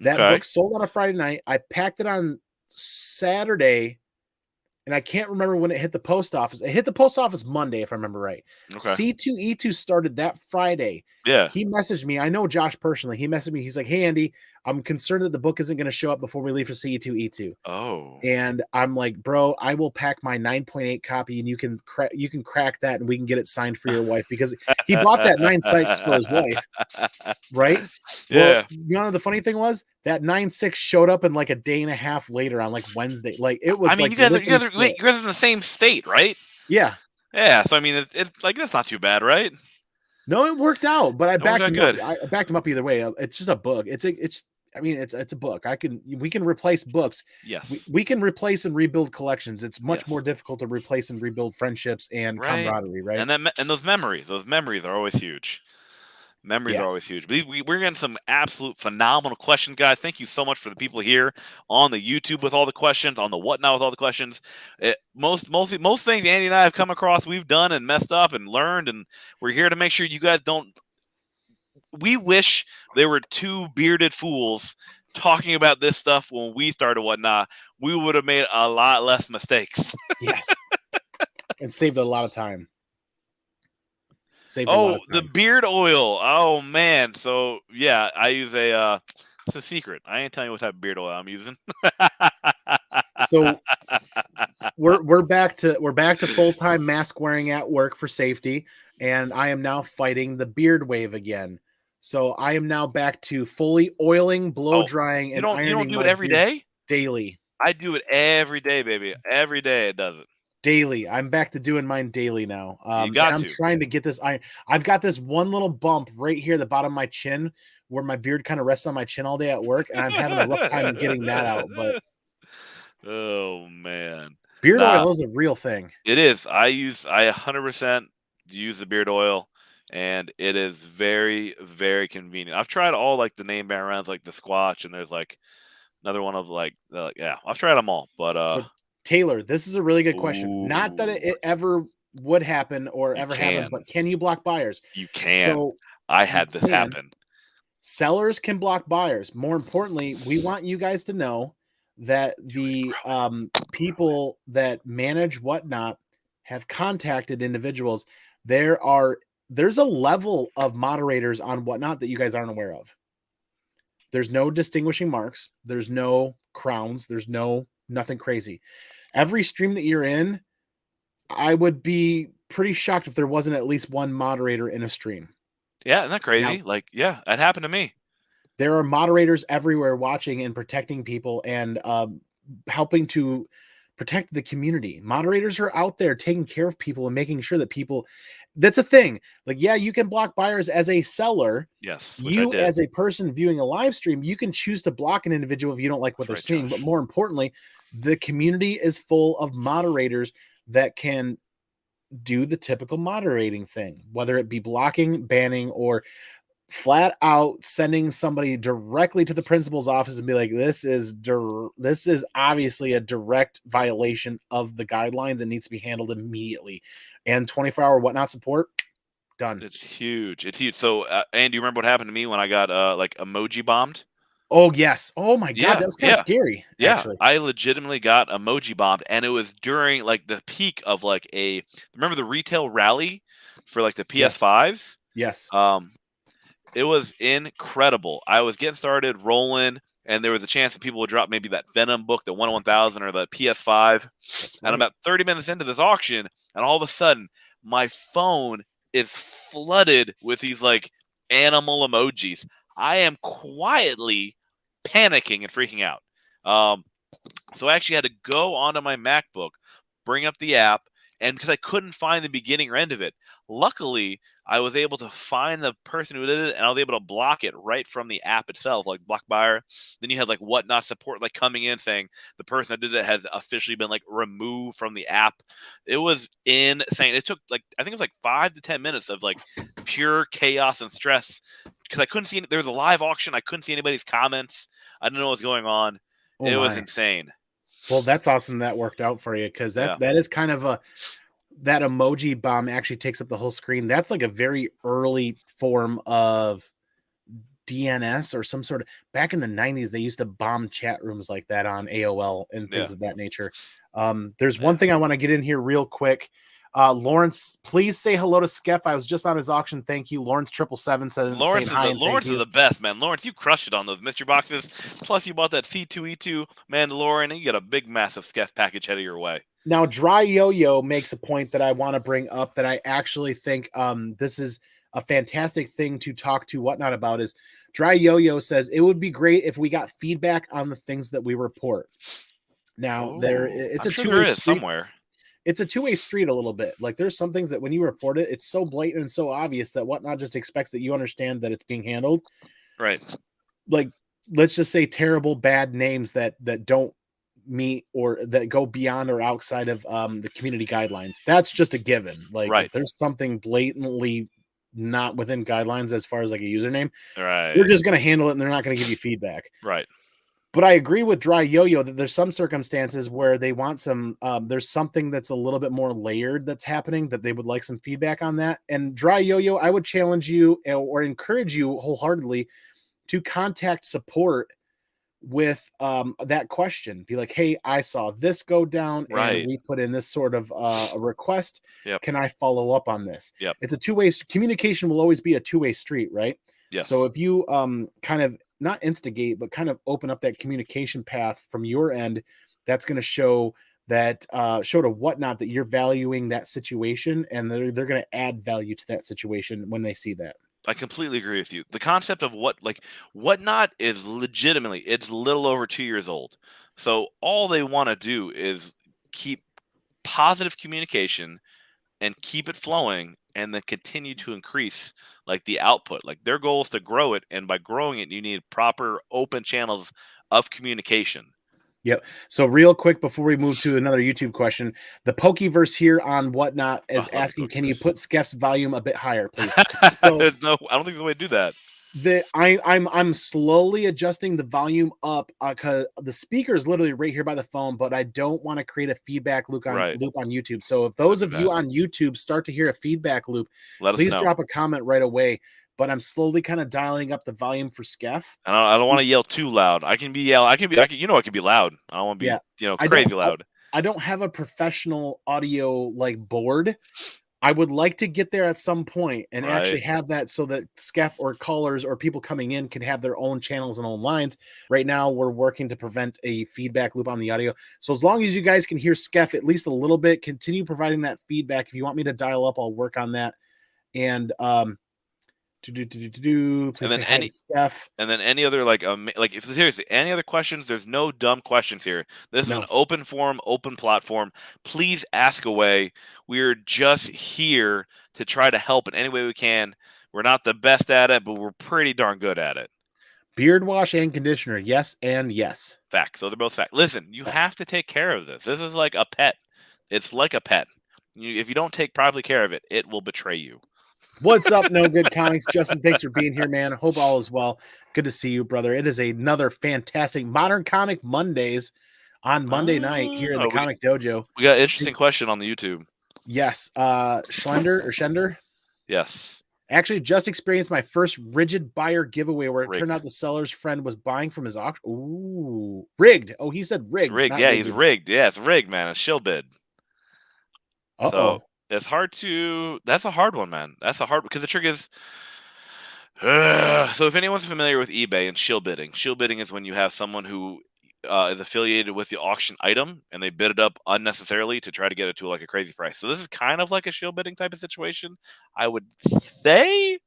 That book sold on a Friday night. I packed it on Saturday. And I can't remember when it hit the post office. It hit the post office Monday, if I remember right. C2E2 started that Friday. Yeah. He messaged me. I know Josh personally. He messaged me. He's like, hey, Andy, I'm concerned that the book isn't going to show up before we leave for C2E2. Oh. And I'm like, bro, I will pack my 9.8 copy and you can crack that and we can get it signed for your wife, because he bought that 9.6 for his wife. Right? Yeah. Well, you know, the funny thing was that 9.6 showed up in like a day and a half later on like Wednesday. Like it was. I mean, like you guys are in the same state, right? Yeah. Yeah. So I mean, it like that's not too bad, right? No, it worked out, but I backed him up. I backed him up either way. It's just a book. It's a book. We can replace books. Yes. We can replace and rebuild collections. It's much more difficult to replace and rebuild friendships and camaraderie, right? And those memories are always huge. Memories are always huge. But we're getting some absolute phenomenal questions, guys. Thank you so much for the people here on the YouTube with all the questions, on the WhatNot with all the questions. Most things Andy and I have come across, we've done and messed up and learned, and we're here to make sure you guys don't. We wish there were two bearded fools talking about this stuff when we started WhatNot. We would have made a lot less mistakes. Yes. And saved a lot of time. The beard oil. Oh man. So yeah, I use it's a secret. I ain't telling you what type of beard oil I'm using. So we're back to full-time mask wearing at work for safety, and I am now fighting the beard wave again. So I am now back to fully oiling, blow drying, and ironing. You don't do it every day? Daily. I do it every day, baby. Every day it does it. Daily. I'm back to doing mine daily now. I'm trying to get this iron. I've got this one little bump right here at the bottom of my chin where my beard kind of rests on my chin all day at work, and I'm having a rough time getting that out. But oh man, beard oil is a real thing. It is. I 100% use the beard oil, and it is very, very convenient. I've tried all like the name brand brands, like the Squatch, and there's like another one of like I've tried them all, but So, Taylor, this is a really good question. Not that it ever would happen or ever happens, but can you block buyers? You can. So I had this happen. Sellers can block buyers. More importantly, we want you guys to know that the people that manage WhatNot have contacted individuals. There's a level of moderators on WhatNot that you guys aren't aware of. There's no distinguishing marks. There's no crowns. There's nothing crazy. Every stream that you're in, I would be pretty shocked if there wasn't at least one moderator in a stream. Yeah, isn't that crazy? Now, that happened to me. There are moderators everywhere watching and protecting people and helping to protect the community. Moderators are out there taking care of people and making sure that people. That's a thing. Like, yeah, you can block buyers as a seller. Yes. You as a person viewing a live stream, you can choose to block an individual if you don't like what they're seeing. But more importantly, the community is full of moderators that can do the typical moderating thing, whether it be blocking, banning, or flat out sending somebody directly to the principal's office and be like, this is obviously a direct violation of the guidelines and needs to be handled immediately. And 24-hour whatnot support, done. It's huge. It's huge. So, and do you remember what happened to me when I got like emoji bombed? Oh yes. Oh my god, Yeah, that was kind of yeah, scary, yeah. actually. I legitimately got emoji bombed, and it was during like the peak of like a remember the retail rally for like the Yes. PS5s. Yes. Um, it was incredible. I was getting started rolling, and there was a chance that people would drop maybe that Venom book, the 1/1000, or the PS5. That's And right. about 30 minutes into this auction, and all of a sudden, my phone is flooded with these like animal emojis. I am quietly panicking and freaking out. Um, so I actually had to go onto my MacBook, bring up the app, and because I couldn't find the beginning or end of it, luckily I was able to find the person who did it, and I was able to block it right from the app itself, like block buyer. Then you had like WhatNot support like coming in saying the person that did it has officially been like removed from the app. It was insane. It took like I think it was like 5 to 10 minutes of like pure chaos and stress because I couldn't see there was a live auction. I couldn't see anybody's comments. I didn't know what was going on. Oh It was my. insane. Well, that's awesome that worked out for you, because Yeah. that is kind of a that emoji bomb actually takes up the whole screen. That's like a very early form of DNS or some sort of, back in the 90s they used to bomb chat rooms like that on AOL and Yeah. things of that nature. There's one Yeah. thing I want to get in here real quick. Lawrence, please say hello to Skeff. I was just on his auction. Thank you. Lawrence 777 said saying hi and thank Lawrence is you. the best, man. Lawrence, you crushed it on those mystery boxes. Plus, you bought that C2E2 Mandalorian, and you got a big, massive Skeff package headed your way. Now, Dry Yo-Yo makes a point that I want to bring up that I actually think this is a fantastic thing to talk to Whatnot about. Is Dry Yo-Yo says it would be great if we got feedback on the things that we report. Now, Oh, it's I'm a sure there two-way is street. somewhere. It's a two-way street a little bit. Like, there's some things that when you report it, it's so blatant and so obvious that Whatnot just expects that you understand that it's being handled. Right. Like, let's just say terrible bad names that don't meet or that go beyond or outside of the community guidelines. That's just a given. Like, if Right. there's something blatantly not within guidelines as far as like a username, they're Right. just going to handle it and they're not going to give you feedback. Right. But I agree with Dry Yo-Yo that there's some circumstances where they want some there's something that's a little bit more layered that's happening that they would like some feedback on that. And Dry Yo-Yo, I would challenge you or encourage you wholeheartedly to contact support with that question. Be like, hey, I saw this go down and Right. we put in this sort of a request. Yep. Can I follow up on this? Yep. It's a two-way communication, will always be a two-way street, right? So Yes. if you kind of not instigate but kind of open up that communication path from your end, that's going to show that show to Whatnot that you're valuing that situation, and they're going to add value to that situation when they see that. I completely agree with you. The concept of whatnot is legitimately it's a little over 2 years old. So all they want to do is keep positive communication and keep it flowing and then continue to increase like the output. Like their goal is to grow it, and by growing it, you need proper open channels of communication. Yep. So real quick before we move to another YouTube question, the Pokeverse here on Whatnot Oh, is I love the asking, can you Pokeverse. put Skeff's volume a bit higher, please? So No, I don't think the way to do that. I'm slowly adjusting the volume up because the speaker is literally right here by the phone, but I don't want to create a feedback Right. loop on YouTube. So if That'd those be of you bad. on YouTube start to hear a feedback loop, Let us please know. drop a comment right away. But I'm slowly kind of dialing up the volume for Skeff. I don't want to yell too loud. I can be yell. I can. You know, I can be loud. I don't want to be Yeah, I don't crazy loud. I don't have a professional audio like board. I would like to get there at some point and Right. actually have that so that Skeff or callers or people coming in can have their own channels and own lines. Right now, we're working to prevent a feedback loop on the audio. So as long as you guys can hear Skeff at least a little bit, continue providing that feedback. If you want me to dial up, I'll work on that. And And please then say hi to Skeff. any other like if seriously any other questions, there's no dumb questions here. This is an No. open forum, open platform. Please ask away. We're just here to try to help in any way we can. We're not the best at it, but we're pretty darn good at it. Beard wash and conditioner. Yes and yes. Facts. So they're both facts. Listen, you Facts. have to take care of this. This is like a pet. It's like a pet. If you don't take properly care of it, it will betray you. What's up, No Good Comics? Justin, thanks for being here, man. Hope all is well. Good to see you, brother. It is another fantastic Modern Comic Mondaze on Monday night here in the Comic Dojo. We got an interesting question on the YouTube. Yes, Schlender. Yes. Actually, just experienced my first rigid buyer giveaway where it turned out the seller's friend was buying from his auction. Ooh, rigged. Oh, he said rigged. Rigged. Yeah, he's rigged. Yeah, it's rigged, man. It's shill bid. So it's hard to. That's a hard one, man. That's a hard because the trick is. So if anyone's familiar with eBay and shill bidding is when you have someone who is affiliated with the auction item and they bid it up unnecessarily to try to get it to like a crazy price. So this is kind of like a shill bidding type of situation, I would say.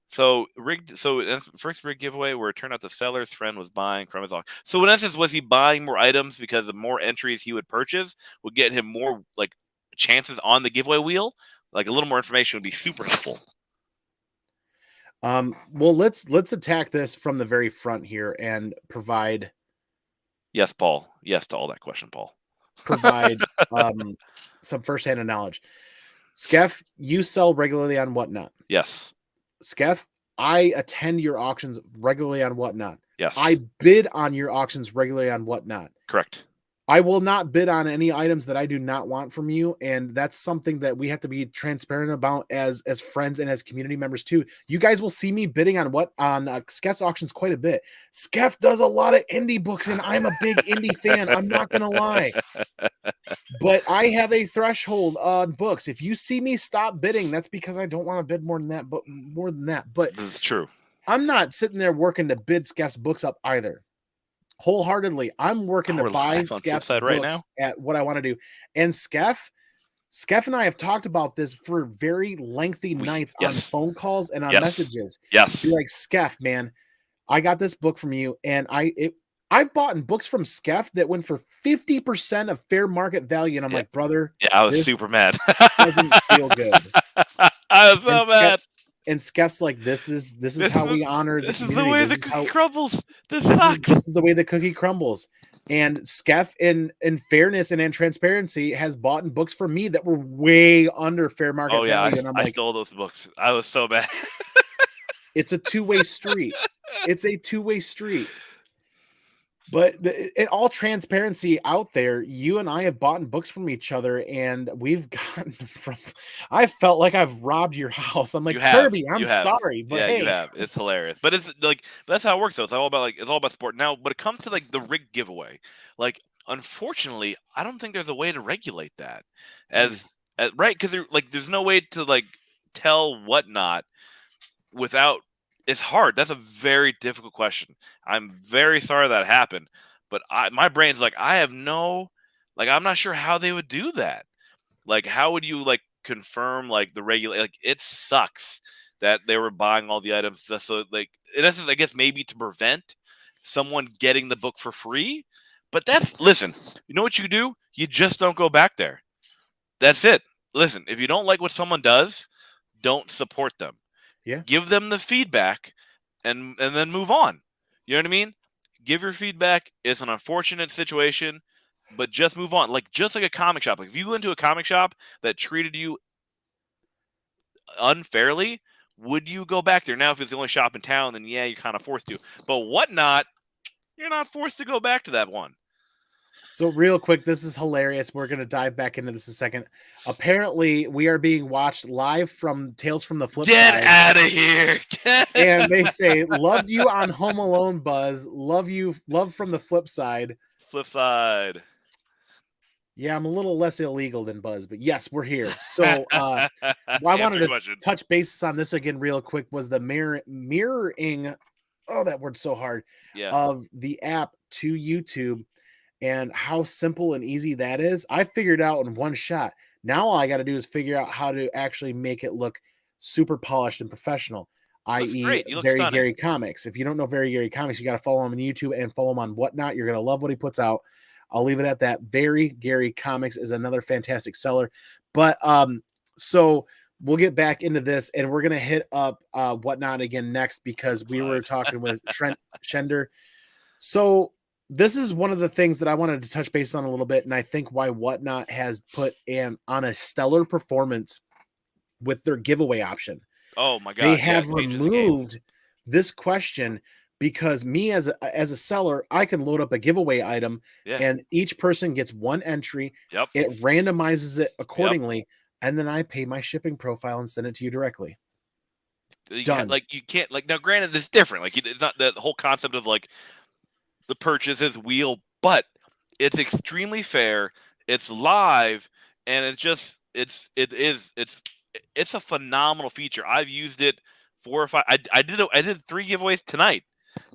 So rigged. So first rig giveaway where it turned out the seller's friend was buying from his auction. So in essence, was he buying more items because the more entries he would purchase would get him more like chances on the giveaway wheel? Like a little more information would be super helpful. Well, let's attack this from the very front here and provide. Yes, Paul. Yes to all that question, Paul. Provide some firsthand knowledge. Skeff, you sell regularly on WhatNot. Yes. Skeff, I attend your auctions regularly on WhatNot. Yes. I bid on your auctions regularly on WhatNot. Correct. I will not bid on any items that I do not want from you, and that's something that we have to be transparent about as friends and as community members too. You guys will see me bidding on Skeff's auctions quite a bit. Skeff does a lot of indie books, and I'm a big indie fan. I'm not gonna lie, but I have a threshold on books. If you see me stop bidding, that's because I don't want to bid more than that. But this is true. I'm not sitting there working to bid Skeff's books up either. Wholeheartedly, I'm working to buy Skeff's books right now at what I want to do. And Skeff and I have talked about this for very lengthy nights on phone calls and on messages. Yes. Be like, Skeff, man, I got this book from you, and I've bought books from Skeff that went for 50% of fair market value, and I'm like, brother, yeah, I was super mad. Doesn't feel good. I was so mad. And Skeff's like, this is how we honor the community. This is the way the cookie crumbles. This is the way the cookie crumbles. And Skeff, in fairness and in transparency, has bought books for me that were way under fair market value. And I stole those books. I was so bad. It's a two-way street. It's a two-way street. But in all transparency out there, you and I have bought books from each other, and we've gotten from. I felt like I've robbed your house. I'm like, Kirby, I'm sorry, but hey, you have. It's hilarious, but it's like that's how it works. Though it's all about sport. Now, when it comes to like the rig giveaway, like unfortunately, I don't think there's a way to regulate that right because there's no way to like tell WhatNot without. It's hard. That's a very difficult question. I'm very sorry that happened, but my brain's like, I'm not sure how they would do that. Like, how would you like confirm like the regular? Like, it sucks that they were buying all the items just so like in essence, I guess maybe to prevent someone getting the book for free. But listen, you know what you do? You just don't go back there. That's it. Listen, if you don't like what someone does, don't support them. Yeah. Give them the feedback and then move on. You know what I mean? Give your feedback. It's an unfortunate situation, but just move on. Just like a comic shop. Like if you go into a comic shop that treated you unfairly, would you go back there? Now, if it's the only shop in town, then yeah, you're kind of forced to. But WhatNot, you're not forced to go back to that one. So real quick, this is hilarious. We're going to dive back into this in a second. Apparently, we are being watched live from Tales from the Flip Side. Get out of here. And they say, loved you on Home Alone, Buzz. Love from the Flip Side. Flip Side. Yeah, I'm a little less illegal than Buzz, but yes, we're here. So I wanted to touch bases on this again real quick was the mirroring, oh, that word's so hard, of the app to YouTube. And how simple and easy that is. I figured out in one shot. Now all I got to do is figure out how to actually make it look super polished and professional, i.e. Very Gary Comics. If you don't know Very Gary Comics, you got to follow him on YouTube and follow him on WhatNot. You're going to love what he puts out. I'll leave it at that. Very Gary Comics is another fantastic seller. But so we'll get back into this, and we're going to hit up WhatNot again next because we were talking with Shender. So this is one of the things that I wanted to touch base on a little bit, and I think why WhatNot has put on a stellar performance with their giveaway option. Oh my They god, yeah, have it changes the game. removed this question because me as a seller, I can load up a giveaway item Yeah. and each person gets one entry. Yep. It randomizes it accordingly, and then I pay my shipping profile and send it to you directly. Done. Like you can't like now. Granted, it's different. Like it's not the whole concept of like the purchase is wheel, but it's extremely fair. It's live, and it's a phenomenal feature. I've used it 4 or 5. I did 3 giveaways tonight,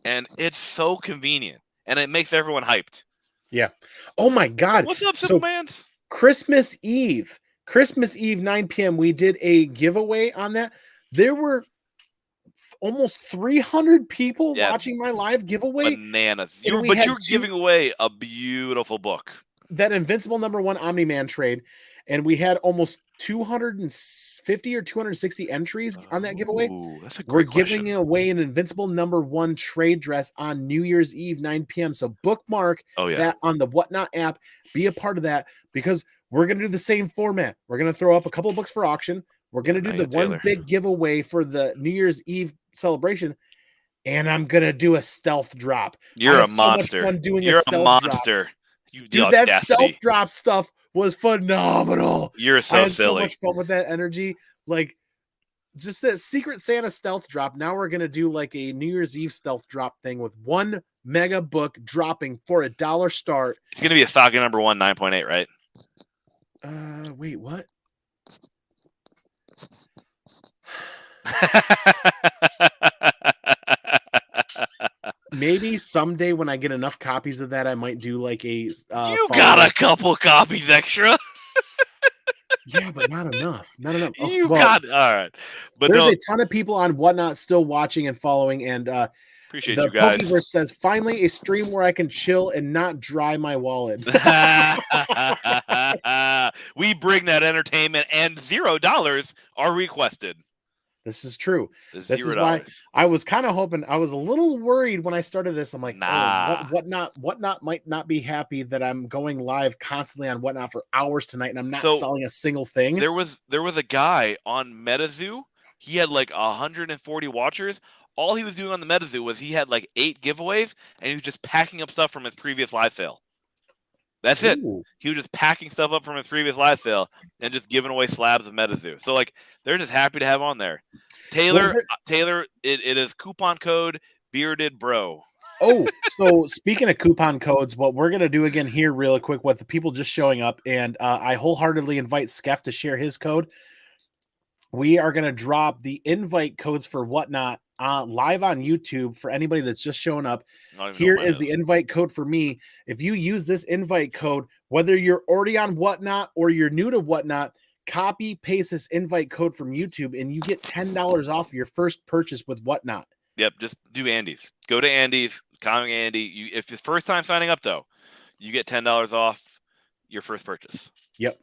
and it's so convenient, and it makes everyone hyped. Yeah. Oh my god. What's up, So Simplemans? Christmas Eve, 9 p.m. We did a giveaway on that. There were almost 300 people watching my live giveaway. Bananas. You're giving away a beautiful book. That Invincible #1 Omni-Man trade, and we had almost 250 or 260 entries on that giveaway. That's a We're great question. giving away an Invincible #1 trade dress on New Year's Eve, 9 p.m. So bookmark that on the WhatNot app. Be a part of that because we're going to do the same format. We're going to throw up a couple of books for auction. We're going to do the one big giveaway for the New Year's Eve celebration, and I'm going to do a stealth drop. You're a monster. So much fun doing You're a stealth monster. Drop. Dude, that stealth drop stuff was phenomenal. You're so I had silly. So much fun with that energy. Like, just that Secret Santa stealth drop. Now we're going to do like a New Year's Eve stealth drop thing with 1 mega book dropping for $1 start. It's going to be a Saga #1 9.8, right? Wait, what? Maybe someday when I get enough copies of that, I might do like a. You got a couple copies extra. Yeah, but not enough. Not enough. Oh, you got all right, but there's a ton of people on WhatNot still watching and following, and appreciate you guys. Pokeverse says finally a stream where I can chill and not dry my wallet. We bring that entertainment, and $0 are requested. This is true. This is why I was kind of hoping. I was a little worried when I started this. I'm like, nah. WhatNot might not be happy that I'm going live constantly on WhatNot for hours tonight, and I'm not selling a single thing. There was a guy on MetaZoo. He had like 140 watchers. All he was doing on the MetaZoo was he had like 8 giveaways, and he was just packing up stuff from his previous live sale. That's it. He was just packing stuff up from his previous live sale and just giving away slabs of MetaZoo. So like they're just happy to have on there. Taylor, it is coupon code Bearded Bro. Oh, so speaking of coupon codes, what we're gonna do again here, real quick, with the people just showing up, and I wholeheartedly invite Skeff to share his code. We are gonna drop the invite codes for WhatNot live on YouTube for anybody that's just showing up. Here is the invite code for me. If you use this invite code, whether you're already on WhatNot or you're new to WhatNot, copy paste this invite code from YouTube and you get $10 off your first purchase with WhatNot. Yep, just do Andy's. Go to Andy's, ComicManAndy. If it's first time signing up though, you get $10 off your first purchase. Yep.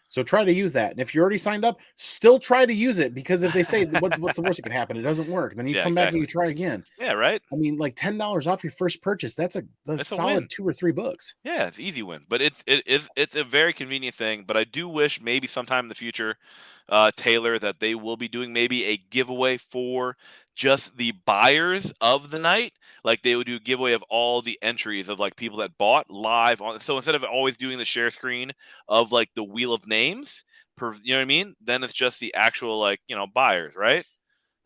So try to use that. And if you're already signed up, still try to use it, because if they say what's the worst that can happen, it doesn't work. Then you come back and you try again. Yeah, right. I mean, like $10 off your first purchase. That's a solid 2 or 3 books. Yeah, it's an easy win. But it's a very convenient thing. But I do wish maybe sometime in the future, Taylor, that they will be doing maybe a giveaway for just the buyers of the night. Like they would do a giveaway of all the entries of like people that bought live on. So instead of always doing the share screen of like the wheel of names, you know what I mean? Then it's just the actual like, buyers, right?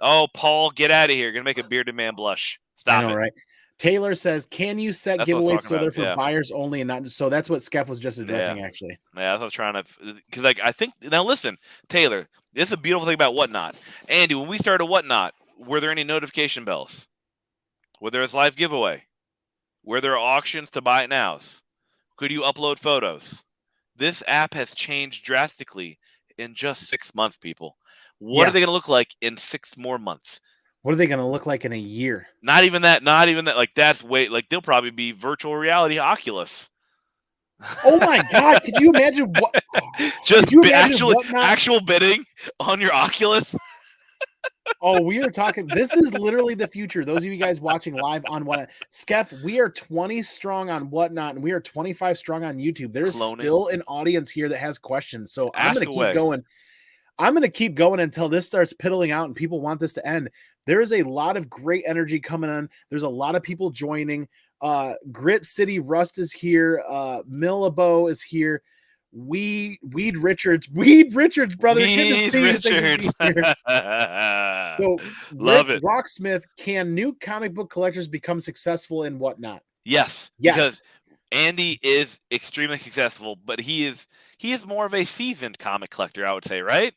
Oh, Paul, get out of here. You're gonna make a bearded man blush. Stop it. Right? Taylor says, can you set giveaways so they're for buyers only and not just so? That's what Skeff was just addressing, actually. Yeah, that's what I was trying to, because like I think now listen, Taylor, this is a beautiful thing about WhatNot. Andy, when we started WhatNot, were there any notification bells? Were there a live giveaway? Were there auctions to buy it nows? Could you upload photos? This app has changed drastically in just 6 months, people. What are they going to look like in 6 more months? What are they going to look like in a year? Not even that. Like that's they'll probably be virtual reality Oculus. Oh my God! Could you imagine what? Just actual bidding on your Oculus. Oh, we are talking. This is literally the future. Those of you guys watching live on WhatNot, Skeff, we are 20 strong on WhatNot, and we are 25 strong on YouTube. There's still an audience here that has questions, so I'm going to keep going. I'm going to keep going until this starts piddling out and people want this to end. There is a lot of great energy coming on. There's a lot of people joining. Grit City Rust is here. Millabo is here. Weed Richards, brother. Good to Weed see you. Thanks for Richards. being here. So, Love Rick it. Rocksmith, can new comic book collectors become successful in whatnot? Yes, Yes. because Andy is extremely successful, but he is more of a seasoned comic collector, I would say, right?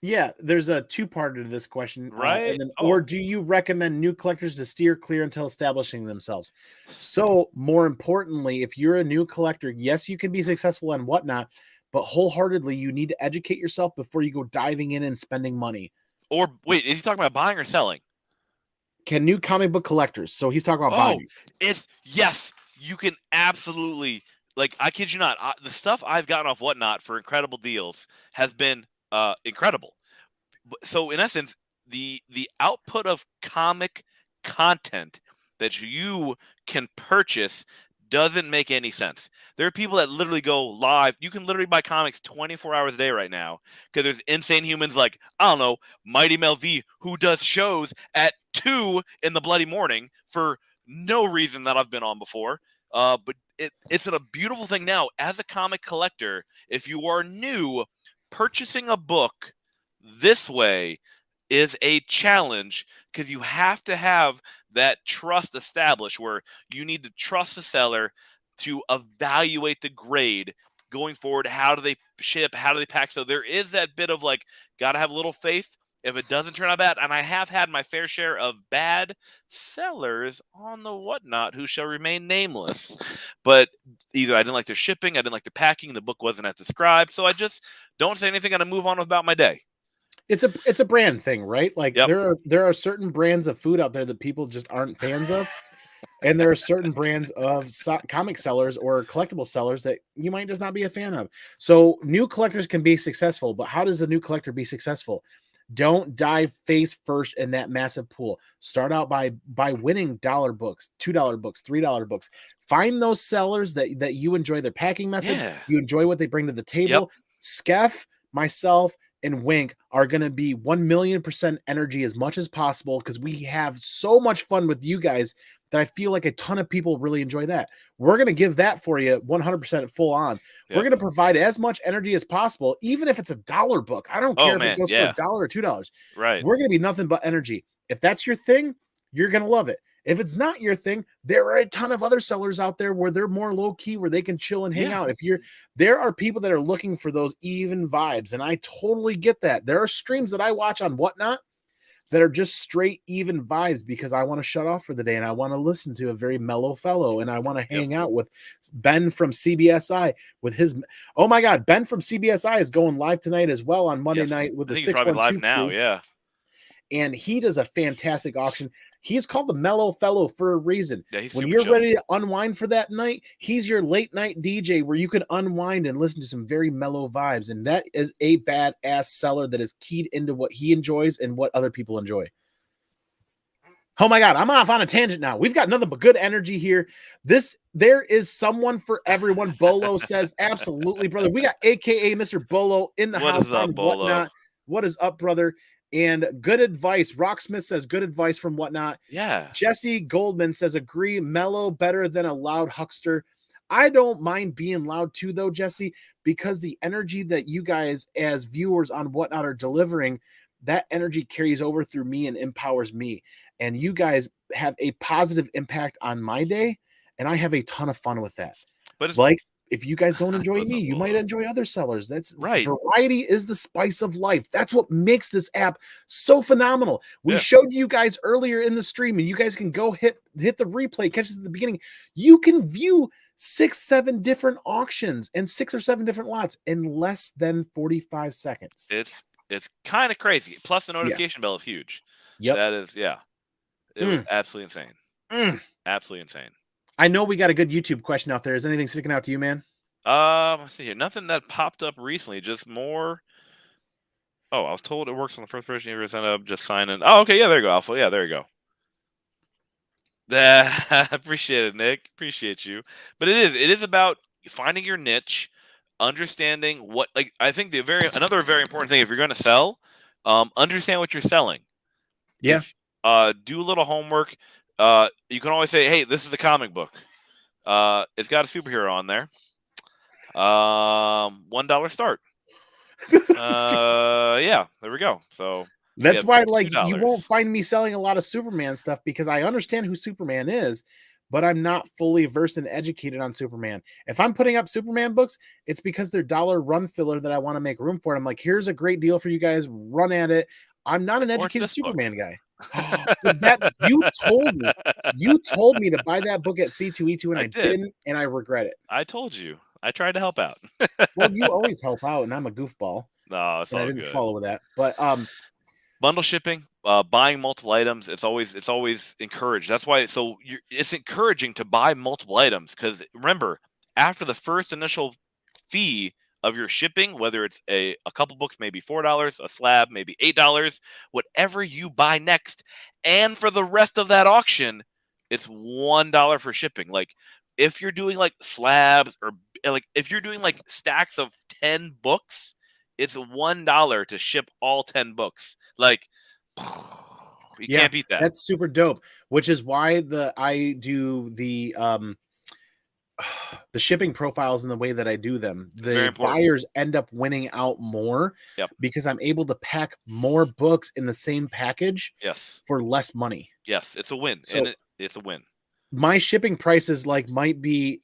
Yeah, there's a two-part to this question, Right. and then or do you recommend new collectors to steer clear until establishing themselves? So, more importantly, if you're a new collector, yes, you can be successful and whatnot, but wholeheartedly, you need to educate yourself before you go diving in and spending money. Or wait, is he talking about buying or selling? Can new comic book collectors? So he's talking about buying. It's yes, you can absolutely, like, I kid you not, the stuff I've gotten off Whatnot for incredible deals has been incredible. So in essence, the output of comic content that you can purchase doesn't make any sense. There are people that literally go live. You can literally buy comics 24 hours a day right now because there's insane humans like, I don't know, Mighty Mel V, who does shows at 2 in the bloody morning for no reason that I've been on before. But it's a beautiful thing now as a comic collector. If you are new, purchasing a book this way is a challenge because you have to have that trust established where you need to trust the seller to evaluate the grade going forward. How do they ship? How do they pack? So there is that bit of like, got to have a little faith if it doesn't turn out bad. And I have had my fair share of bad sellers on the Whatnot who shall remain nameless. But either I didn't like their shipping, I didn't like their packing, the book wasn't as described. So I just don't say anything and I move on about my day. It's a brand thing, right? Like Yep. there are certain brands of food out there that people just aren't fans of. And there are certain brands of comic sellers or collectible sellers that you might just not be a fan of. So new collectors can be successful, but how does a new collector be successful? Don't dive face first in that massive pool. Start out by winning $1 books, $2 books, $3 books. Find those sellers that you enjoy their packing method, you enjoy what they bring to the table. Skeff, myself, and Wink are going to be 1,000,000% energy as much as possible because we have so much fun with you guys that I feel like a ton of people really enjoy that. We're going to give that for you 100% full on. We're going to provide as much energy as possible, even if it's $1 book. I don't care if it goes for $1 or $2. Right. We're going to be nothing but energy. If that's your thing, you're going to love it. If it's not your thing, there are a ton of other sellers out there where they're more low key, where they can chill and hang out. There are people that are looking for those even vibes, and I totally get that. There are streams that I watch on Whatnot that are just straight even vibes because I want to shut off for the day and I want to listen to a very mellow fellow and I want to hang out with Ben from CBSI with his. Oh my God, Ben from CBSI is going live tonight as well on Monday night with the 612 live now. crew. Yeah. And he does a fantastic auction. He's called the Mellow Fellow for a reason. Yeah, he's when super you're chill. ready to unwind for that night, he's your late night DJ where you can unwind and listen to some very mellow vibes. And that is a badass seller that is keyed into what he enjoys and what other people enjoy. Oh my God, I'm off on a tangent now. We've got nothing but good energy here. There is someone for everyone. Bolo says, absolutely, brother. We got AKA Mr. Bolo in the house. What is up, Bolo? Whatnot. What is up, brother? And good advice. Rocksmith says good advice from Whatnot. Yeah. Jesse Goldman says agree. Mellow better than a loud huckster. I don't mind being loud too, though, Jesse, because the energy that you guys as viewers on Whatnot are delivering, that energy carries over through me and empowers me. And you guys have a positive impact on my day, and I have a ton of fun with that. But like, if you guys don't enjoy me, you might enjoy other sellers. That's right. Variety is the spice of life. That's what makes this app so phenomenal. We showed you guys earlier in the stream, and you guys can go hit the replay, catch us at the beginning. You can view 6-7 different auctions and 6 or 7 different lots in less than 45 seconds. It's kind of crazy. Plus the notification bell is huge. Yep. That is, it was absolutely insane. Absolutely insane. I know we got a good YouTube question out there. Is anything sticking out to you, man? Let's see here. Nothing that popped up recently. Just more. Oh, I was told it works on the first version. You send up, just sign in. Oh, okay. Yeah, there you go, Alpha. Yeah, there you go. Appreciate it, Nick. Appreciate you. But it is about finding your niche, understanding what, like, I think another very important thing, if you're going to sell, understand what you're selling. Yeah. If do a little homework. You can always say, hey, this is a comic book. It's got a superhero on there. $1 start. Yeah, there we go. So That's why, like, you $2. won't find me selling a lot of Superman stuff because I understand who Superman is, but I'm not fully versed and educated on Superman. If I'm putting up Superman books, it's because they're dollar run filler that I want to make room for. I'm like, here's a great deal for you guys. Run at it. I'm not an Or it's educated this book. Superman guy. That you told me to buy that book at C2E2 and I didn't, and I regret it. I told you. I tried to help out. Well, you always help out, and I'm a goofball. No, it's And all I didn't good. follow with that. But Bundle shipping, buying multiple items, it's always encouraged. That's why it's encouraging to buy multiple items, because remember, after the first initial fee of your shipping, whether it's a couple books, maybe $4, a slab, maybe $8, whatever you buy next, and for the rest of that auction, it's $1 for shipping. Like, if you're doing like slabs, or like if you're doing like stacks of 10 books, it's $1 to ship all 10 books. Like, you can't beat that. That's super dope, which is why I do the shipping profiles in the way that I do them. The buyers end up winning out more because I'm able to pack more books in the same package for less money. Yes, it's a win. So and it's a win. My shipping prices might be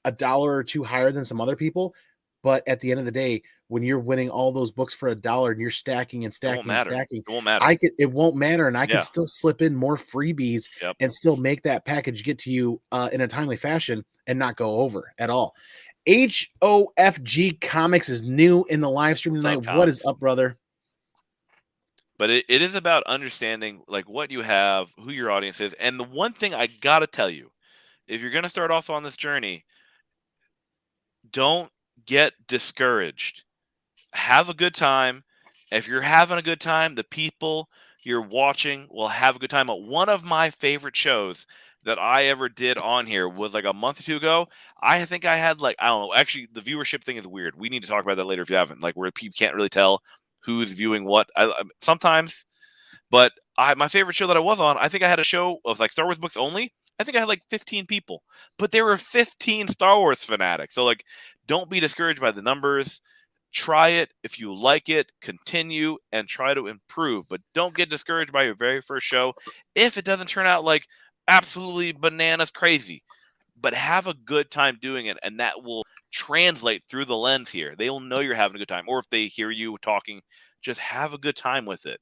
$1 or $2 higher than some other people, but at the end of the day, when you're winning all those books for $1 and you're stacking and stacking and stacking, it won't matter. It won't matter, and I can still slip in more freebies and still make that package get to you in a timely fashion and not go over at all. HOFG Comics is new in the live stream tonight. What is up, brother? But it is about understanding like what you have, who your audience is, and the one thing I gotta tell you, if you're gonna start off on this journey, don't get discouraged. Have a good time. If you're having a good time, the people you're watching will have a good time. One of my favorite shows that I ever did on here was like a month or two ago. I think I had like, I don't know. Actually, the viewership thing is weird. We need to talk about that later if you haven't. Like, where people can't really tell who's viewing what. Sometimes, but my favorite show that I was on, I think I had a show of like Star Wars books only. I think I had like 15 people, but there were 15 Star Wars fanatics. So like, don't be discouraged by the numbers. Try it. If you like it, continue and try to improve, but don't get discouraged by your very first show if it doesn't turn out like absolutely bananas crazy. But have a good time doing it, and that will translate through the lens here. They'll know you're having a good time, or if they hear you talking, just have a good time with it.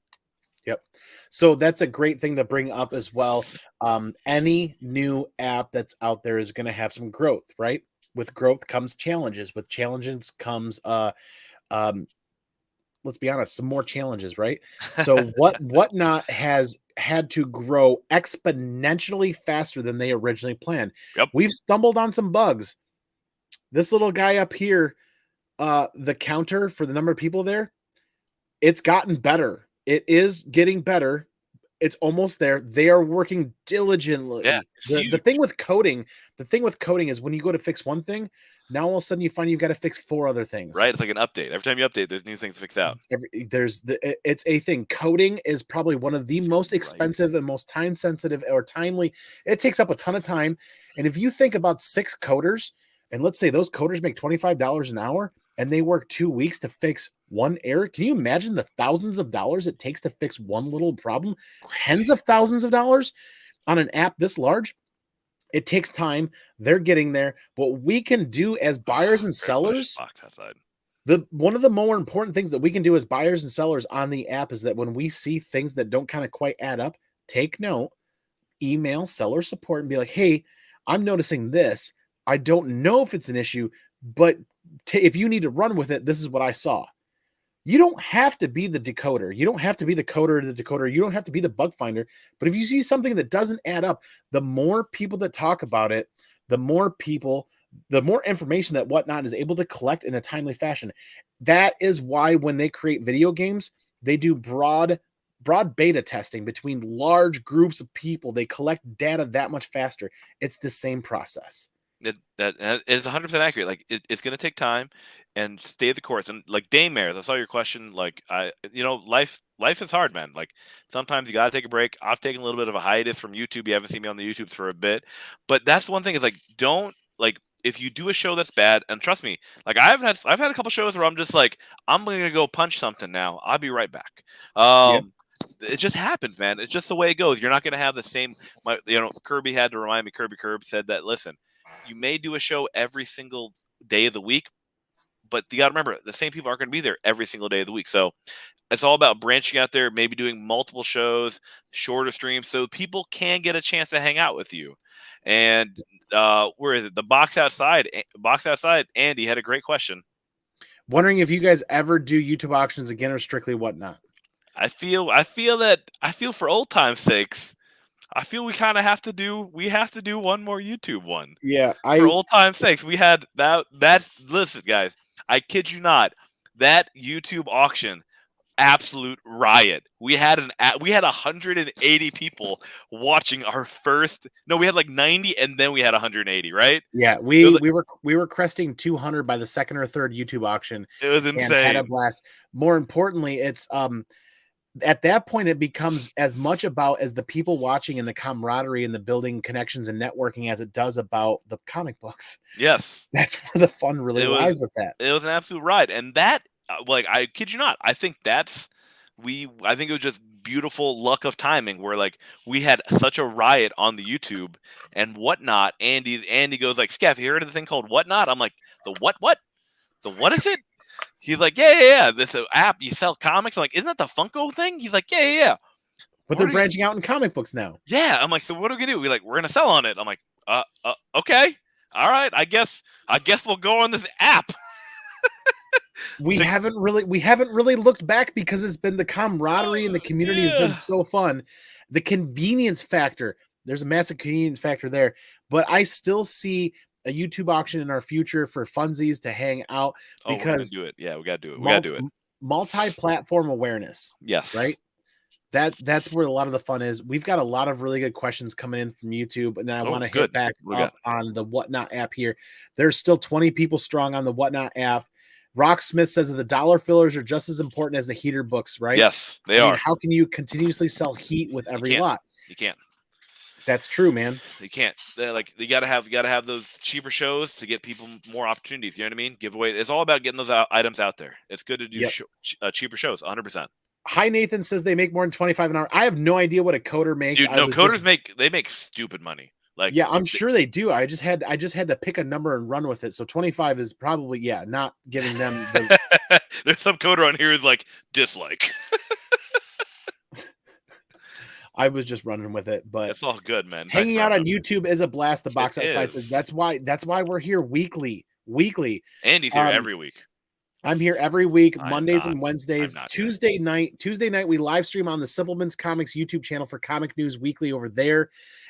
Yep. So that's a great thing to bring up as well. Any new app that's out there is going to have some growth, right? With growth comes challenges. With challenges comes, let's be honest, some more challenges, right? So WhatNot has had to grow exponentially faster than they originally planned. Yep. We've stumbled on some bugs. This little guy up here, the counter for the number of people there, it's gotten better. It is getting better. It's almost there. They are working diligently. Yeah, the thing with coding is when you go to fix one thing, now all of a sudden you find you've got to fix 4 other things. Right. It's like an update. Every time you update, there's new things to fix out. It's a thing. Coding is probably one of the most expensive and most time sensitive or timely. It takes up a ton of time. And if you think about 6 coders, and let's say those coders make $25 an hour and they work 2 weeks to fix one error, can you imagine the thousands of dollars it takes to fix one little problem? Tens of thousands of dollars on an app this large. It takes time. They're getting there. What we can do as buyers and sellers, one of the more important things that we can do as buyers and sellers on the app is that when we see things that don't kind of quite add up, take note, email seller support and be like, hey, I'm noticing this. I don't know if it's an issue, but if you need to run with it, this is what I saw. You don't have to be the decoder. You don't have to be the coder or the decoder. You don't have to be the bug finder. But if you see something that doesn't add up, the more people that talk about it, the more information that WhatNot is able to collect in a timely fashion. That is why when they create video games, they do broad beta testing between large groups of people. They collect data that much faster. It's the same process. That is 100% accurate. Like it's going to take time, and stay the course. And like Daymares, I saw your question. Like life is hard, man. Like sometimes you got to take a break. I've taken a little bit of a hiatus from YouTube. You haven't seen me on the YouTubes for a bit, but that's one thing is like don't like if you do a show that's bad, and trust me, like I've had a couple shows where I'm just like I'm gonna go punch something now. I'll be right back. Yeah. It just happens, man. It's just the way it goes. You're not gonna have the same. Kirby had to remind me. Kirby Curb said that. Listen, you may do a show every single day of the week, but you got to remember the same people aren't going to be there every single day of the week. So it's all about branching out there, maybe doing multiple shows, shorter streams, so people can get a chance to hang out with you. And where is it? The box outside. Box outside. Andy had a great question. Wondering if you guys ever do YouTube auctions again or strictly whatnot. I feel for old time's sakes, I feel we kind of have to do one more YouTube one. Yeah, For old time's sakes, we had that's listen, guys. I kid you not. That YouTube auction, absolute riot. We had 180 people watching our first. No, we had like 90, and then we had 180. Right? Yeah, we were cresting 200 by the second or third YouTube auction. It was insane. And had a blast. More importantly, it's at that point it becomes as much about as the people watching and the camaraderie and the building connections and networking as it does about the comic books. Yes, that's where the fun really lies with that. It was an absolute ride, and that like I kid you not, I think I think it was just beautiful luck of timing where like we had such a riot on the YouTube and whatnot. Andy goes like, Skeff, you heard of the thing called WhatNot? I'm like, the what? The what is it? He's like, yeah. This app, you sell comics. I'm like, isn't that the Funko thing? He's like, yeah. But they're branching out in comic books now. Yeah. I'm like, so what are we gonna do? We're gonna sell on it. I'm like, okay. All right. I guess we'll go on this app. We haven't really looked back because it's been the camaraderie and the community has been so fun. The convenience factor, there's a massive convenience factor there, but I still see a YouTube auction in our future for funsies to hang out because do it. Yeah, we gotta do it. We gotta do it. Multi-platform awareness. Yes. Right. That's where a lot of the fun is. We've got a lot of really good questions coming in from YouTube, and I want to hit back up on the WhatNot app here. There's still 20 people strong on the WhatNot app. Rock Smith says that the dollar fillers are just as important as the heater books, right? Yes, they are. How can you continuously sell heat with every lot? You can't. That's true, man. You can't. You gotta have those cheaper shows to get people more opportunities. You know what I mean? Giveaway. It's all about getting those items out there. It's good to do cheaper shows. 100%. Hi Nathan says they make more than 25 an hour. I have no idea what a coder makes. Dude, no, coders make stupid money. Like, yeah, I'm sure they do. I just had to pick a number and run with it. So 25 is probably not giving them. There's some coder on here who's like dislike. I was just running with it, but it's all good, man. Hanging out on YouTube is a blast. The box outside says that's why we're here weekly. Andy's here every week. I'm here every week, Mondays and Wednesdays. Tuesday night, we live stream on the Simpleman's Comics YouTube channel for Comic News Weekly over there.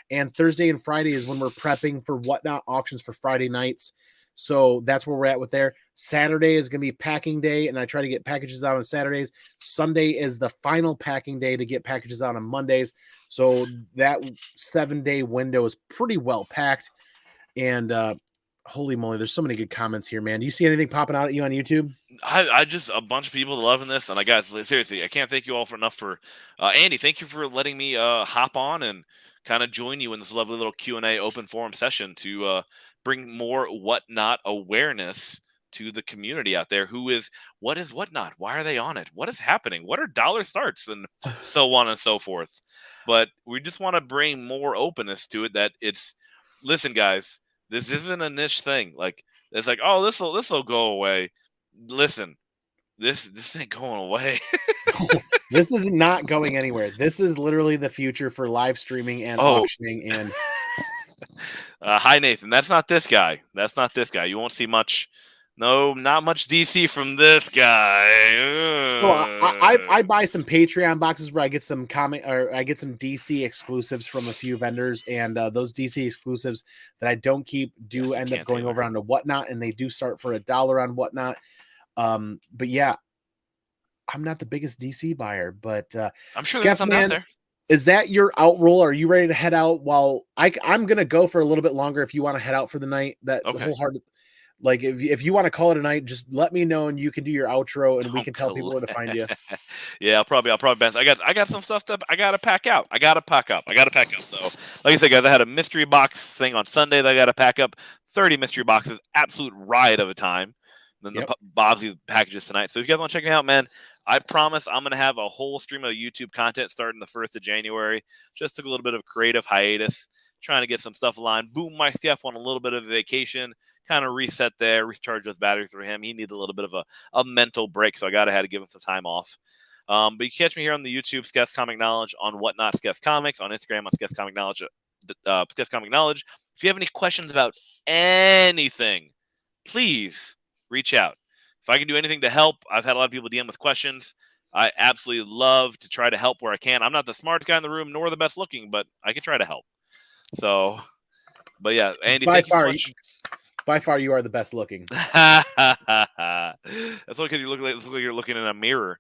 And Thursday and Friday is when we're prepping for WhatNot auctions for Friday nights. So that's where we're at with there. Saturday is going to be packing day, and I try to get packages out on Saturdays. Sunday is the final packing day to get packages out on Mondays. So that 7-day window is pretty well packed. And holy moly, there's so many good comments here, man. Do you see anything popping out at you on YouTube? I just a bunch of people loving this, and guys, seriously, I can't thank you all for Andy. Thank you for letting me hop on and kind of join you in this lovely little Q&A open forum session to bring more WhatNot awareness to the community out there. What is WhatNot? Why are they on it? What is happening? What are dollar starts and so on and so forth? But we just want to bring more openness to it. That listen, guys, this isn't a niche thing. Like it's like, oh, this will go away. Listen, this ain't going away. This is not going anywhere. This is literally the future for live streaming and auctioning. And hi Nathan, that's not this guy. You won't see much. No, not much DC from this guy. So I buy some Patreon boxes where I get some I get some DC exclusives from a few vendors, and those DC exclusives that I don't keep end up going over onto WhatNot, and they do start for $1 on WhatNot. But yeah, I'm not the biggest DC buyer, but I'm sure there's some out there. is that your out roll? Are you ready to head out? While I'm gonna go for a little bit longer if you want to head out for the night. That Okay. wholehearted. Like if you want to call it a night, just let me know and you can do your outro and we Don't can tell people where to find you. Yeah, I'll probably bounce. I got some stuff that I gotta pack out. I gotta pack up. So like I said, guys, I had a mystery box thing on Sunday that I gotta pack up. 30 mystery boxes, absolute riot of a time. And then Yep. the Bobsy packages tonight. So if you guys want to check me out, man, I promise I'm gonna have a whole stream of YouTube content starting the 1st of January. Just took a little bit of creative hiatus, trying to get some stuff aligned. Boom, my Steph on a little bit of vacation, kind of reset there, recharge those batteries for him. He needed a little bit of a mental break, so I had to give him some time off. But you can catch me here on the YouTube, Skeff's Comic Knowledge, on WhatNot, Skeff's Comics, on Instagram, on Skeff's Comic Knowledge, Skeff's Comic Knowledge. If you have any questions about anything, please reach out. If I can do anything to help, I've had a lot of people DM with questions. I absolutely love to try to help where I can. I'm not the smartest guy in the room, nor the best looking, but I can try to help. So, but yeah, Andy, thank you so much. By far, you are the best looking. That's only because you look like you're looking in a mirror.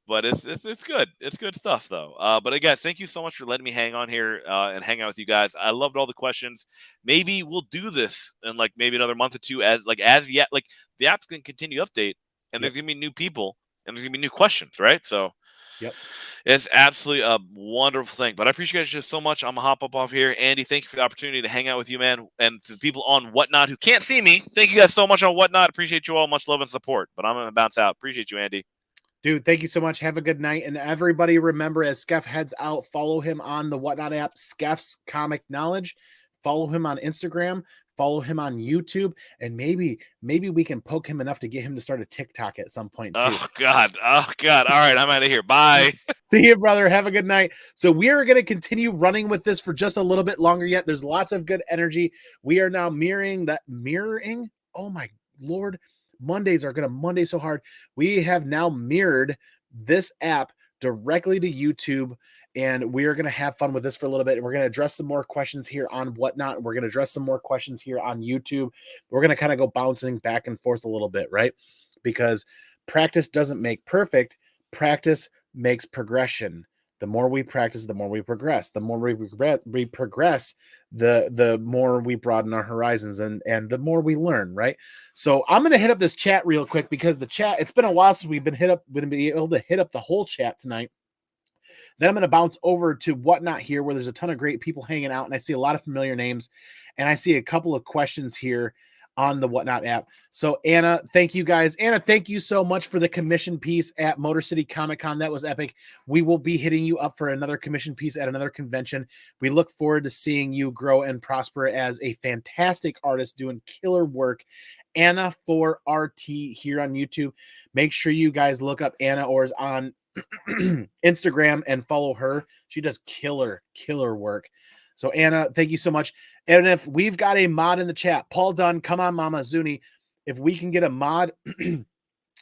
But it's good. It's good stuff though. But again, thank you so much for letting me hang on here and hang out with you guys. I loved all the questions. Maybe we'll do this in like maybe another month or two as yet like the app's gonna continue to update and there's gonna be new people and there's gonna be new questions, right? So Yep. it's absolutely a wonderful thing. But I appreciate you guys just so much. I'm gonna hop up off here. Andy, thank you for the opportunity to hang out with you, man. And to the people on WhatNot who can't see me, thank you guys so much on WhatNot. Appreciate you all. Much love and support. But I'm gonna bounce out. Appreciate you, Andy. Dude, thank you so much. Have a good night. And everybody remember, as Skeff heads out, follow him on the WhatNot app, Skeff's Comic Knowledge. Follow him on Instagram. Follow him on YouTube. And maybe we can poke him enough to get him to start a TikTok at some point too. Oh God. All right, I'm out of here. Bye. See you, brother. Have a good night. So we are going to continue running with this for just a little bit longer yet. There's lots of good energy. We are now mirroring. Oh my Lord. Mondays are going to Monday so hard. We have now mirrored this app directly to YouTube, and we are going to have fun with this for a little bit. And we're going to address some more questions here on WhatNot. We're going to address some more questions here on YouTube. We're going to kind of go bouncing back and forth a little bit, right? Because practice doesn't make perfect. Practice makes progression. The more we practice, the more we progress. The more we progress, the more we broaden our horizons and the more we learn, right? So I'm going to hit up this chat real quick because the chat, it's been a while since we've been able to hit up the whole chat tonight. Then I'm going to bounce over to WhatNot here where there's a ton of great people hanging out and I see a lot of familiar names and I see a couple of questions here on the WhatNot app. So Anna, thank you guys. Anna, thank you so much for the commission piece at Motor City Comic Con. That was epic. We will be hitting you up for another commission piece at another convention. We look forward to seeing you grow and prosper as a fantastic artist doing killer work. Anna for RT here on YouTube. Make sure you guys look up Anna Orrs on Instagram and follow her. She does killer work. So Anna, thank you so much. And if we've got a mod in the chat, Paul Dunn, come on, Mama Zuni. If we can get a mod in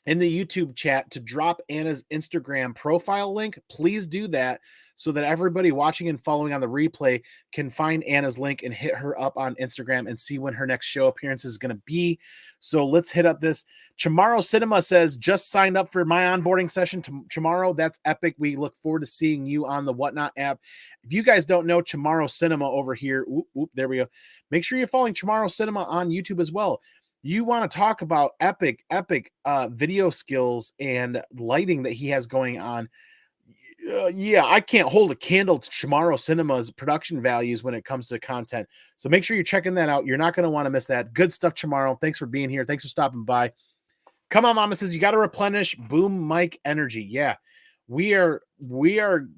the YouTube chat to drop Anna's Instagram profile link, please do that so that everybody watching and following on the replay can find Anna's link and hit her up on Instagram and see when her next show appearance is going to be. So let's hit up this. Chamorro Cinema says, just signed up for my onboarding session tomorrow. That's epic. We look forward to seeing you on the WhatNot app. If you guys don't know Chamorro Cinema over here, there we go. Make sure you're following Chamorro Cinema on YouTube as well. You want to talk about epic video skills and lighting that he has going on. Yeah, I can't hold a candle to Chamorro Cinema's production values when it comes to content. So make sure you're checking that out. You're not going to want to miss that. Good stuff, Chamorro. Thanks for being here. Thanks for stopping by. Come on, Mama says you got to replenish boom mic energy. Yeah, we are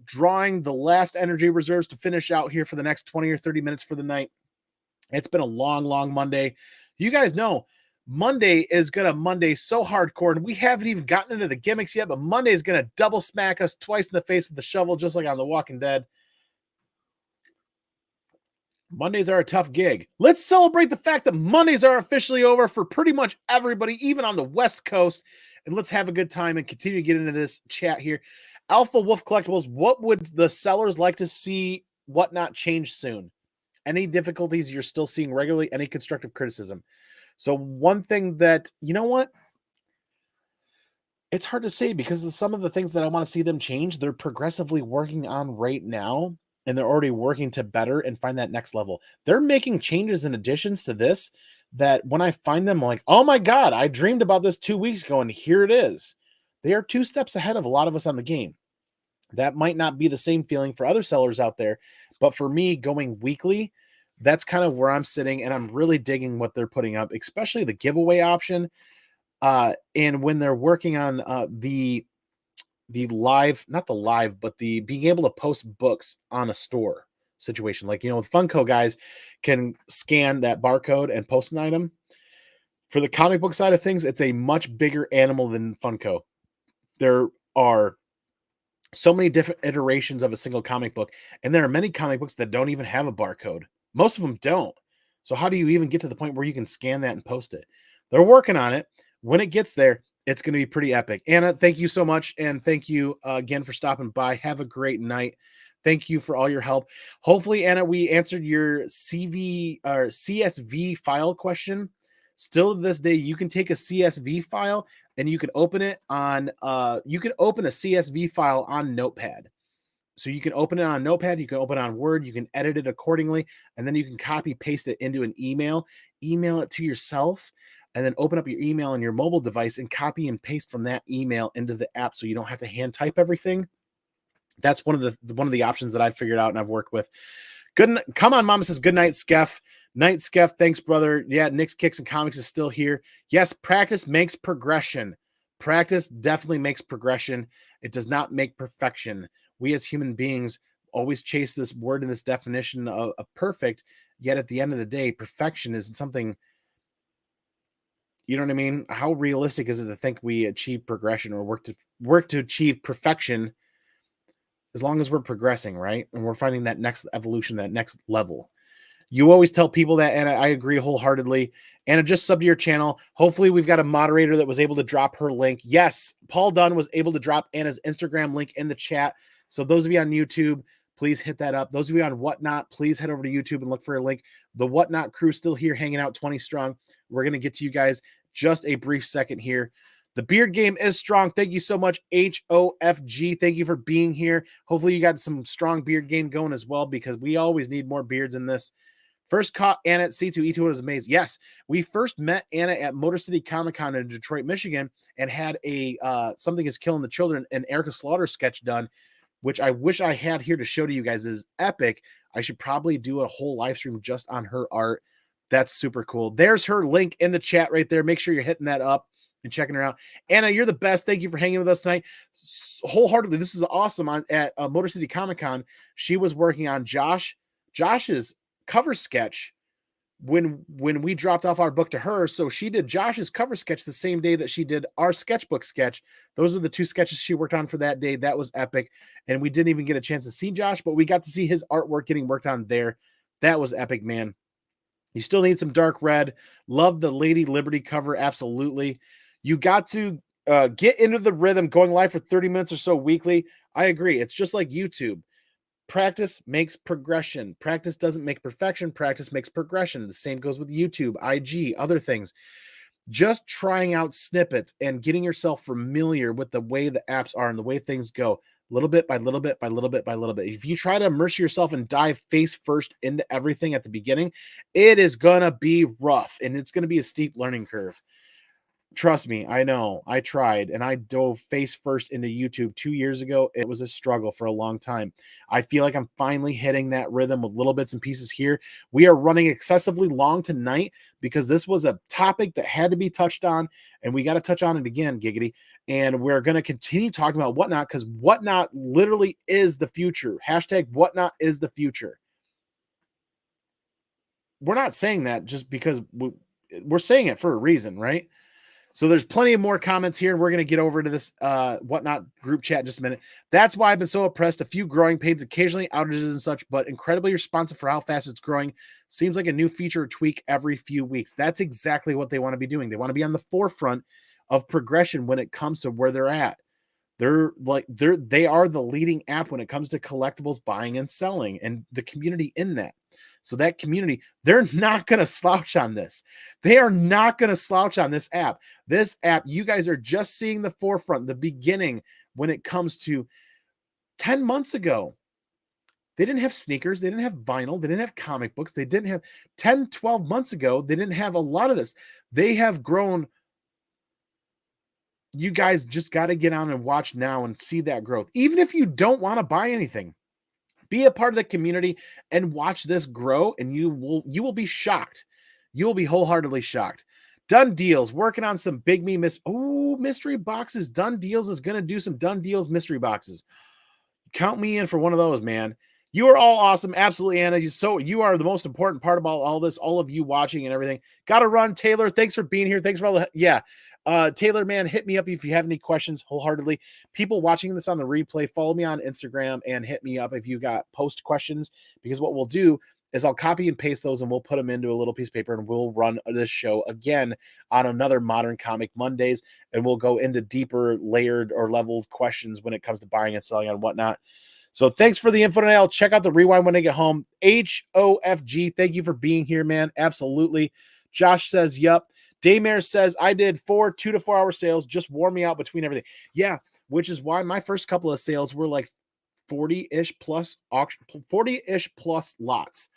drawing the last energy reserves to finish out here for the next 20 or 30 minutes for the night. It's been a long Monday. You guys know Monday is going to Monday so hardcore, and we haven't even gotten into the gimmicks yet, but Monday is going to double smack us twice in the face with the shovel, just like on The Walking Dead. Mondays are a tough gig. Let's celebrate the fact that Mondays are officially over for pretty much everybody, even on the West Coast, and let's have a good time and continue to get into this chat here. Alpha Wolf Collectibles, what would the sellers like to see WhatNot change soon? Any difficulties you're still seeing regularly? Any constructive criticism? So one thing that, you know what? It's hard to say because of some of the things that I want to see them change, they're progressively working on right now, and they're already working to better and find that next level. They're making changes and additions to this that when I find them, I'm like, oh my God, I dreamed about this 2 weeks ago, and here it is. They are 2 steps ahead of a lot of us on the game. That might not be the same feeling for other sellers out there, but for me, going weekly, that's kind of where I'm sitting, and I'm really digging what they're putting up, especially the giveaway option. And when they're working on the live, not the live, but the being able to post books on a store situation, like the Funko guys can scan that barcode and post an item. For the comic book side of things, it's a much bigger animal than Funko. There are so many different iterations of a single comic book, and there are many comic books that don't even have a barcode. Most of them don't. So how do you even get to the point where you can scan that and post it? They're working on it. When it gets there, it's going to be pretty epic. Anna, thank you so much, and thank you again for stopping by. Have a great night. Thank you for all your help. Hopefully, Anna, we answered your CV or CSV file question. Still to this day, you can take a CSV file and you can open it on you can open a CSV file on Notepad. So you can open it on Notepad, you can open it on Word, you can edit it accordingly, and then you can copy paste it into an email it to yourself, and then open up your email on your mobile device and copy and paste from that email into the app so you don't have to hand type everything. That's one of the options that I've figured out and I've worked with. Good. Come on, Mama says good night, Skeff. Night, Skeff. Thanks, brother. Yeah, Nick's Kicks and Comics is still here. Yes, practice makes progression. Practice definitely makes progression. It does not make perfection. We as human beings always chase this word and this definition of perfect. Yet at the end of the day, perfection is something, you know what I mean? How realistic is it to think we achieve progression or work to achieve perfection as long as we're progressing, right? And we're finding that next evolution, that next level. You always tell people that, and I agree wholeheartedly. Anna, just sub to your channel. Hopefully, we've got a moderator that was able to drop her link. Yes, Paul Dunn was able to drop Anna's Instagram link in the chat. So those of you on YouTube, please hit that up. Those of you on WhatNot, please head over to YouTube and look for a link. The WhatNot crew still here hanging out 20 strong. We're going to get to you guys just a brief second here. The beard game is strong. Thank you so much, HOFG. Thank you for being here. Hopefully you got some strong beard game going as well, because we always need more beards in this. First caught Anna at C2E2 was amazing. Yes, we first met Anna at Motor City Comic Con in Detroit, Michigan, and had a Something is Killing the Children, an Erica Slaughter sketch done, which I wish I had here to show to you guys. Is epic. I should probably do a whole live stream just on her art. That's super cool. There's her link in the chat right there. Make sure you're hitting that up and checking her out. Anna, you're the best. Thank you for hanging with us tonight. Wholeheartedly, this is awesome. At Motor City Comic Con, she was working on Josh's cover sketch when we dropped off our book to her. So she did Josh's cover sketch the same day that she did our sketchbook sketch. Those were the two sketches she worked on for that day. That was epic. And we didn't even get a chance to see Josh, but we got to see his artwork getting worked on there. That was epic, man. You still need some dark red. Love the Lady Liberty cover. Absolutely. You got to get into the rhythm, going live for 30 minutes or so weekly. I agree. It's just like YouTube. Practice makes progression. Practice doesn't make perfection. Practice makes progression. The same goes with YouTube, IG, other things. Just trying out snippets and getting yourself familiar with the way the apps are and the way things go, little bit by little bit by little bit by little bit. If you try to immerse yourself and dive face first into everything at the beginning, it is going to be rough and it's going to be a steep learning curve. Trust me, I know. I tried and I dove face first into YouTube 2 years ago. It was a struggle for a long time. I feel like I'm finally hitting that rhythm with little bits and pieces here. We are running excessively long tonight because this was a topic that had to be touched on, and we got to touch on it again, Giggity. And we're going to continue talking about WhatNot because WhatNot literally is the future. Hashtag WhatNot is the future. We're not saying that just because we're saying it for a reason, right? So there's plenty of more comments here, and we're going to get over to this WhatNot group chat in just a minute. That's why I've been so impressed. A few growing pains, occasionally outages and such, but incredibly responsive for how fast it's growing. Seems like a new feature or tweak every few weeks. That's exactly what they want to be doing. They want to be on the forefront of progression when it comes to where they're at. They are the leading app when it comes to collectibles buying and selling and the community in that. So that community, they're not going to slouch on this. They are not going to slouch on this app. This app, you guys are just seeing the forefront, the beginning when it comes to 10 months ago. They didn't have sneakers. They didn't have vinyl. They didn't have comic books. They didn't have 10, 12 months ago. They didn't have a lot of this. They have grown. You guys just got to get on and watch now and see that growth. Even if you don't want to buy anything, be a part of the community and watch this grow, and you will be shocked. You will be wholeheartedly shocked. Done Deals, working on some Big Me mystery boxes. Done Deals is going to do some Done Deals mystery boxes. Count me in for one of those, man. You are all awesome. Absolutely, Anna. You are the most important part about all this, all of you watching and everything. Got to run, Taylor. Thanks for being here. Thanks for all the, Taylor, man, hit me up if you have any questions wholeheartedly. People watching this on the replay, follow me on Instagram and hit me up if you got post questions, because what we'll do is I'll copy and paste those and we'll put them into a little piece of paper and we'll run this show again on another Modern Comic Mondays, and we'll go into deeper layered or leveled questions when it comes to buying and selling on Whatnot. So thanks for the info today. I'll check out the rewind when I get home. HOFG, thank you for being here, man. Absolutely. Josh says, yup. Daymare says, I did 2 to 4 hour sales, just wore me out between everything. Yeah, which is why my first couple of sales were like 40-ish plus lots.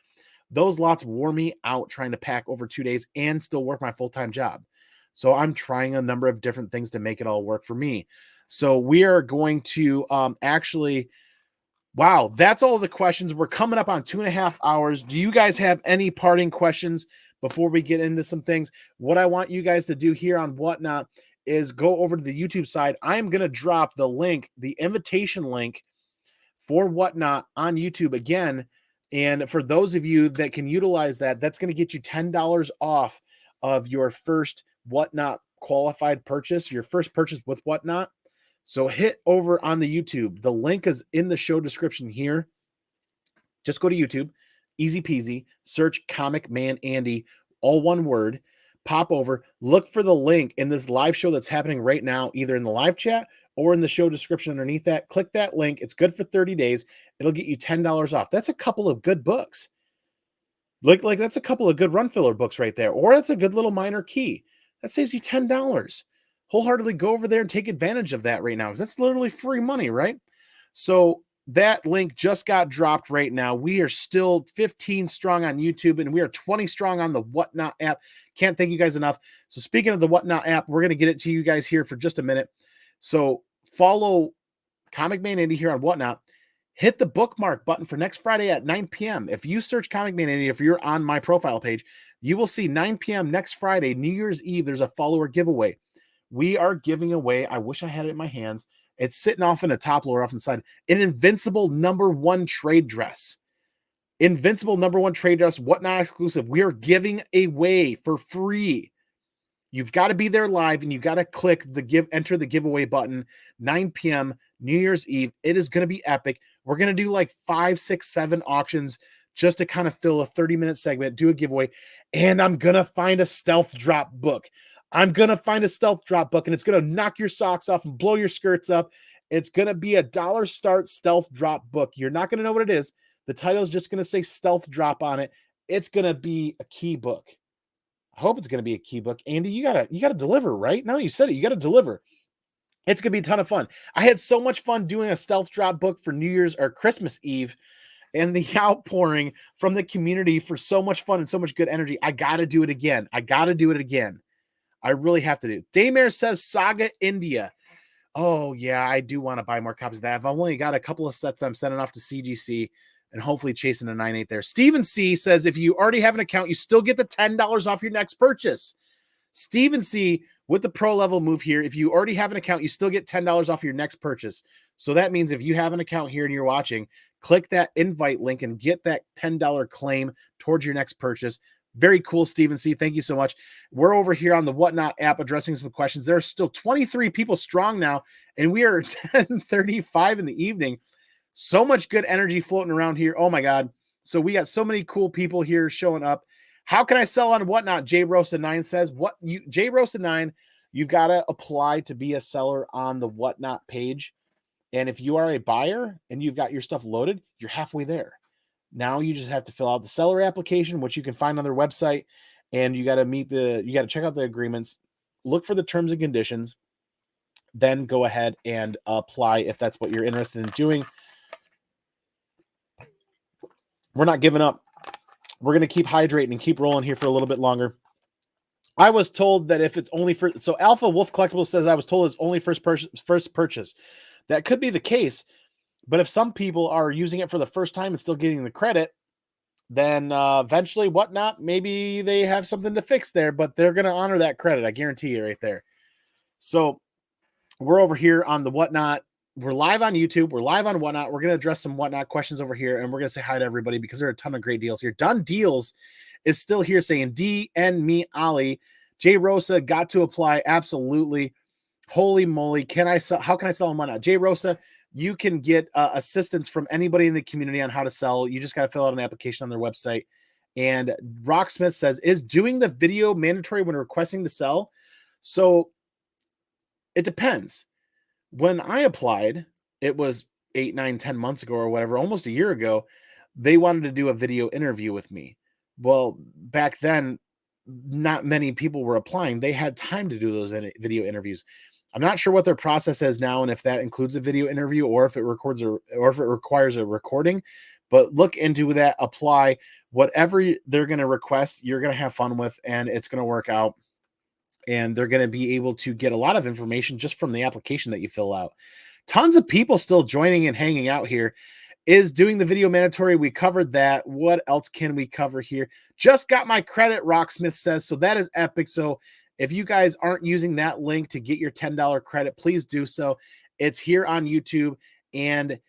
Those lots wore me out trying to pack over 2 days and still work my full-time job. So I'm trying a number of different things to make it all work for me. So we are going to actually... Wow, that's all the questions. We're coming up on 2.5 hours. Do you guys have any parting questions before we get into some things? What I want you guys to do here on Whatnot is go over to the YouTube side. I'm going to drop the link, the invitation link for Whatnot on YouTube again. And for those of you that can utilize that, that's going to get you $10 off of your first Whatnot qualified purchase, your first purchase with Whatnot. So hit over on the YouTube. The link is in the show description here. Just go to YouTube, easy peasy, search ComicManAndy, all one word, pop over, look for the link in this live show that's happening right now, either in the live chat or in the show description underneath that. Click that link. It's good for 30 days. It'll get you $10 off. That's a couple of good books. Like that's a couple of good run filler books right there. Or that's a good little minor key. That saves you $10. Wholeheartedly go over there and take advantage of that right now, because that's literally free money, right? So that link just got dropped right now. We are still 15 strong on YouTube, and we are 20 strong on the Whatnot app. Can't thank you guys enough. So speaking of the Whatnot app, we're going to get it to you guys here for just a minute. So follow ComicManAndy here on Whatnot. Hit the bookmark button for next Friday at 9 p.m. If you search ComicManAndy, if you're on my profile page, you will see 9 p.m. next Friday, New Year's Eve. There's a follower giveaway. We are giving away, I wish I had it in my hands, it's sitting off in a top loader off on the side, an Invincible #1 trade dress. Invincible #1 trade dress, Whatnot exclusive. We are giving away for free. You've got to be there live, and you've got to click the enter the giveaway button, 9 p.m. New Year's Eve. It is going to be epic. We're going to do like 5, 6, 7 auctions just to kind of fill a 30-minute segment, do a giveaway, and I'm going to find a stealth drop book. I'm going to find a stealth drop book, and it's going to knock your socks off and blow your skirts up. It's going to be a $1 start stealth drop book. You're not going to know what it is. The title is just going to say stealth drop on it. It's going to be a key book. I hope it's going to be a key book. Andy, you got to deliver, right? Now that you said it, you got to deliver. It's going to be a ton of fun. I had so much fun doing a stealth drop book for New Year's or Christmas Eve, and the outpouring from the community for so much fun and so much good energy. I got to do it again. I really have to do. Daymare says Saga India. Oh, yeah, I do want to buy more copies of that. I've only got a couple of sets I'm sending off to CGC and hopefully chasing a 9.8 there. Steven C says if you already have an account, you still get the $10 off your next purchase. Steven C with the pro level move here. If you already have an account, you still get $10 off your next purchase. So that means if you have an account here and you're watching, click that invite link and get that $10 claim towards your next purchase. Very cool, Steven C. Thank you so much. We're over here on the Whatnot app addressing some questions. There are still 23 people strong now, and we are 10:35 in the evening. So much good energy floating around here. Oh, my God. So we got so many cool people here showing up. How can I sell on Whatnot? J Roasted 9 says, J Roasted 9, you've got to apply to be a seller on the Whatnot page. And if you are a buyer and you've got your stuff loaded, you're halfway there. Now you just have to fill out the seller application, which you can find on their website, and you got to check out the agreements, look for the terms and conditions, then go ahead and apply if that's what you're interested in doing. We're not giving up. We're going to keep hydrating and keep rolling here for a little bit longer. I was told that if it's only for, so Alpha Wolf Collectibles says I was told it's only first purchase. That could be the case, but if some people are using it for the first time and still getting the credit, then eventually WhatNot, maybe they have something to fix there, but they're going to honor that credit. I guarantee you right there. So we're over here on the WhatNot. We're live on YouTube. We're live on WhatNot. We're going to address some WhatNot questions over here, and we're going to say hi to everybody because there are a ton of great deals here. Done Deals is still here saying D and me, Ollie. Jay Rosa got to apply. Absolutely. Holy moly. How can I sell on WhatNot? Jay Rosa, you can get assistance from anybody in the community on how to sell. You just got to fill out an application on their website. And Rocksmith says, is doing the video mandatory when requesting to sell? So it depends. When I applied, it was 8, 9, 10 months ago or whatever, almost a year ago, they wanted to do a video interview with me. Well, back then, not many people were applying. They had time to do those video interviews. I'm not sure what their process is now, and if that includes a video interview or if it requires a recording. But look into that. Apply whatever they're going to request. You're going to have fun with, and it's going to work out. And they're going to be able to get a lot of information just from the application that you fill out. Tons of people still joining and hanging out here. Is doing the video mandatory? We covered that. What else can we cover here? Just got my credit, Rocksmith says. So that is epic. So if you guys aren't using that link to get your $10 credit, please do so. It's here on YouTube. And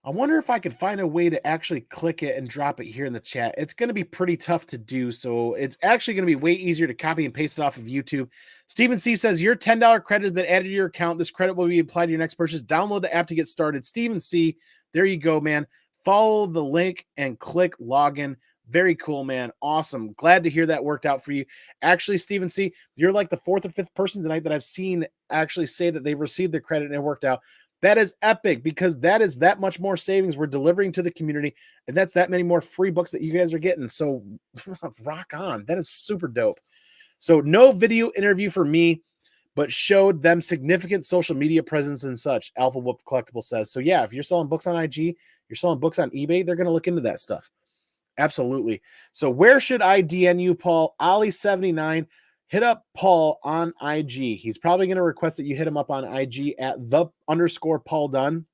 I wonder if I could find a way to actually click it and drop it here in the chat. It's going to be pretty tough to do. So it's actually going to be way easier to copy and paste it off of YouTube. Stephen C says, your $10 credit has been added to your account. This credit will be applied to your next purchase. Download the app to get started. Stephen C, there you go, man. Follow the link and click login. Very cool, man. Awesome. Glad to hear that worked out for you. Actually, Stephen C, you're like the 4th or 5th person tonight that I've seen actually say that they've received the credit and it worked out. That is epic because that is that much more savings we're delivering to the community. And that's that many more free books that you guys are getting. So rock on. That is super dope. So no video interview for me, but showed them significant social media presence and such. Alpha Wolf Collectible says. So yeah, if you're selling books on IG, you're selling books on eBay, they're going to look into that stuff. Absolutely. So where should I DN you, Paul? Ollie79. Hit up Paul on IG. He's probably going to request that you hit him up on IG at _Paul Dunn.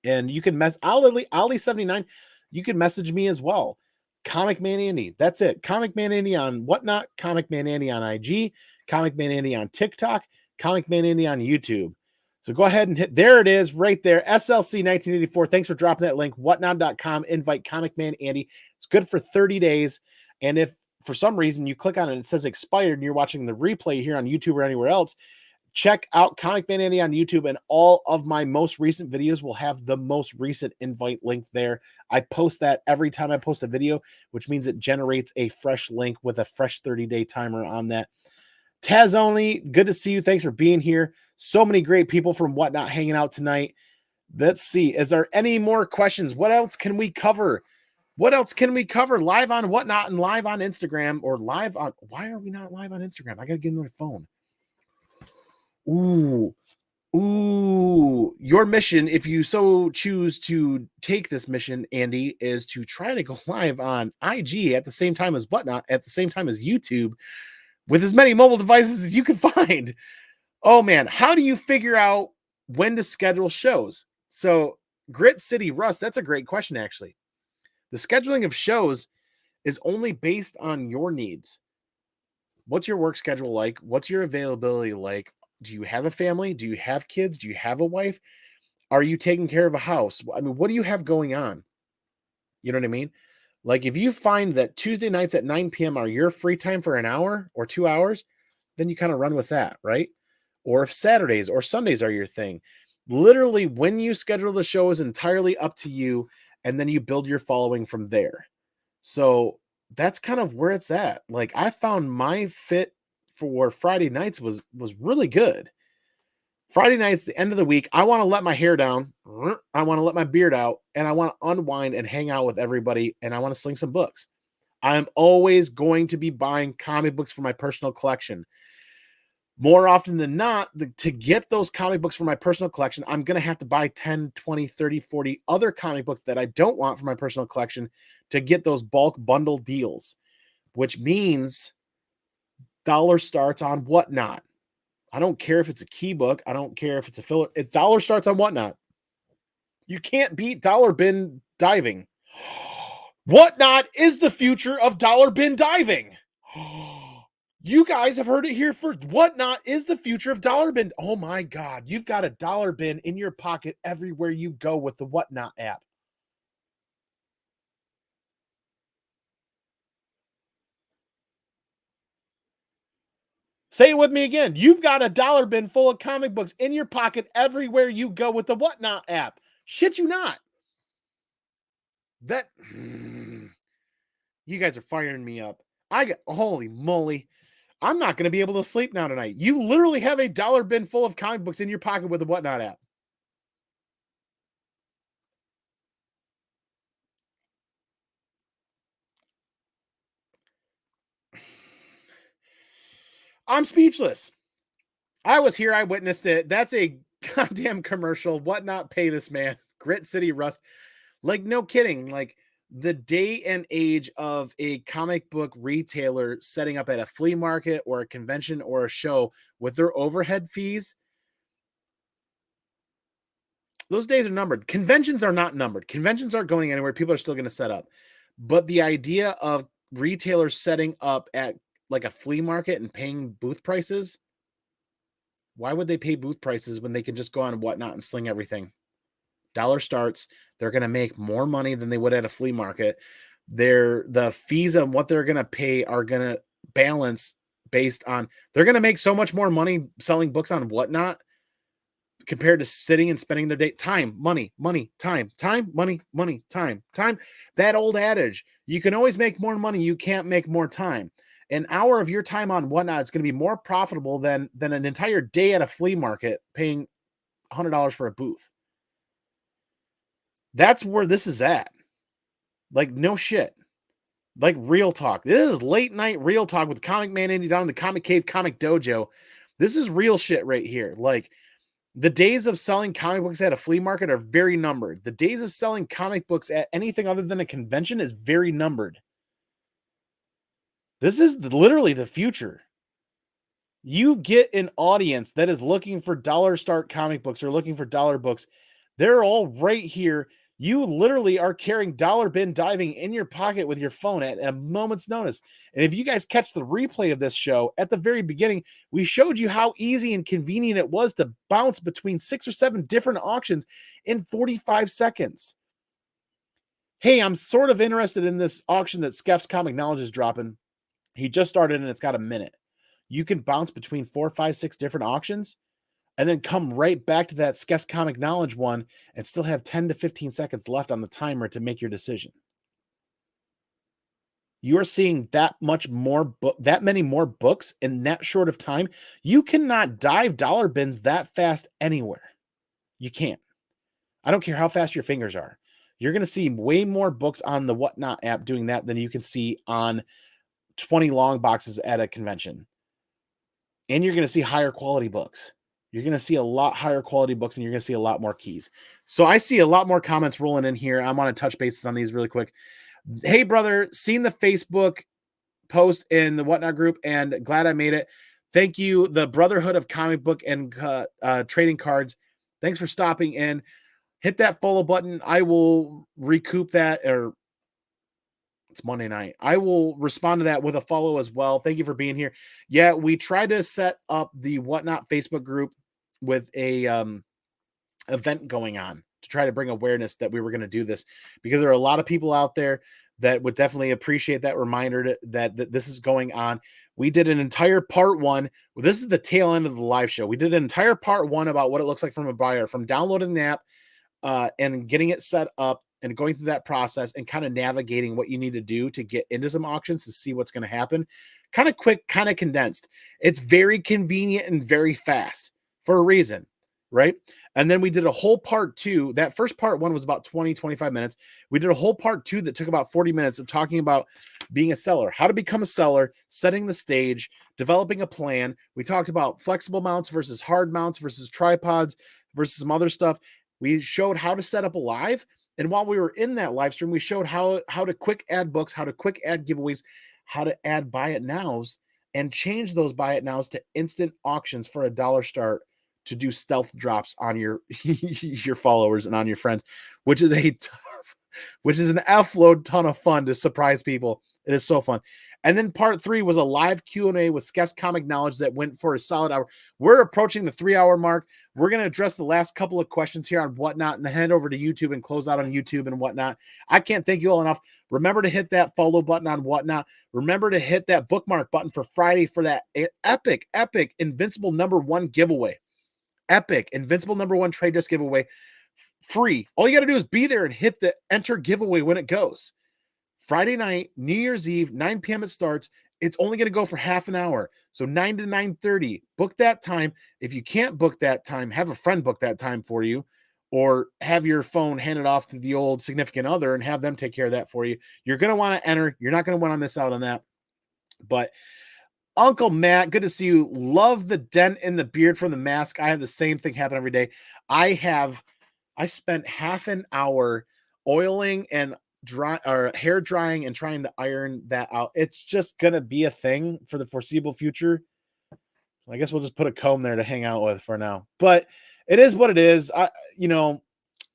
And you can Ollie79. You can message me as well. ComicManAndy. That's it. ComicManAndy on WhatNot. ComicManAndy on IG. ComicManAndy on TikTok. ComicManAndy on YouTube. So go ahead and hit. There it is right there. SLC 1984. Thanks for dropping that link. WhatNot.com. Invite ComicManAndy. It's good for 30 days. And if for some reason you click on it and it says expired and you're watching the replay here on YouTube or anywhere else, check out ComicManAndy on YouTube, and all of my most recent videos will have the most recent invite link there. I post that every time I post a video, which means it generates a fresh link with a fresh 30-day timer on that. Taz Only, good to see you. Thanks for being here. So many great people from WhatNot hanging out tonight. Let's see. Is there any more questions? What else can we cover? What else can we cover live on WhatNot and live on Instagram or live on? Why are we not live on Instagram? I got to get another phone. Ooh, your mission, if you so choose to take this mission, Andy, is to try to go live on IG at the same time as WhatNot, at the same time as YouTube, with as many mobile devices as you can find. Oh man, how do you figure out when to schedule shows? So Grit City Russ, that's a great question, actually. The scheduling of shows is only based on your needs. What's your work schedule like? What's your availability like? Do you have a family? Do you have kids? Do you have a wife? Are you taking care of a house? I mean, what do you have going on? You know what I mean? Like if you find that Tuesday nights at 9 p.m. are your free time for an hour or 2 hours, then you kind of run with that, right? Or if Saturdays or Sundays are your thing. Literally, when you schedule the show is entirely up to you, and then you build your following from there. So that's kind of where it's at. Like I found my fit for Friday nights was really good. Friday night's the end of the week. I want to let my hair down. I want to let my beard out, and I want to unwind and hang out with everybody, and I want to sling some books. I'm always going to be buying comic books for my personal collection. More often than not, to get those comic books for my personal collection, I'm going to have to buy 10, 20, 30, 40 other comic books that I don't want for my personal collection to get those bulk bundle deals, which means dollar starts on WhatNot. I don't care if it's a key book. I don't care if it's a filler. Dollar starts on WhatNot. You can't beat dollar bin diving. WhatNot is the future of dollar bin diving. You guys have heard it here first. WhatNot is the future of dollar bin. Oh my God. You've got a dollar bin in your pocket everywhere you go with the WhatNot app. Say it with me again. You've got a dollar bin full of comic books in your pocket everywhere you go with the WhatNot app. Shit you not. That you guys are firing me up. Holy moly. I'm not going to be able to sleep now tonight. You literally have a dollar bin full of comic books in your pocket with the WhatNot app. I'm speechless. I was here. I witnessed it. That's a goddamn commercial. WhatNot, pay this man. Grit City Rust. Like, no kidding. Like, the day and age of a comic book retailer setting up at a flea market or a convention or a show with their overhead fees, those days are numbered. Conventions are not numbered. Conventions aren't going anywhere. People are still going to set up. But the idea of retailers setting up at like a flea market and paying booth prices, why would they pay booth prices when they can just go on WhatNot and sling everything? Dollar starts. They're going to make more money than they would at a flea market. The fees on what they're going to pay are going to balance based on, they're going to make so much more money selling books on WhatNot compared to sitting and spending their day. Time, money, time, money, time. That old adage, you can always make more money. You can't make more time. An hour of your time on WhatNot is going to be more profitable than an entire day at a flea market paying $100 for a booth. That's where this is at. Like, no shit. Like, real talk. This is late night real talk with ComicManAndy down in the Comic Cave Comic Dojo. This is real shit right here. Like, the days of selling comic books at a flea market are very numbered. The days of selling comic books at anything other than a convention is very numbered. This is literally the future. You get an audience that is looking for dollar start comic books or looking for dollar books. They're all right here. You literally are carrying dollar bin diving in your pocket with your phone at a moment's notice. And if you guys catch the replay of this show, at the very beginning, we showed you how easy and convenient it was to bounce between 6 or 7 different auctions in 45 seconds. Hey, I'm sort of interested in this auction that Skeff's Comic Knowledge is dropping. He just started and it's got a minute. You can bounce between 4, 5, 6 different auctions and then come right back to that Skeff's Comic Knowledge one and still have 10 to 15 seconds left on the timer to make your decision. You are seeing that much more that many more books in that short of time. You cannot dive dollar bins that fast anywhere. You can't. I don't care how fast your fingers are. You're going to see way more books on the WhatNot app doing that than you can see on 20 long boxes at a convention. And you're going to see higher quality books. You're going to see a lot higher quality books and you're going to see a lot more keys. So I see a lot more comments rolling in here. I want to touch bases on these really quick. Hey, brother, seen the Facebook post in the WhatNot group and glad I made it. Thank you, the Brotherhood of Comic Book and Trading Cards. Thanks for stopping in. Hit that follow button. I will recoup that, or it's Monday night. I will respond to that with a follow as well. Thank you for being here. Yeah, we tried to set up the WhatNot Facebook group with a event going on to try to bring awareness that we were going to do this, because there are a lot of people out there that would definitely appreciate that reminder that this is going on. We did an entire part 1. This is the tail end of the live show. We did an entire part 1 about what it looks like from a buyer, from downloading the app and getting it set up and going through that process and kind of navigating what you need to do to get into some auctions to see what's going to happen. Kind of quick, kind of condensed. It's very convenient and very fast for a reason. right? And then we did a whole part 2. That first part 1 was about 20, 25 minutes. We did a whole part 2 that took about 40 minutes of talking about being a seller, how to become a seller, setting the stage, developing a plan. We talked about flexible mounts versus hard mounts versus tripods versus some other stuff. We showed how to set up a live. And while we were in that live stream, we showed how to quick add books, how to quick add giveaways, how to add buy it nows and change those buy it nows to instant auctions for $1 start to do stealth drops on your your followers and on your friends, which is an F-load ton of fun to surprise people. It is so fun. And then part 3 was a live Q&A with Skeff's Comic Knowledge that went for a solid hour. We're approaching the 3-hour mark. We're going to address the last couple of questions here on WhatNot and then head over to YouTube and close out on YouTube and WhatNot. I can't thank you all enough. Remember to hit that follow button on WhatNot. Remember to hit that bookmark button for Friday for that epic Invincible #1 giveaway. Epic Invincible #1 trade disc giveaway. Free. All you got to do is be there and hit the enter giveaway when it goes. Friday night, New Year's Eve, 9 p.m. it starts. It's only going to go for half an hour. So 9 to 9:30. Book that time. If you can't book that time, have a friend book that time for you, or have your phone handed off to the old significant other and have them take care of that for you. You're going to want to enter. You're not going to want to miss out on that. But Uncle Matt, good to see you. Love the dent in the beard from the mask. I have the same thing happen every day. I spent half an hour oiling and hair drying and trying to iron that out. It's just gonna be a thing for the foreseeable future. I guess we'll just put a comb there to hang out with for now. But it is what it is.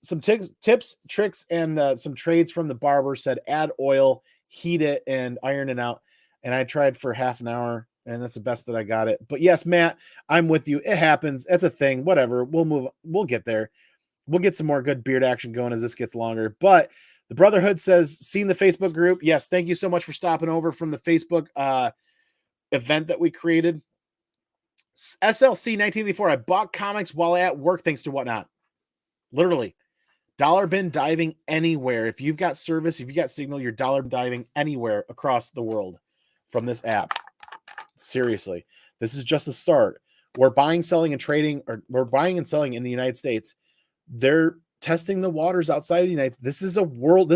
Some tips, tricks, and some trades from the barber said add oil, heat it, and iron it out. And I tried for half an hour, and that's the best that I got it. But yes, Matt, I'm with you. It happens. It's a thing. Whatever. We'll move. We'll get there. We'll get some more good beard action going as this gets longer. But the Brotherhood says, seen the Facebook group. Yes, thank you so much for stopping over from the Facebook event that we created. SLC 1984. I bought comics while at work thanks to WhatNot. Literally. Dollar bin diving anywhere. If you've got service, if you got signal, you're dollar diving anywhere across the world from this app. Seriously. This is just the start. We're buying, selling, and trading, or we're buying and selling in the United States. They're testing the waters outside of the United States. This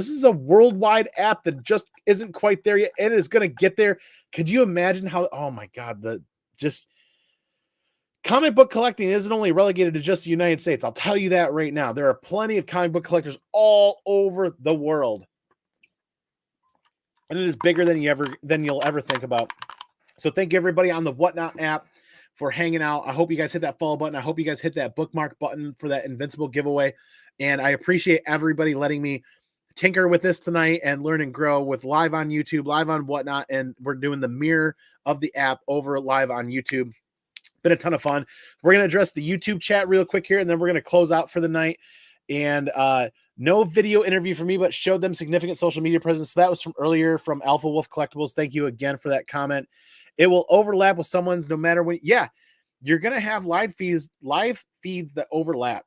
is a worldwide app that just isn't quite there yet, and it's going to get there. Could you imagine how, oh my God, comic book collecting isn't only relegated to just the United States. I'll tell you that right now. There are plenty of comic book collectors all over the world. And it is bigger than you'll ever think about. So thank you everybody on the WhatNot app for hanging out. I hope you guys hit that follow button. I hope you guys hit that bookmark button for that Invincible giveaway. And I appreciate everybody letting me tinker with this tonight and learn and grow with live on YouTube, live on WhatNot. And we're doing the mirror of the app over live on YouTube. Been a ton of fun. We're going to address the YouTube chat real quick here, and then we're going to close out for the night. And no video interview for me, but showed them significant social media presence. So that was from earlier from Alpha Wolf Collectibles. Thank you again for that comment. It will overlap with someone's no matter when. Yeah, you're going to have live feeds that overlap.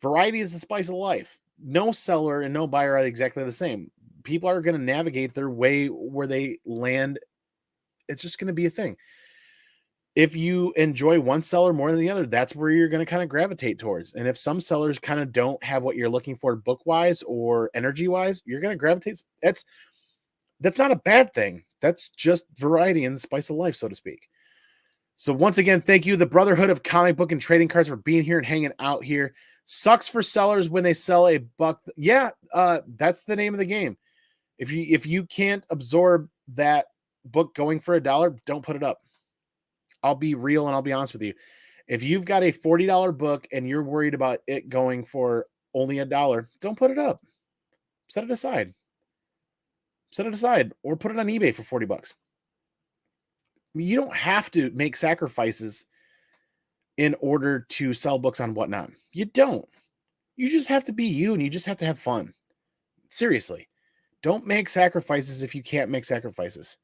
Variety is the spice of life. No seller and no buyer are exactly the same. People are going to navigate their way where they land. It's just going to be a thing. If you enjoy one seller more than the other, that's where you're going to kind of gravitate towards. And if some sellers kind of don't have what you're looking for book-wise or energy-wise, you're going to gravitate. That's not a bad thing. That's just variety and the spice of life, so to speak. So once again, thank you, the Brotherhood of Comic Book and Trading Cards, for being here and hanging out here. Sucks for sellers when they sell a buck. Yeah, that's the name of the game. If you can't absorb that book going for $1, don't put it up. I'll be real and I'll be honest with you. If you've got a $40 book and you're worried about it going for only $1, don't put it up. Set it aside. Set it aside or put it on eBay for $40. I mean, you don't have to make sacrifices in order to sell books on WhatNot. You don't. You just have to be you and you just have to have fun. Seriously. Don't make sacrifices if you can't make sacrifices.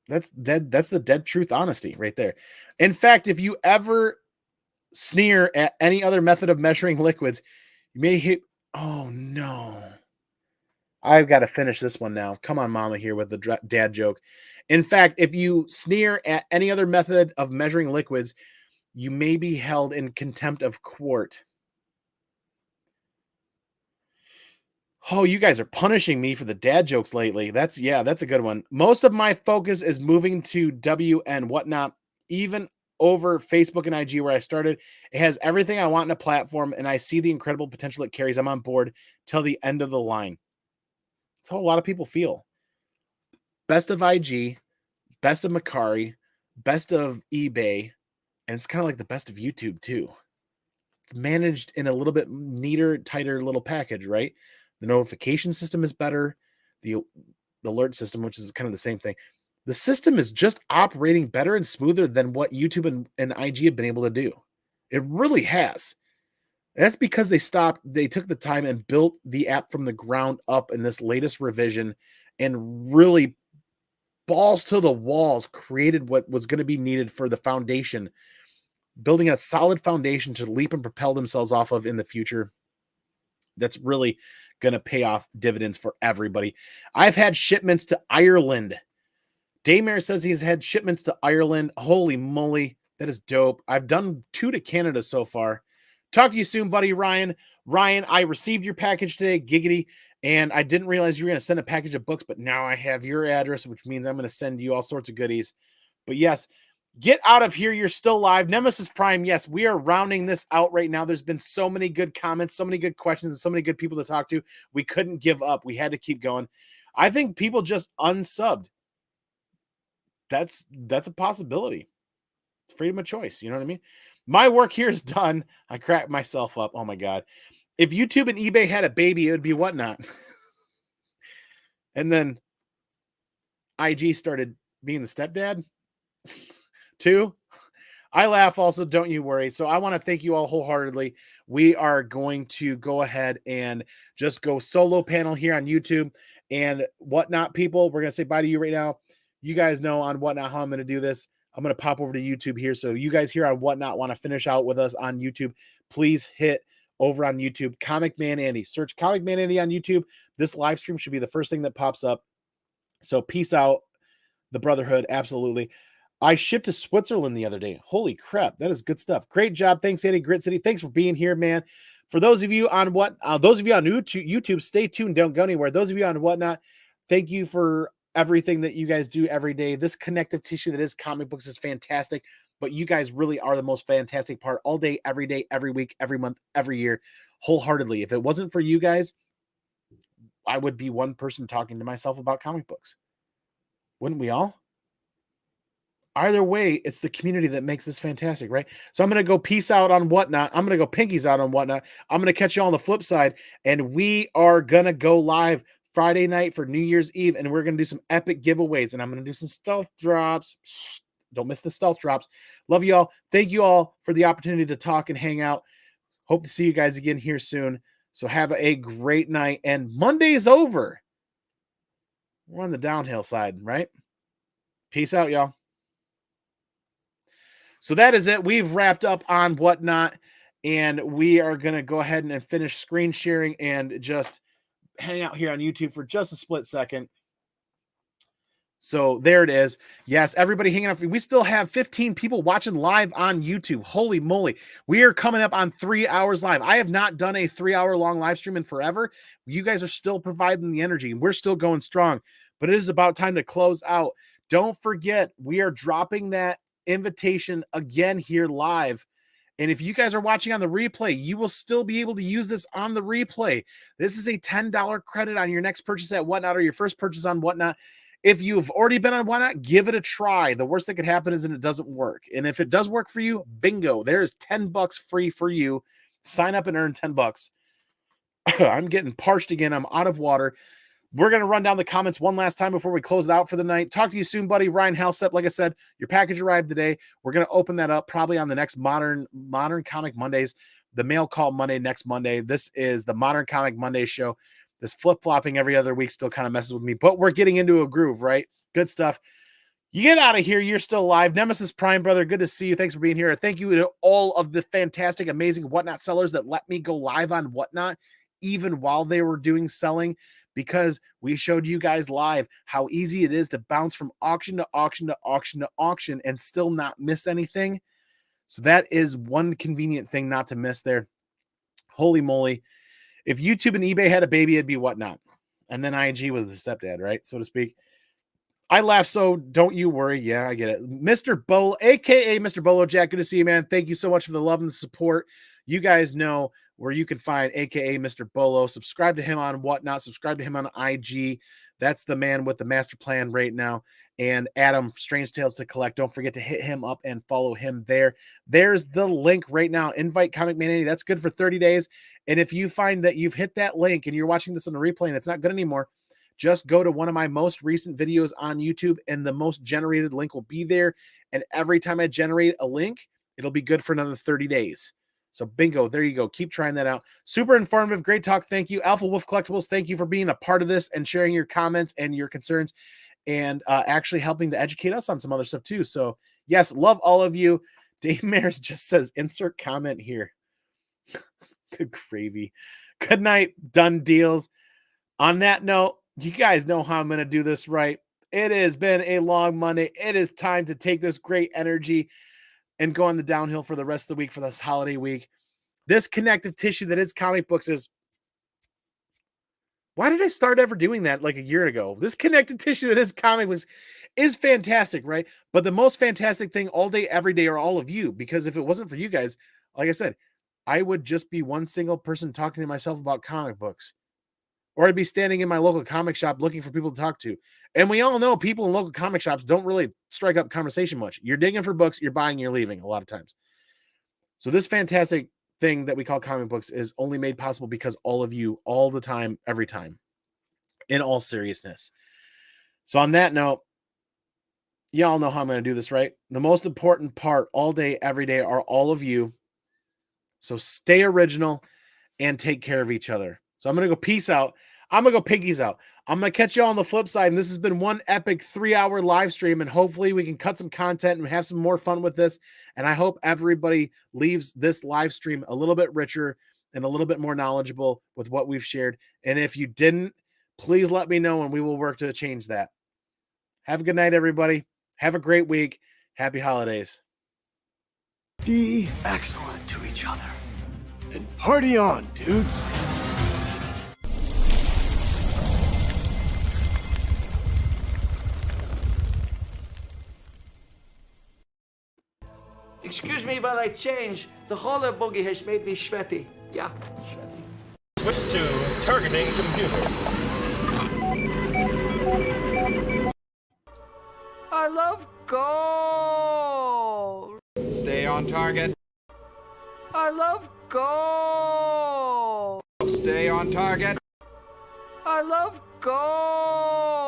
That's the dead truth honesty right there. In fact, if you ever sneer at any other method of measuring liquids, you may hit. Oh no. I've got to finish this one now. Come on, mama, here with the dad joke. In fact, if you sneer at any other method of measuring liquids, you may be held in contempt of court. Oh, you guys are punishing me for the dad jokes lately. That's a good one. Most of my focus is moving to W and WhatNot, even over Facebook and IG where I started. It has everything I want in a platform, and I see the incredible potential it carries. I'm on board till the end of the line. That's how a lot of people feel. Best of IG, best of Macari, best of eBay, and it's kind of like the best of YouTube too. It's managed in a little bit neater, tighter little package, right? The notification system is better. The alert system, which is kind of the same thing. The system is just operating better and smoother than what YouTube and IG have been able to do. It really has. That's because they took the time and built the app from the ground up in this latest revision and really balls to the walls created what was going to be needed for the foundation, building a solid foundation to leap and propel themselves off of in the future. That's really going to pay off dividends for everybody. I've had shipments to Ireland. Daymare says he's had shipments to Ireland. Holy moly, that is dope. I've done 2 to Canada so far. Talk to you soon, buddy, Ryan. Ryan, I received your package today, giggity, and I didn't realize you were going to send a package of books, but now I have your address, which means I'm going to send you all sorts of goodies. But yes, get out of here. You're still live. Nemesis Prime, yes, we are rounding this out right now. There's been so many good comments, so many good questions, and so many good people to talk to. We couldn't give up. We had to keep going. I think people just unsubbed. That's a possibility. Freedom of choice. You know what I mean? My work here is done. I cracked myself up. Oh my God. If YouTube and eBay had a baby, it would be WhatNot. And then IG started being the stepdad too. I laugh also, don't you worry. So I want to thank you all wholeheartedly. We are going to go ahead and just go solo panel here on YouTube and WhatNot people. We're going to say bye to you right now. You guys know on WhatNot how I'm going to do this. I'm going to pop over to YouTube here. So you guys here on WhatNot want to finish out with us on YouTube, please hit over on YouTube, ComicManAndy. Search ComicManAndy on YouTube. This live stream should be the first thing that pops up. So peace out, the brotherhood. Absolutely. I shipped to Switzerland the other day. Holy crap. That is good stuff. Great job. Thanks, Andy Grit City. Thanks for being here, man. For those of you on those of you on YouTube, stay tuned. Don't go anywhere. Those of you on WhatNot, thank you for everything that you guys do every day. This connective tissue that is comic books is fantastic, but you guys really are the most fantastic part all day, every week, every month, every year, wholeheartedly. If it wasn't for you guys, I would be one person talking to myself about comic books. Wouldn't we all? Either way, it's the community that makes this fantastic, right? So I'm going to go peace out on WhatNot. I'm going to go pinkies out on WhatNot. I'm going to catch you on the flip side, and we are going to go live Friday night for New Year's Eve, and we're going to do some epic giveaways, and I'm going to do some stealth drops. Don't miss the stealth drops. Love you all. Thank you all for the opportunity to talk and hang out. Hope to see you guys again here soon. So have a great night, and Monday is over. We're on the downhill side, right? Peace out, y'all. So that is it. We've wrapped up on WhatNot, and we are going to go ahead and finish screen sharing and just hang out here on YouTube for just a split second. So there it is. Yes, everybody hanging out. We still have 15 people watching live on YouTube. Holy moly. We are coming up on 3 hours live. I have not done a 3-hour long live stream in forever. You guys are still providing the energy. We're still going strong, but it is about time to close out. Don't forget, we are dropping that invitation again here live. And if you guys are watching on the replay, you will still be able to use this on the replay. This is a $10 credit on your next purchase at WhatNot or your first purchase on WhatNot. If you've already been on WhatNot, give it a try. The worst that could happen is that it doesn't work. And if it does work for you, bingo, there's $10 free for you. Sign up and earn $10. I'm getting parched again. I'm out of water. We're going to run down the comments one last time before we close it out for the night. Talk to you soon, buddy. Ryan Halstep, like I said, your package arrived today. We're going to open that up probably on the next Modern Comic Mondaze, the Mail Call Monday next Monday. This is the Modern Comic Mondaze show. This flip-flopping every other week still kind of messes with me, but we're getting into a groove, right? Good stuff. You get out of here. You're still alive. Nemesis Prime, brother, good to see you. Thanks for being here. Thank you to all of the fantastic, amazing WhatNot sellers that let me go live on WhatNot even while they were doing selling, because we showed you guys live how easy it is to bounce from auction to auction to auction to auction and still not miss anything. So that is one convenient thing not to miss there. Holy moly. If YouTube and eBay had a baby, it'd be WhatNot. And then IG was the stepdad, right? So to speak. I laugh, so don't you worry. Yeah, I get it. Mr. Bolo, aka Mr. Bolo Jack, good to see you, man. Thank you so much for the love and the support. You guys know where you can find aka Mr. Bolo. Subscribe to him on WhatNot. Subscribe to him on IG. That's the man with the master plan right now. And Adam, Strange Tales to Collect. Don't forget to hit him up and follow him there. There's the link right now. Invite ComicManAndy. That's good for 30 days. And if you find that you've hit that link and you're watching this on the replay and it's not good anymore, just go to one of my most recent videos on YouTube and the most generated link will be there. And every time I generate a link, it'll be good for another 30 days. So bingo, there you go. Keep trying that out. Super informative. Great talk. Thank you. Alpha Wolf Collectibles, thank you for being a part of this and sharing your comments and your concerns and actually helping to educate us on some other stuff too. So yes, love all of you. Dave Maris just says, insert comment here. Good gravy. Good night. Done deals. On that note, you guys know how I'm going to do this, right? It has been a long Monday. It is time to take this great energy and go on the downhill for the rest of the week, for this holiday week. This connective tissue that is comic books is... Why did I start ever doing that like a year ago? This connective tissue that is comic books is fantastic, right? But the most fantastic thing all day, every day are all of you, because if it wasn't for you guys, like I said, I would just be one single person talking to myself about comic books. Or I'd be standing in my local comic shop looking for people to talk to. And we all know people in local comic shops don't really strike up conversation much. You're digging for books, you're buying, you're leaving a lot of times. So this fantastic thing that we call comic books is only made possible because all of you, all the time, every time, in all seriousness. So on that note, y'all know how I'm going to do this, right? The most important part all day, every day are all of you. So stay original and take care of each other. So I'm going to go peace out. I'm going to go piggies out. I'm going to catch you all on the flip side. And this has been one epic 3-hour live stream. And hopefully we can cut some content and have some more fun with this. And I hope everybody leaves this live stream a little bit richer and a little bit more knowledgeable with what we've shared. And if you didn't, please let me know and we will work to change that. Have a good night, everybody. Have a great week. Happy holidays. Be excellent to each other. And party on, dudes. Excuse me while I change. The roller boogie has made me sweaty. Yeah, sweaty. Switch to targeting computer. I love gold. Stay on target. I love gold. Stay on target. I love gold.